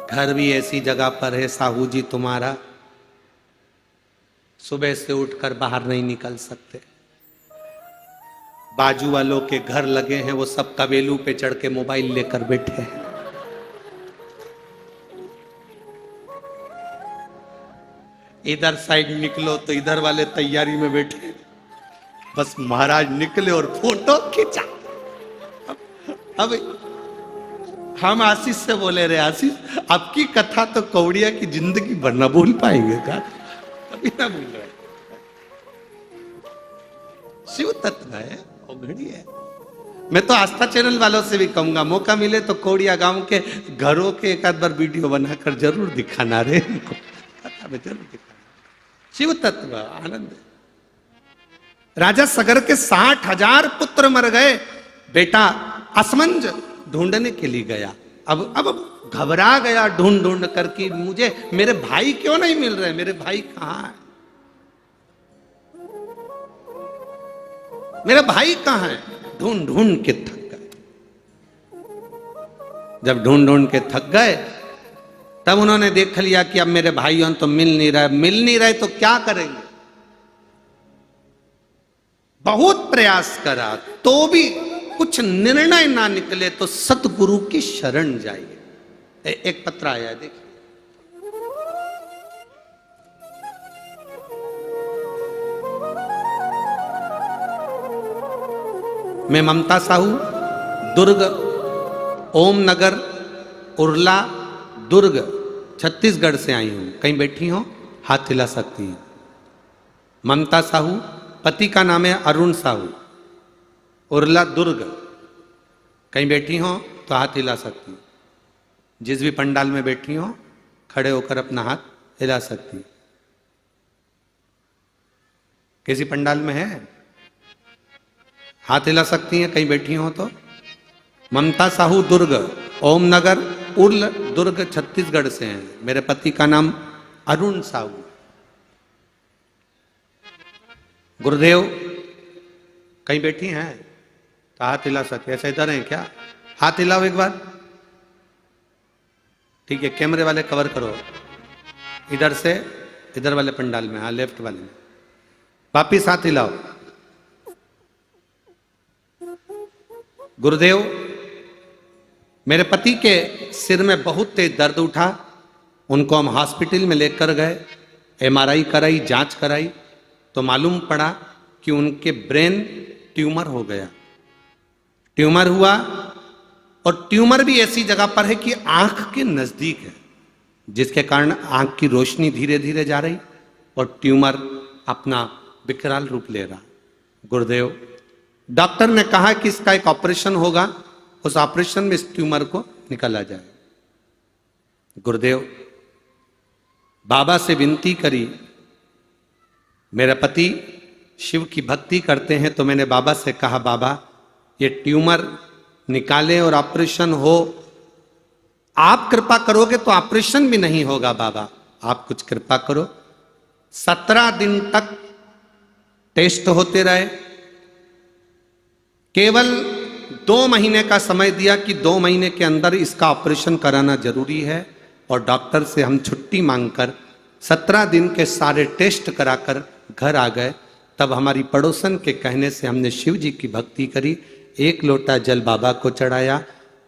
घर भी ऐसी जगह पर है साहू जी तुम्हारा, सुबह से उठकर बाहर नहीं निकल सकते। बाजू वालों के घर लगे हैं, वो सब कबेलू पे चढ़ के मोबाइल लेकर बैठे हैं। इधर साइड निकलो तो इधर वाले तैयारी में बैठे, बस महाराज निकले और फोटो खींचा। अब हम आशीष से बोले रे आशीष, आपकी कथा तो कौड़िया की जिंदगी भर न भूल पाएंगे का, कभी ना भूल रहे। शिव तत्व है, औघड़ी है। मैं तो आस्था चैनल वालों से भी कहूंगा, मौका मिले तो कौड़िया गांव के घरों के एक आध बार वीडियो बनाकर जरूर दिखाना रे, कथा में जरूर दिखाना। शिव तत्व आनंद। राजा सगर के 60,000 पुत्र मर गए, बेटा असमंज ढूंढने के लिए गया। अब घबरा गया ढूंढ ढूंढ कर कि मुझे मेरे भाई क्यों नहीं मिल रहे, मेरे भाई कहां है, मेरा भाई कहां है। ढूंढ ढूंढ के थक गए। जब ढूंढ ढूंढ के थक गए तब उन्होंने देख लिया कि अब मेरे भाइयों तो मिल नहीं रहे तो क्या करेंगे। बहुत प्रयास करा तो भी कुछ निर्णय ना निकले तो सतगुरु की शरण जाइए। एक पत्र आया देखिए। मैं ममता साहू, दुर्ग, ओम नगर, उरला, दुर्ग, छत्तीसगढ़ से आई हूं। कहीं बैठी हो हाथ हिला सकती हैं। ममता साहू, पति का नाम है अरुण साहू, उरला, दुर्ग। कहीं बैठी हो तो हाथ हिला सकती हैं। जिस भी पंडाल में बैठी हो खड़े होकर अपना हाथ हिला सकती हैं। किसी पंडाल में है हाथ हिला सकती हैं, कहीं बैठी हो तो। ममता साहू, दुर्ग, ओम नगर, उर्ल, दुर्ग, छत्तीसगढ़ से हैं। मेरे पति का नाम अरुण साहू। गुरुदेव कहीं बैठी हैं तो हाथ हिला सकते। ऐसा इधर है क्या? हाथ हिलाओ एक बार। ठीक है, कैमरे वाले कवर करो, इधर से इधर वाले पंडाल में, हाँ लेफ्ट वाले में, वापिस हाथ हिलाओ। गुरुदेव, मेरे पति के सिर में बहुत तेज दर्द उठा, उनको हम हॉस्पिटल में लेकर गए, एमआरआई कराई, जांच कराई, तो मालूम पड़ा कि उनके ब्रेन ट्यूमर हो गया। ट्यूमर हुआ, और ट्यूमर भी ऐसी जगह पर है कि आंख के नजदीक है, जिसके कारण आंख की रोशनी धीरे धीरे जा रही और ट्यूमर अपना विकराल रूप ले रहा। गुरुदेव, डॉक्टर ने कहा कि इसका एक ऑपरेशन होगा, उस ऑपरेशन में इस ट्यूमर को निकाला जाए। गुरुदेव, बाबा से विनती करी, मेरे पति शिव की भक्ति करते हैं, तो मैंने बाबा से कहा, बाबा ये ट्यूमर निकाले और ऑपरेशन हो, आप कृपा करोगे तो ऑपरेशन भी नहीं होगा बाबा, आप कुछ कृपा करो। 17 दिन तक टेस्ट होते रहे, केवल 2 महीने का समय दिया कि 2 महीने के अंदर इसका ऑपरेशन कराना जरूरी है, और डॉक्टर से हम छुट्टी मांगकर 17 दिन के सारे टेस्ट कराकर घर आ गए। तब हमारी पड़ोसन के कहने से हमने शिव जी की भक्ति करी, 1 लोटा जल बाबा को चढ़ाया,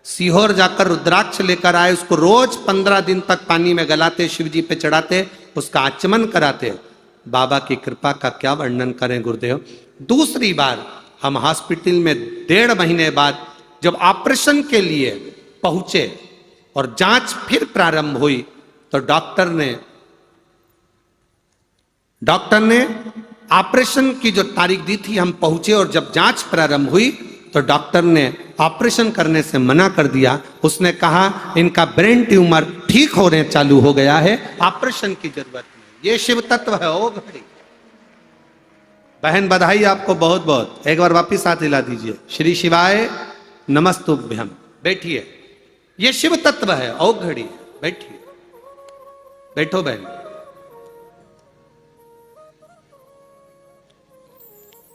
सीहोर जाकर रुद्राक्ष लेकर आए, उसको रोज 15 दिन तक पानी में गलाते, शिव जी पे चढ़ाते, उसका आचमन कराते। बाबा की कृपा का क्या वर्णन करें गुरुदेव। दूसरी बार हम हॉस्पिटल में 1.5 महीने बाद जब ऑपरेशन के लिए पहुंचे और जांच फिर प्रारंभ हुई, तो डॉक्टर ने ऑपरेशन की जो तारीख दी थी, हम पहुंचे और जब जांच प्रारंभ हुई तो डॉक्टर ने ऑपरेशन करने से मना कर दिया। उसने कहा इनका ब्रेन ट्यूमर ठीक होने चालू हो गया है, ऑपरेशन की जरूरत नहीं। ये शिव तत्व है। ओ घड़ी बहन, बधाई आपको बहुत बहुत। एक बार वापिस हाथ हिला दीजिए। श्री शिवाय नमस्तुभ्यम। बैठिए, ये शिव तत्व है। ओ घड़ी बैठिए, बैठो बहन।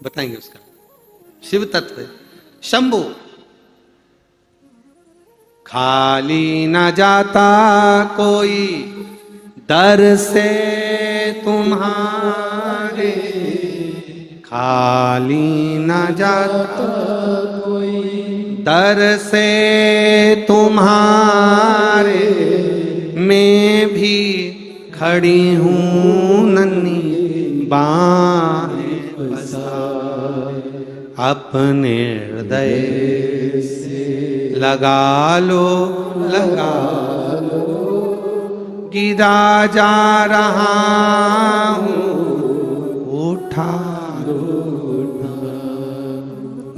बताएंगे उसका शिव तत्व है। शंभु, खाली न जाता कोई दर से तुम्हारे, खाली न जाता कोई दर से तुम्हारे, मैं भी खड़ी हूँ नन्ही बाहें अपने हृदय से लगा लो, लगा लो, गिरा जा रहा हूँ, उठा लो।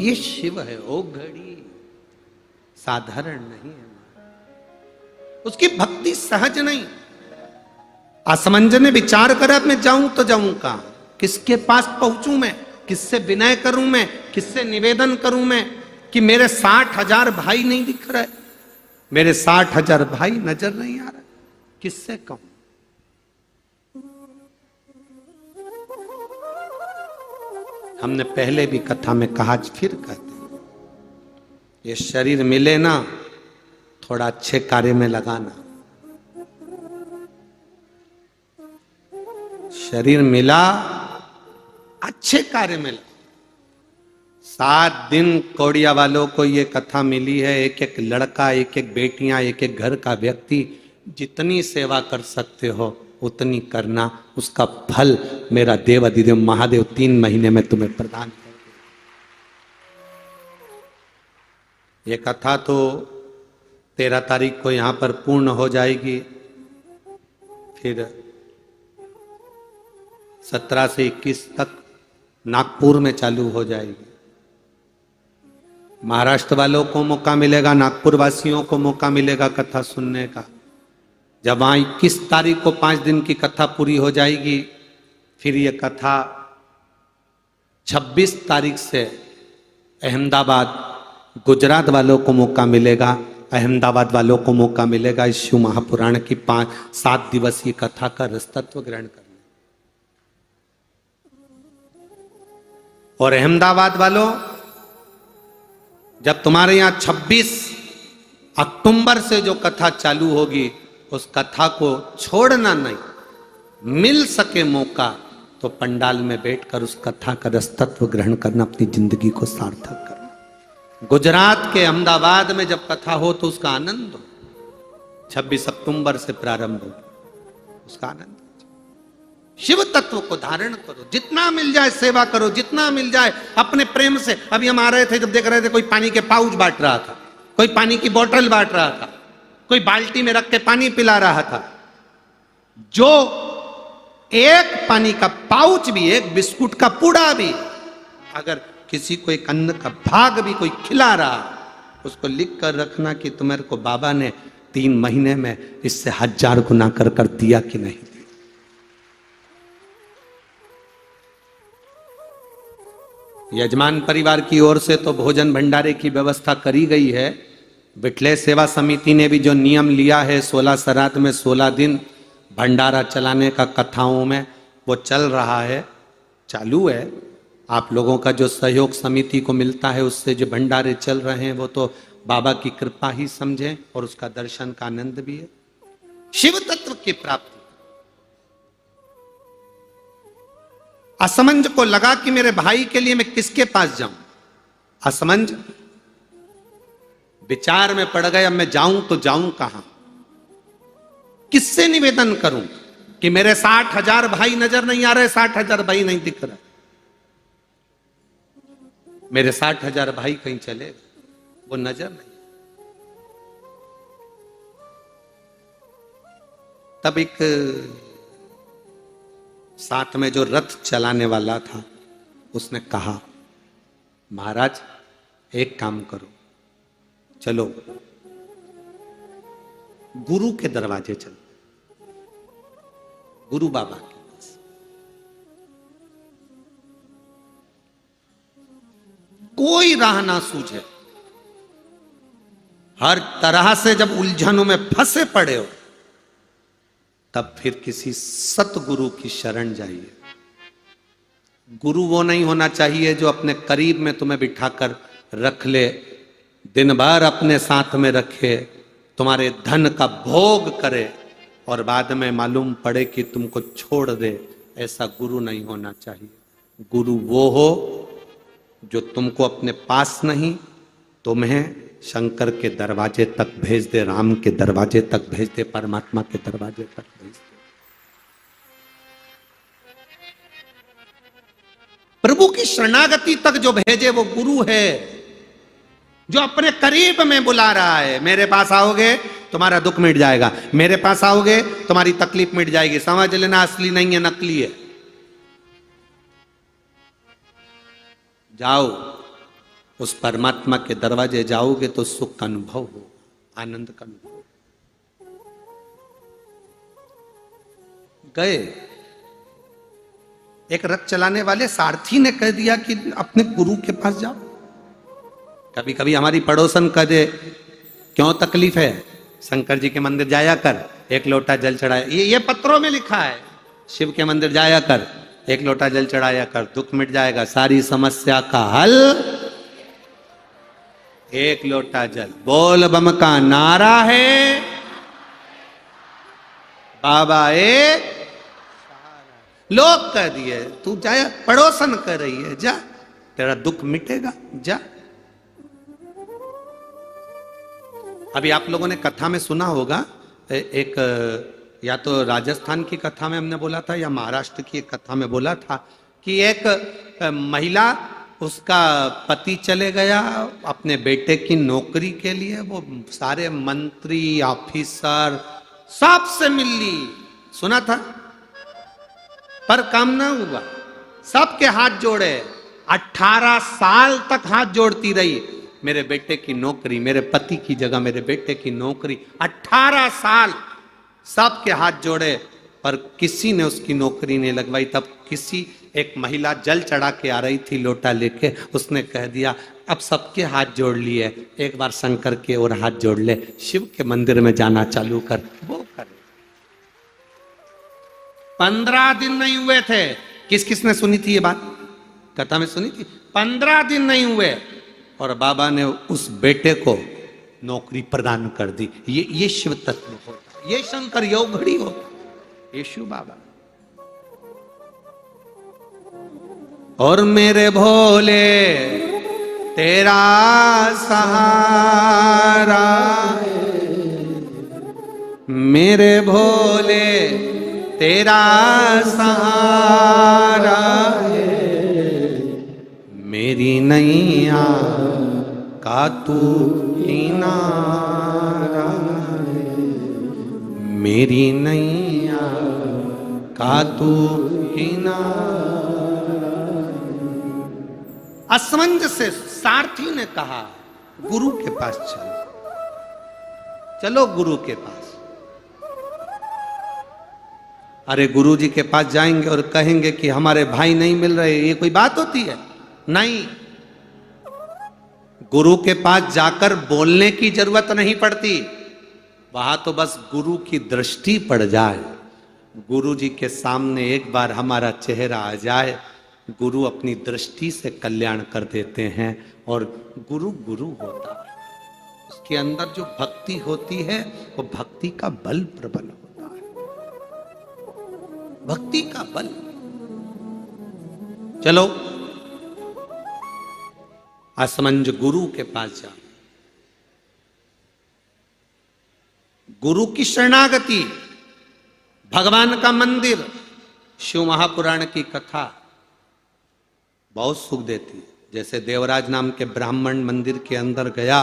ये शिव है। ओ घड़ी साधारण नहीं है, उसकी भक्ति सहज नहीं। असमंजस ने विचार करा, मैं जाऊं तो जाऊं कहां, किसके पास पहुंचूं मैं, किससे विनय करूं मैं, किससे निवेदन करूं मैं कि मेरे 60,000 भाई नहीं दिख रहे, मेरे 60,000 भाई नजर नहीं आ रहा, किससे कहूं। हमने पहले भी कथा में कहा, फिर कहते हैं, ये शरीर मिले ना, थोड़ा अच्छे कार्य में लगाना। शरीर मिला, अच्छे कार्य में। 7 दिन कौड़िया वालों को ये कथा मिली है। एक एक लड़का, एक एक बेटियां, एक एक घर का व्यक्ति, जितनी सेवा कर सकते हो उतनी करना, उसका फल मेरा देव अधिदेव महादेव 3 महीने में तुम्हें प्रदान कर। ये कथा तो 13 तारीख को यहां पर पूर्ण हो जाएगी, फिर 17 से 21 तक नागपुर में चालू हो जाएगी। महाराष्ट्र वालों को मौका मिलेगा, नागपुर वासियों को मौका मिलेगा कथा सुनने का। जब वहां 21 तारीख को 5 दिन की कथा पूरी हो जाएगी, फिर ये कथा 26 तारीख से अहमदाबाद, गुजरात वालों को मौका मिलेगा, अहमदाबाद वालों को मौका मिलेगा इस शिव महापुराण की 7 दिवसीय कथा का रसतत्व ग्रहण करने। और अहमदाबाद वालों, जब तुम्हारे यहां 26 अक्टूबर से जो कथा चालू होगी, उस कथा को छोड़ना नहीं, मिल सके मौका तो पंडाल में बैठकर उस कथा का रसतत्व ग्रहण करना, अपनी जिंदगी को सार्थक करना। गुजरात के अहमदाबाद में जब कथा हो तो उसका आनंद हो। 26 अक्टूबर से प्रारंभ हो, उसका आनंद। शिव तत्व को धारण करो, जितना मिल जाए सेवा करो, जितना मिल जाए अपने प्रेम से। अभी हम आ रहे थे, जब देख रहे थे कोई पानी के पाउच बांट रहा था, कोई पानी की बोतल बांट रहा था, कोई बाल्टी में रख के पानी पिला रहा था। जो एक पानी का पाउच भी, एक बिस्कुट का पुड़ा भी, अगर किसी को एक अन्न का भाग भी कोई खिला रहा, उसको लिख कर रखना कि तुम्हारे को बाबा ने 3 महीने में इससे 1000 गुना कर दिया कि नहीं। यजमान परिवार की ओर से तो भोजन भंडारे की व्यवस्था करी गई है। बिटले सेवा समिति ने भी जो नियम लिया है, 16 श्राद्ध में 16 दिन भंडारा चलाने का कथाओं में, वो चल रहा है, चालू है। आप लोगों का जो सहयोग समिति को मिलता है, उससे जो भंडारे चल रहे हैं, वो तो बाबा की कृपा ही समझें, और उसका दर्शन का आनंद भी है। शिव तत्व की प्राप्ति। असमंज को लगा कि मेरे भाई के लिए मैं किसके पास जाऊं। असमंज विचार में पड़ गए, अब मैं जाऊं तो जाऊं कहां, किससे निवेदन करूं कि मेरे 60,000 भाई नजर नहीं आ रहे, 60,000 भाई नहीं दिख रहा, मेरे 60,000 भाई कहीं चले, वो नजर नहीं। तब एक साथ में जो रथ चलाने वाला था, उसने कहा, महाराज एक काम करो, चलो गुरु के दरवाजे चलो, गुरु बाबा के पास। कोई राह ना सूझे, हर तरह से जब उलझनों में फंसे पड़े हो, तब फिर किसी सतगुरु की शरण जाइए। गुरु वो नहीं होना चाहिए जो अपने करीब में तुम्हें बिठाकर रख ले, दिन भर अपने साथ में रखे, तुम्हारे धन का भोग करे, और बाद में मालूम पड़े कि तुमको छोड़ दे। ऐसा गुरु नहीं होना चाहिए। गुरु वो हो जो तुमको अपने पास नहीं, तुम्हें शंकर के दरवाजे तक भेज दे, राम के दरवाजे तक भेज दे, परमात्मा के दरवाजे तक भेज दे। प्रभु की शरणागति तक जो भेजे वो गुरु है, जो अपने करीब में बुला रहा है। मेरे पास आओगे तुम्हारा दुख मिट जाएगा, मेरे पास आओगे तुम्हारी तकलीफ मिट जाएगी। समझ लेना, असली नहीं है, नकली है। जाओ, उस परमात्मा के दरवाजे जाओगे तो सुख का अनुभव हो, आनंद का अनुभव। गए, एक रथ चलाने वाले सारथी ने कह दिया कि अपने गुरु के पास जाओ। कभी कभी हमारी पड़ोसन कह दे, क्यों तकलीफ है, शंकर जी के मंदिर जाया कर, 1 लोटा जल चढ़ाया। ये पत्रों में लिखा है, शिव के मंदिर जाया कर, 1 लोटा जल चढ़ाया कर, दुख मिट जाएगा, सारी समस्या का हल 1 लोटा जल। बोल बम का नारा है, बाबा एक। लोग कह दिए तू जाया, पड़ोसन कर रही है, जा, तेरा दुख मिटेगा, जा। अभी आप लोगों ने कथा में सुना होगा, एक या तो राजस्थान की कथा में हमने बोला था या महाराष्ट्र की एक कथा में बोला था कि एक महिला, उसका पति चले गया अपने बेटे की नौकरी के लिए, वो सारे मंत्री ऑफिसर सबसे मिल ली, सुना था, पर काम ना हुआ। सबके हाथ जोड़े, 18 साल तक हाथ जोड़ती रही, मेरे बेटे की नौकरी, मेरे पति की जगह मेरे बेटे की नौकरी। 18 साल सबके हाथ जोड़े, पर किसी ने उसकी नौकरी नहीं लगवाई। तब किसी एक महिला जल चढ़ा के आ रही थी लोटा लेके, उसने कह दिया, अब सबके हाथ जोड़ लिए, एक बार शंकर के और हाथ जोड़ ले, शिव के मंदिर में जाना चालू कर। वो करे। 15 दिन नहीं हुए थे, किसने सुनी थी ये बात, कथा में सुनी थी। 15 दिन नहीं हुए और बाबा ने उस बेटे को नौकरी प्रदान कर दी। ये शिव तत्व होता है, ये शंकर योगड़ी होता, ये शिव बाबा। और मेरे भोले तेरा सहारा, मेरे भोले तेरा सहारा, मेरी नैया का तू किनारा, मेरी नैया का तू किनारा। असमंजस से सारथी ने कहा गुरु के पास चलो, चलो गुरु के पास। अरे गुरु जी के पास जाएंगे और कहेंगे कि हमारे भाई नहीं मिल रहे, ये कोई बात होती है? नहीं, गुरु के पास जाकर बोलने की जरूरत नहीं पड़ती, वहां तो बस गुरु की दृष्टि पड़ जाए, गुरु जी के सामने एक बार हमारा चेहरा आ जाए, गुरु अपनी दृष्टि से कल्याण कर देते हैं। और गुरु गुरु होता है, उसके अंदर जो भक्ति होती है वो भक्ति का बल प्रबल होता है, भक्ति का बल। चलो असमंज गुरु के पास जा, गुरु की शरणागति, भगवान का मंदिर, शिव महापुराण की कथा बहुत सुख देती है। जैसे देवराज नाम के ब्राह्मण मंदिर के अंदर गया,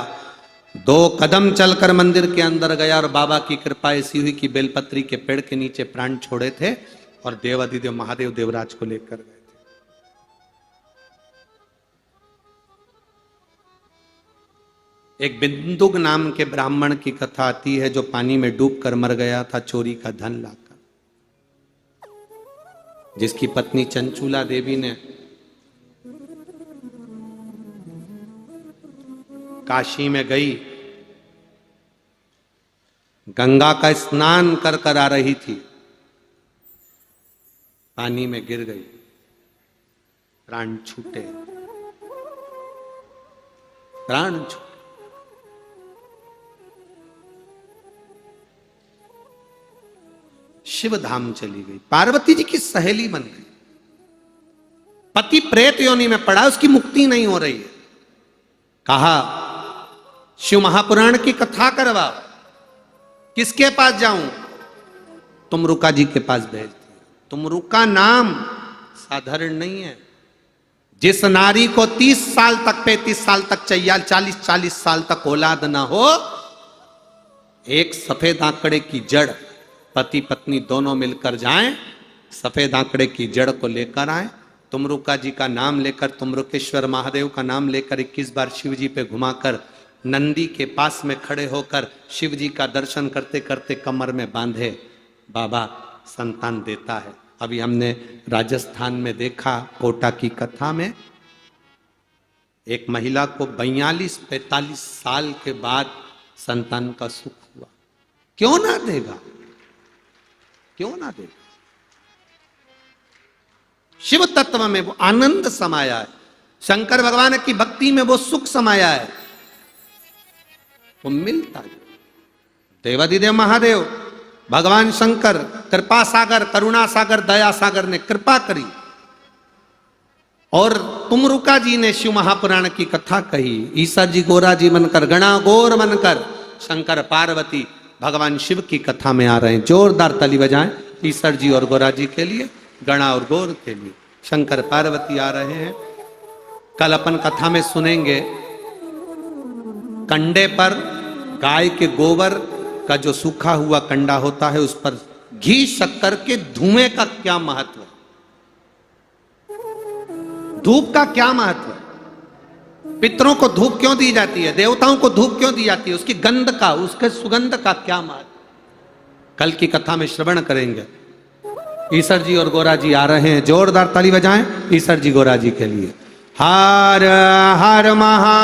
2 कदम चलकर मंदिर के अंदर गया और बाबा की कृपा ऐसी हुई कि बेलपत्री के पेड़ के नीचे प्राण छोड़े थे और देवाधिदेव महादेव देवराज को लेकर गए थे। एक बिंदुक नाम के ब्राह्मण की कथा आती है जो पानी में डूबकर मर गया था चोरी का धन लाकर, जिसकी पत्नी चंचूला देवी ने काशी में गई, गंगा का स्नान कर कर आ रही थी, पानी में गिर गई, प्राण छूटे, प्राण छूटे। शिव धाम चली गई, पार्वती जी की सहेली बन गई, पति प्रेत योनि में पड़ा, उसकी मुक्ति नहीं हो रही है। कहा शिव महापुराण की कथा करवाओ, किसके पास जाऊं? तुमरुका जी के पास भेज दिया। तुमरुका नाम साधारण नहीं है। जिस नारी को 30 साल तक 35 साल तक चाहिए, 40 साल तक औलाद ना हो, एक सफेद आंकड़े की जड़, पति पत्नी दोनों मिलकर जाएं, सफेद आंकड़े की जड़ को लेकर आए, तुमरुका जी का नाम लेकर, तुमरुकेश्वर महादेव का नाम लेकर 21 बार शिव जी पे घुमाकर, नंदी के पास में खड़े होकर शिव जी का दर्शन करते करते कमर में बांधे, बाबा संतान देता है। अभी हमने राजस्थान में देखा, कोटा की कथा में एक महिला को 42-45 साल के बाद संतान का सुख हुआ। क्यों ना देगा, क्यों ना देगा? शिव तत्व में वो आनंद समाया है, शंकर भगवान की भक्ति में वो सुख समाया है, वो मिलता है। देवाधिदेव महादेव, भगवान शंकर, कृपा सागर, करुणा सागर, दया सागर ने कृपा करी और तुमरुका जी ने शिव महापुराण की कथा कही। ईसर जी गोरा जी बनकर, गणा गोर बनकर शंकर पार्वती भगवान शिव की कथा में आ रहे हैं। जोरदार ताली बजाएं ईसर जी और गोरा जी के लिए, गणा और गोर के लिए। शंकर पार्वती आ रहे हैं। कल अपन कथा में सुनेंगे, कंडे पर गाय के गोबर का जो सूखा हुआ कंडा होता है, उस पर घी शक्कर के धुएं का क्या महत्व है, धूप का क्या महत्व है, पितरों को धूप क्यों दी जाती है, देवताओं को धूप क्यों दी जाती है, उसकी गंध का, उसके सुगंध का क्या महत्व, कल की कथा में श्रवण करेंगे। ईसर जी और गोरा जी आ रहे हैं। जोरदार ताली बजाएं ईसर जी गोरा जी के लिए। हर हर महा